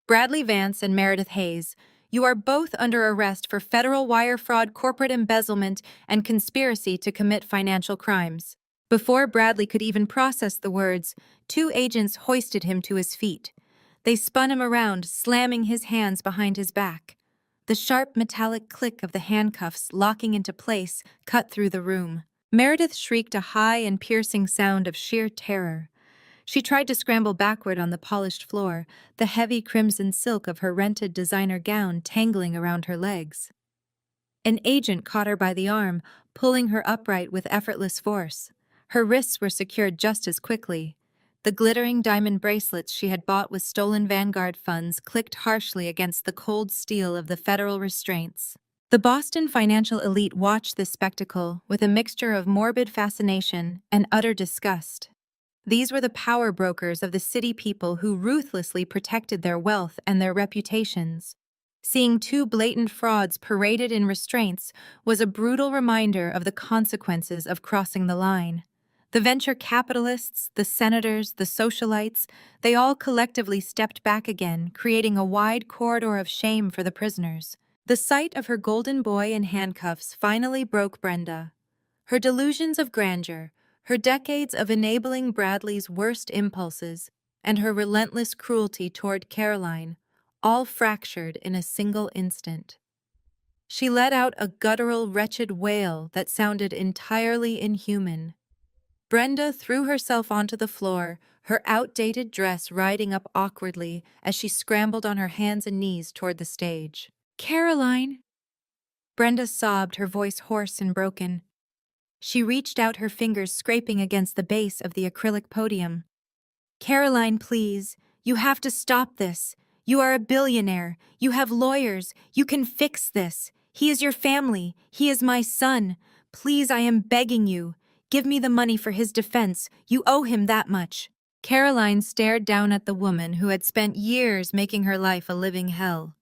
Bradley Vance and Meredith Hayes, you are both under arrest for federal wire fraud, corporate embezzlement, and conspiracy to commit financial crimes. Before Bradley could even process the words, two agents hoisted him to his feet. They spun him around, slamming his hands behind his back. The sharp metallic click of the handcuffs locking into place cut through the room. Meredith shrieked a high and piercing sound of sheer terror. She tried to scramble backward on the polished floor, the heavy crimson silk of her rented designer gown tangling around her legs. An agent caught her by the arm, pulling her upright with effortless force. Her wrists were secured just as quickly. The glittering diamond bracelets she had bought with stolen Vanguard funds clicked harshly against the cold steel of the federal restraints. The Boston financial elite watched this spectacle with a mixture of morbid fascination and utter disgust. These were the power brokers of the city people who ruthlessly protected their wealth and their reputations. Seeing two blatant frauds paraded in restraints was a brutal reminder of the consequences of crossing the line. The venture capitalists, the senators, the socialites, they all collectively stepped back again, creating a wide corridor of shame for the prisoners. The sight of her golden boy in handcuffs finally broke Brenda. Her delusions of grandeur, her decades of enabling Bradley's worst impulses, and her relentless cruelty toward Caroline, all fractured in a single instant. She let out a guttural, wretched wail that sounded entirely inhuman. Brenda threw herself onto the floor, her outdated dress riding up awkwardly as she scrambled on her hands and knees toward the stage. "Caroline!" Brenda sobbed, her voice hoarse and broken. She reached out, her fingers scraping against the base of the acrylic podium. "Caroline, please. You have to stop this. You are a billionaire. You have lawyers. You can fix this. He is your family. He is my son. Please, I am begging you. Give me the money for his defense. You owe him that much." Caroline stared down at the woman who had spent years making her life a living hell.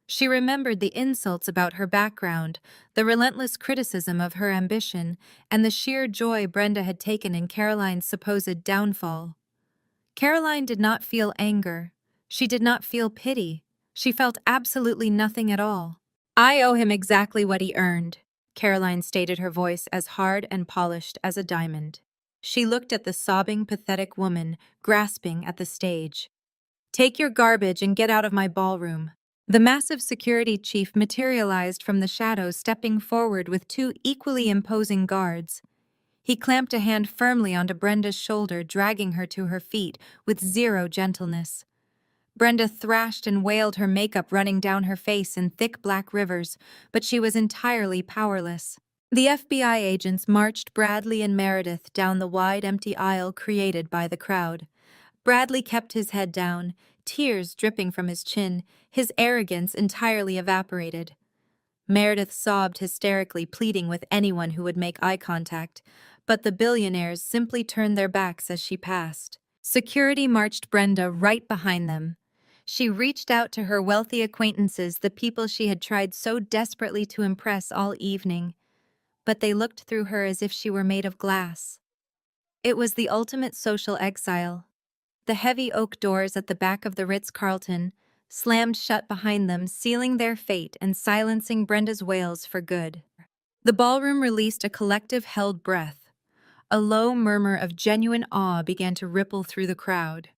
She remembered the insults about her background, the relentless criticism of her ambition, and the sheer joy Brenda had taken in Caroline's supposed downfall. Caroline did not feel anger. She did not feel pity. She felt absolutely nothing at all. "I owe him exactly what he earned," Caroline stated, her voice as hard and polished as a diamond. She looked at the sobbing, pathetic woman, grasping at the stage. "Take your garbage and get out of my ballroom." The massive security chief materialized from the shadows, stepping forward with two equally imposing guards. He clamped a hand firmly onto Brenda's shoulder, dragging her to her feet with zero gentleness. Brenda thrashed and wailed, her makeup running down her face in thick black rivers, but she was entirely powerless. The FBI agents marched Bradley and Meredith down the wide, empty aisle created by the crowd. Bradley kept his head down, tears dripping from his chin, his arrogance entirely evaporated. Meredith sobbed hysterically, pleading with anyone who would make eye contact, but the billionaires simply turned their backs as she passed. Security marched Brenda right behind them. She reached out to her wealthy acquaintances, the people she had tried so desperately to impress all evening, but they looked through her as if she were made of glass. It was the ultimate social exile. The heavy oak doors at the back of the Ritz-Carlton slammed shut behind them, sealing their fate and silencing Brenda's wails for good. The ballroom released a collective held breath. A low murmur of genuine awe began to ripple through the crowd.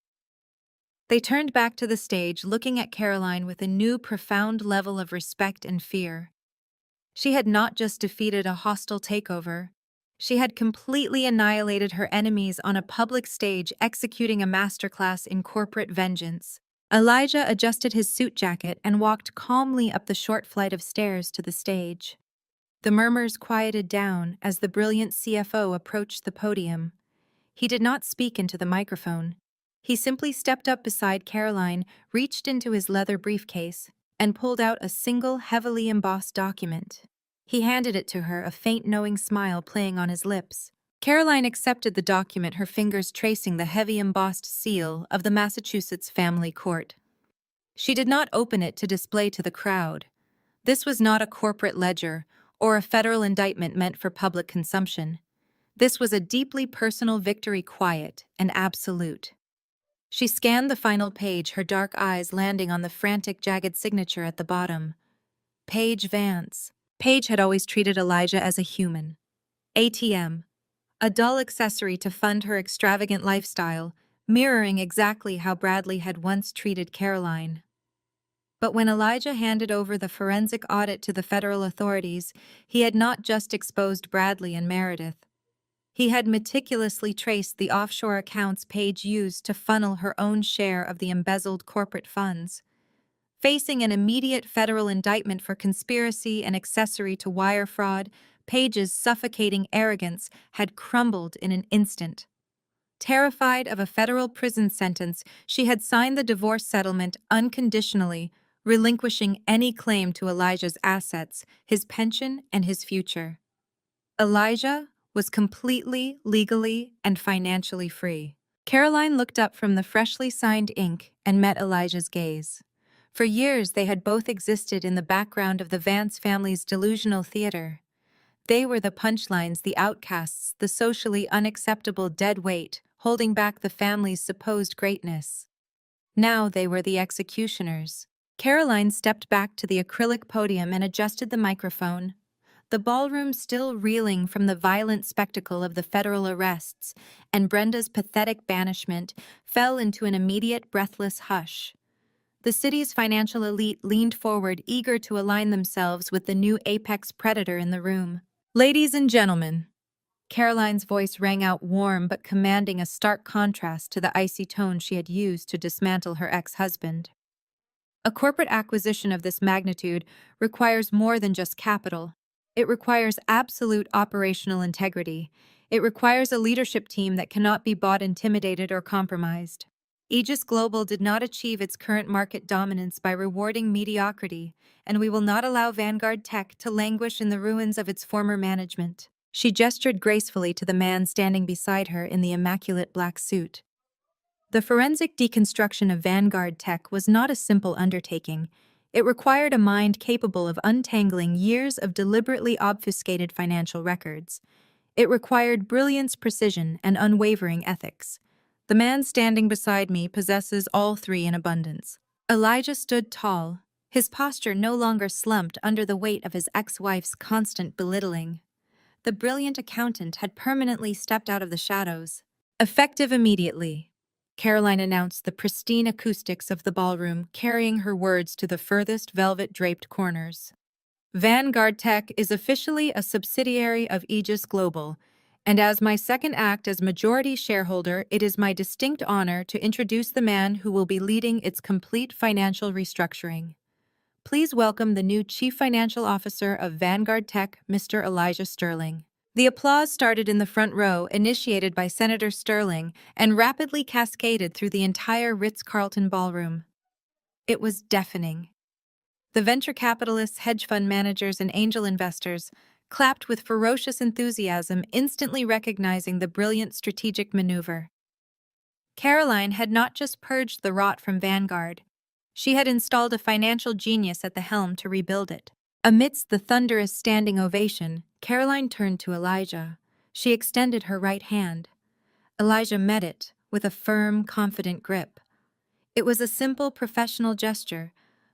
They turned back to the stage, looking at Caroline with a new, profound level of respect and fear. She had not just defeated a hostile takeover. She had completely annihilated her enemies on a public stage, executing a masterclass in corporate vengeance. Elijah adjusted his suit jacket and walked calmly up the short flight of stairs to the stage. The murmurs quieted down as the brilliant CFO approached the podium. He did not speak into the microphone. He simply stepped up beside Caroline, reached into his leather briefcase, and pulled out a single heavily embossed document. He handed it to her, a faint knowing smile playing on his lips. Caroline accepted the document, her fingers tracing the heavy embossed seal of the Massachusetts Family Court. She did not open it to display to the crowd. This was not a corporate ledger or a federal indictment meant for public consumption. This was a deeply personal victory, quiet and absolute. She scanned the final page, her dark eyes landing on the frantic, jagged signature at the bottom. Paige Vance. Paige had always treated Elijah as a human. ATM. A dull accessory to fund her extravagant lifestyle, mirroring exactly how Bradley had once treated Caroline. But when Elijah handed over the forensic audit to the federal authorities, he had not just exposed Bradley and Meredith. He had meticulously traced the offshore accounts Paige used to funnel her own share of the embezzled corporate funds. Facing an immediate federal indictment for conspiracy and accessory to wire fraud, Paige's suffocating arrogance had crumbled in an instant. Terrified of a federal prison sentence, she had signed the divorce settlement unconditionally, relinquishing any claim to Elijah's assets, his pension, and his future. Elijah was completely, legally, and financially free. Caroline looked up from the freshly signed ink and met Elijah's gaze. For years, they had both existed in the background of the Vance family's delusional theater. They were the punchlines, the outcasts, the socially unacceptable dead weight, holding back the family's supposed greatness. Now they were the executioners. Caroline stepped back to the acrylic podium and adjusted the microphone. The ballroom still reeling from the violent spectacle of the federal arrests, and Brenda's pathetic banishment fell into an immediate, breathless hush. The city's financial elite leaned forward, eager to align themselves with the new apex predator in the room. "Ladies and gentlemen," Caroline's voice rang out, warm but commanding, a stark contrast to the icy tone she had used to dismantle her ex-husband. A corporate acquisition of this magnitude requires more than just capital. It requires absolute operational integrity. It requires a leadership team that cannot be bought, intimidated, or compromised. Aegis Global did not achieve its current market dominance by rewarding mediocrity, and we will not allow Vanguard Tech to languish in the ruins of its former management. She gestured gracefully to the man standing beside her in the immaculate black suit. The forensic deconstruction of Vanguard Tech was not a simple undertaking. It required a mind capable of untangling years of deliberately obfuscated financial records. It required brilliance, precision, and unwavering ethics. The man standing beside me possesses all three in abundance. Elijah stood tall, his posture no longer slumped under the weight of his ex-wife's constant belittling. The brilliant accountant had permanently stepped out of the shadows. Effective immediately, Caroline announced, the pristine acoustics of the ballroom carrying her words to the furthest velvet-draped corners. Vanguard Tech is officially a subsidiary of Aegis Global, and as my second act as majority shareholder, it is my distinct honor to introduce the man who will be leading its complete financial restructuring. Please welcome the new Chief Financial Officer of Vanguard Tech, Mr. Elijah Sterling. The applause started in the front row, initiated by Senator Sterling, and rapidly cascaded through the entire Ritz-Carlton ballroom. It was deafening. The venture capitalists, hedge fund managers, and angel investors clapped with ferocious enthusiasm, instantly recognizing the brilliant strategic maneuver. Caroline had not just purged the rot from Vanguard. She had installed a financial genius at the helm to rebuild it. Amidst the thunderous standing ovation, Caroline turned to Elijah. She extended her right hand. Elijah met it with a firm, confident grip. It was a simple, professional gesture,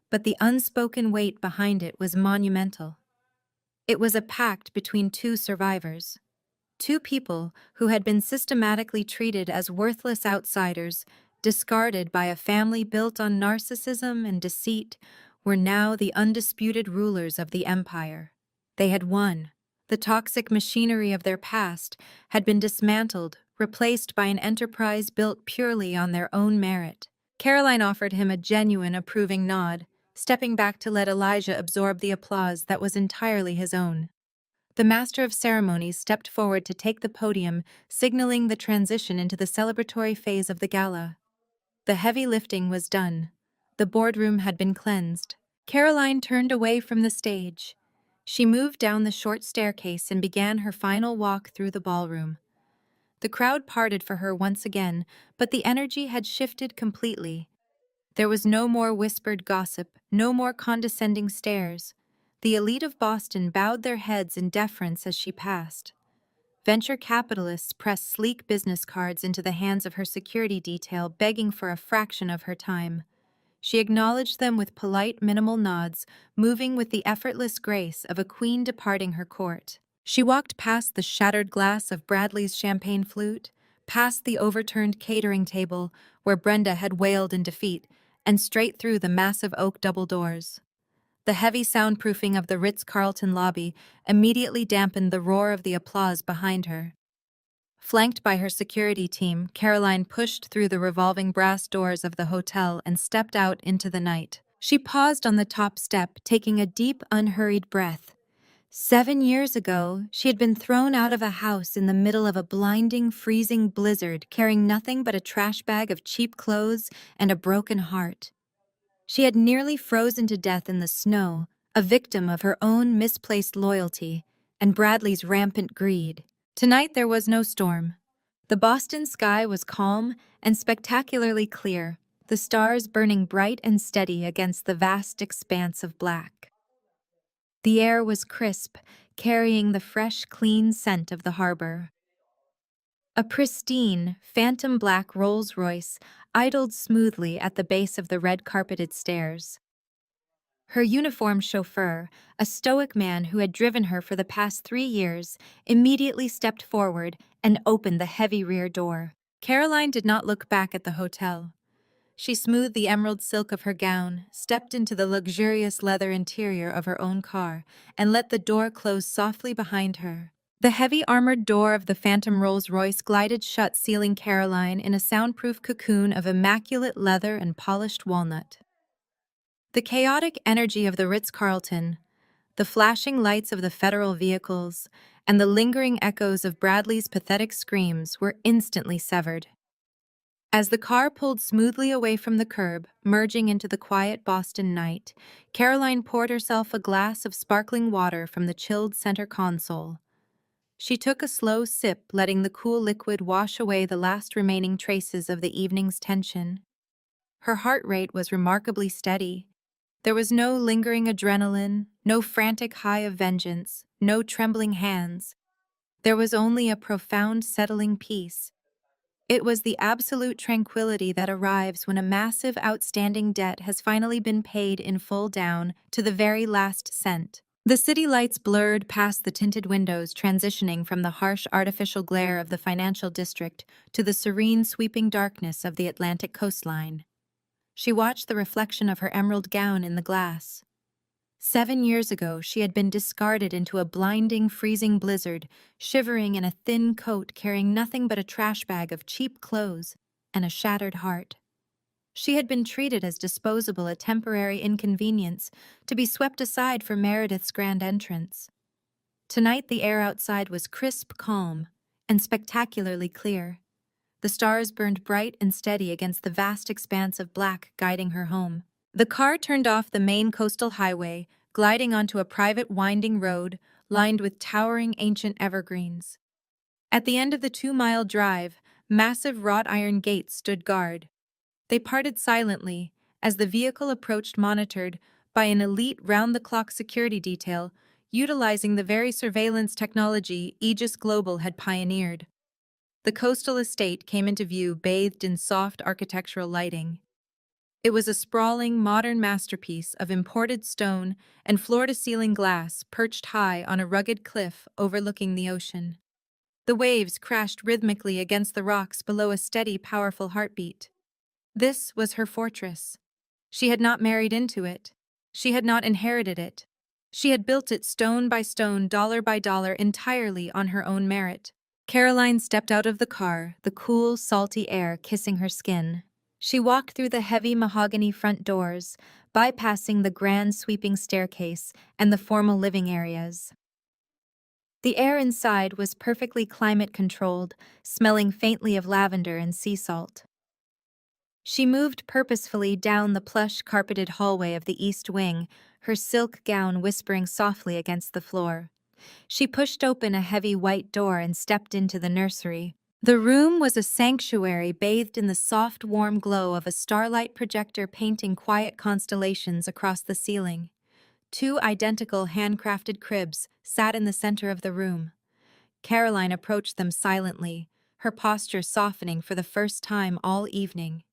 but the unspoken weight behind it was monumental. It was a pact between two survivors. Two people who had been systematically treated as worthless outsiders, discarded by a family built on narcissism and deceit, were now the undisputed rulers of the empire. They had won. The toxic machinery of their past had been dismantled, replaced by an enterprise built purely on their own merit. Caroline offered him a genuine, approving nod, stepping back to let Elijah absorb the applause that was entirely his own. The master of ceremonies stepped forward to take the podium, signaling the transition into the celebratory phase of the gala. The heavy lifting was done. The boardroom had been cleansed. Caroline turned away from the stage. She moved down the short staircase and began her final walk through the ballroom. The crowd parted for her once again, but the energy had shifted completely. There was no more whispered gossip, no more condescending stares. The elite of Boston bowed their heads in deference as she passed. Venture capitalists pressed sleek business cards into the hands of her security detail, begging for a fraction of her time. She acknowledged them with polite, minimal nods, moving with the effortless grace of a queen departing her court. She walked past the shattered glass of Bradley's champagne flute, past the overturned catering table where Brenda had wailed in defeat, and straight through the massive oak double doors. The heavy soundproofing of the Ritz-Carlton lobby immediately dampened the roar of the applause behind her. Flanked by her security team, Caroline pushed through the revolving brass doors of the hotel and stepped out into the night. She paused on the top step, taking a deep, unhurried breath. 7 years ago, she had been thrown out of a house in the middle of a blinding, freezing blizzard, carrying nothing but a trash bag of cheap clothes and a broken heart. She had nearly frozen to death in the snow, a victim of her own misplaced loyalty and Bradley's rampant greed. Tonight there was no storm. The Boston sky was calm and spectacularly clear, the stars burning bright and steady against the vast expanse of black. The air was crisp, carrying the fresh, clean scent of the harbor. A pristine, phantom black Rolls-Royce idled smoothly at the base of the red-carpeted stairs. Her uniformed chauffeur, a stoic man who had driven her for the past 3 years, immediately stepped forward and opened the heavy rear door. Caroline did not look back at the hotel. She smoothed the emerald silk of her gown, stepped into the luxurious leather interior of her own car, and let the door close softly behind her. The heavy armored door of the Phantom Rolls-Royce glided shut, sealing Caroline in a soundproof cocoon of immaculate leather and polished walnut. The chaotic energy of the Ritz-Carlton, the flashing lights of the federal vehicles, and the lingering echoes of Bradley's pathetic screams were instantly severed. As the car pulled smoothly away from the curb, merging into the quiet Boston night, Caroline poured herself a glass of sparkling water from the chilled center console. She took a slow sip, letting the cool liquid wash away the last remaining traces of the evening's tension. Her heart rate was remarkably steady. There was no lingering adrenaline, no frantic high of vengeance, no trembling hands. There was only a profound settling peace. It was the absolute tranquility that arrives when a massive outstanding debt has finally been paid in full down to the very last cent. The city lights blurred past the tinted windows, transitioning from the harsh artificial glare of the financial district to the serene sweeping darkness of the Atlantic coastline. She watched the reflection of her emerald gown in the glass. 7 years ago, she had been discarded into a blinding, freezing blizzard, shivering in a thin coat carrying nothing but a trash bag of cheap clothes and a shattered heart. She had been treated as disposable, a temporary inconvenience, to be swept aside for Meredith's grand entrance. Tonight the air outside was crisp, calm, and spectacularly clear. The stars burned bright and steady against the vast expanse of black guiding her home. The car turned off the main coastal highway, gliding onto a private winding road lined with towering ancient evergreens. At the end of the 2-mile drive, massive wrought iron gates stood guard. They parted silently as the vehicle approached, monitored by an elite round-the-clock security detail utilizing the very surveillance technology Aegis Global had pioneered. The coastal estate came into view bathed in soft architectural lighting. It was a sprawling, modern masterpiece of imported stone and floor-to-ceiling glass perched high on a rugged cliff overlooking the ocean. The waves crashed rhythmically against the rocks below a steady, powerful heartbeat. This was her fortress. She had not married into it. She had not inherited it. She had built it stone by stone, dollar by dollar, entirely on her own merit. Caroline stepped out of the car, the cool, salty air kissing her skin. She walked through the heavy mahogany front doors, bypassing the grand sweeping staircase and the formal living areas. The air inside was perfectly climate-controlled, smelling faintly of lavender and sea salt. She moved purposefully down the plush carpeted hallway of the East Wing, her silk gown whispering softly against the floor. She pushed open a heavy white door and stepped into the nursery. The room was a sanctuary bathed in the soft, warm glow of a starlight projector painting quiet constellations across the ceiling. 2 identical handcrafted cribs sat in the center of the room. Caroline approached them silently, her posture softening for the first time all evening.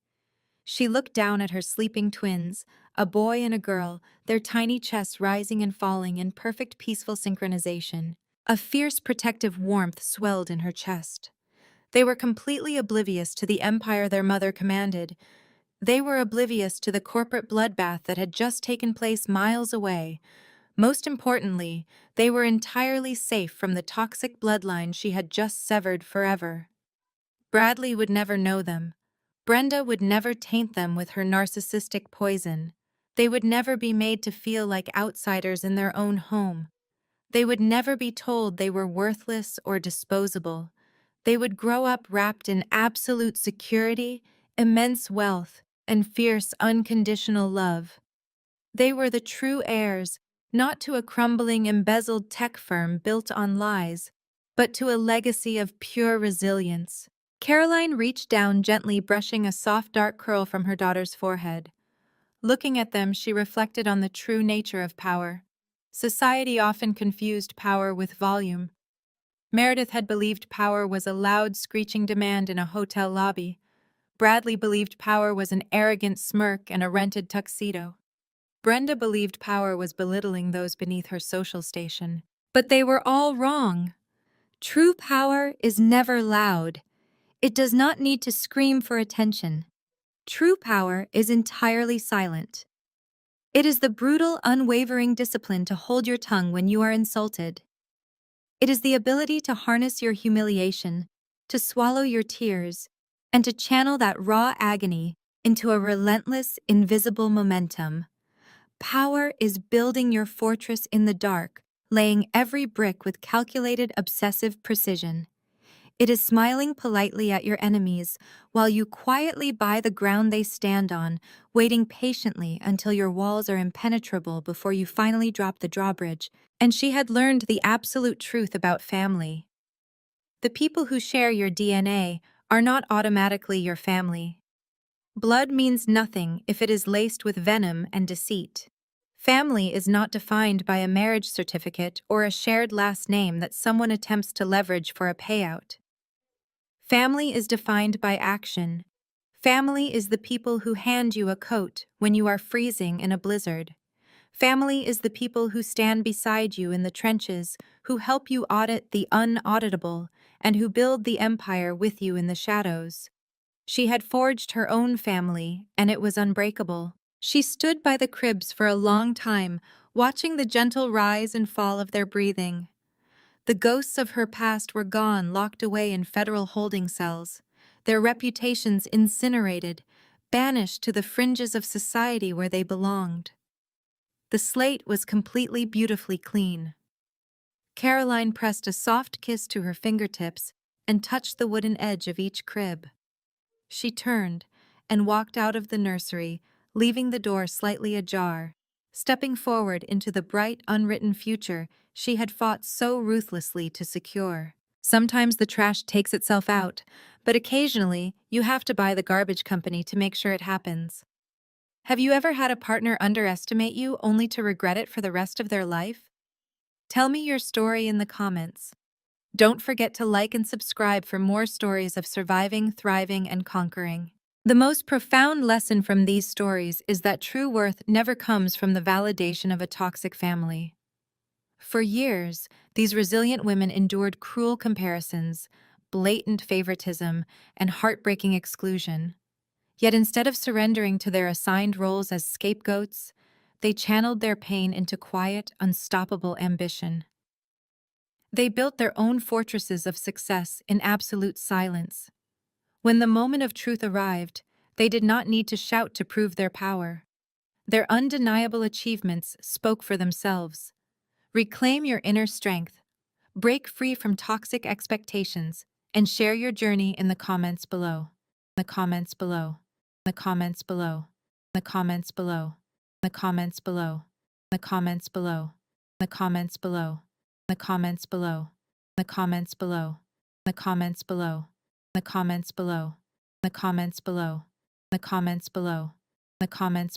She looked down at her sleeping twins, a boy and a girl, their tiny chests rising and falling in perfect peaceful synchronization. A fierce protective warmth swelled in her chest. They were completely oblivious to the empire their mother commanded. They were oblivious to the corporate bloodbath that had just taken place miles away. Most importantly, they were entirely safe from the toxic bloodline she had just severed forever. Bradley would never know them. Brenda would never taint them with her narcissistic poison. They would never be made to feel like outsiders in their own home. They would never be told they were worthless or disposable. They would grow up wrapped in absolute security, immense wealth, and fierce, unconditional love. They were the true heirs, not to a crumbling, embezzled tech firm built on lies, but to a legacy of pure resilience. Caroline reached down gently, brushing a soft dark curl from her daughter's forehead. Looking at them, she reflected on the true nature of power. Society often confused power with volume. Meredith had believed power was a loud, screeching demand in a hotel lobby. Bradley believed power was an arrogant smirk and a rented tuxedo. Brenda believed power was belittling those beneath her social station. But they were all wrong. True power is never loud. It does not need to scream for attention. True power is entirely silent. It is the brutal, unwavering discipline to hold your tongue when you are insulted. It is the ability to harness your humiliation, to swallow your tears, and to channel that raw agony into a relentless, invisible momentum. Power is building your fortress in the dark, laying every brick with calculated, obsessive precision. It is smiling politely at your enemies while you quietly buy the ground they stand on, waiting patiently until your walls are impenetrable before you finally drop the drawbridge. And she had learned the absolute truth about family. The people who share your DNA are not automatically your family. Blood means nothing if it is laced with venom and deceit. Family is not defined by a marriage certificate or a shared last name that someone attempts to leverage for a payout. Family is defined by action. Family is the people who hand you a coat when you are freezing in a blizzard. Family is the people who stand beside you in the trenches, who help you audit the unauditable, and who build the empire with you in the shadows. She had forged her own family, and it was unbreakable. She stood by the cribs for a long time, watching the gentle rise and fall of their breathing. The ghosts of her past were gone, locked away in federal holding cells, their reputations incinerated, banished to the fringes of society where they belonged. The slate was completely, beautifully clean. Caroline pressed a soft kiss to her fingertips and touched the wooden edge of each crib. She turned and walked out of the nursery, leaving the door slightly ajar, stepping forward into the bright, unwritten future she had fought so ruthlessly to secure. Sometimes the trash takes itself out, but occasionally you have to buy the garbage company to make sure it happens. Have you ever had a partner underestimate you only to regret it for the rest of their life? Tell me your story in the comments. Don't forget to like and subscribe for more stories of surviving, thriving, and conquering. The most profound lesson from these stories is that true worth never comes from the validation of a toxic family. For years, these resilient women endured cruel comparisons, blatant favoritism, and heartbreaking exclusion. Yet instead of surrendering to their assigned roles as scapegoats, they channeled their pain into quiet, unstoppable ambition. They built their own fortresses of success in absolute silence. When the moment of truth arrived, they did not need to shout to prove their power. Their undeniable achievements spoke for themselves. Reclaim your inner strength, break free from toxic expectations, and share your journey in the comments below. The comments below. The comments below. The comments below. The comments below. The comments below. The comments below. The comments below. The comments below. The comments below. The comments below. The comments below. The comments below. The comments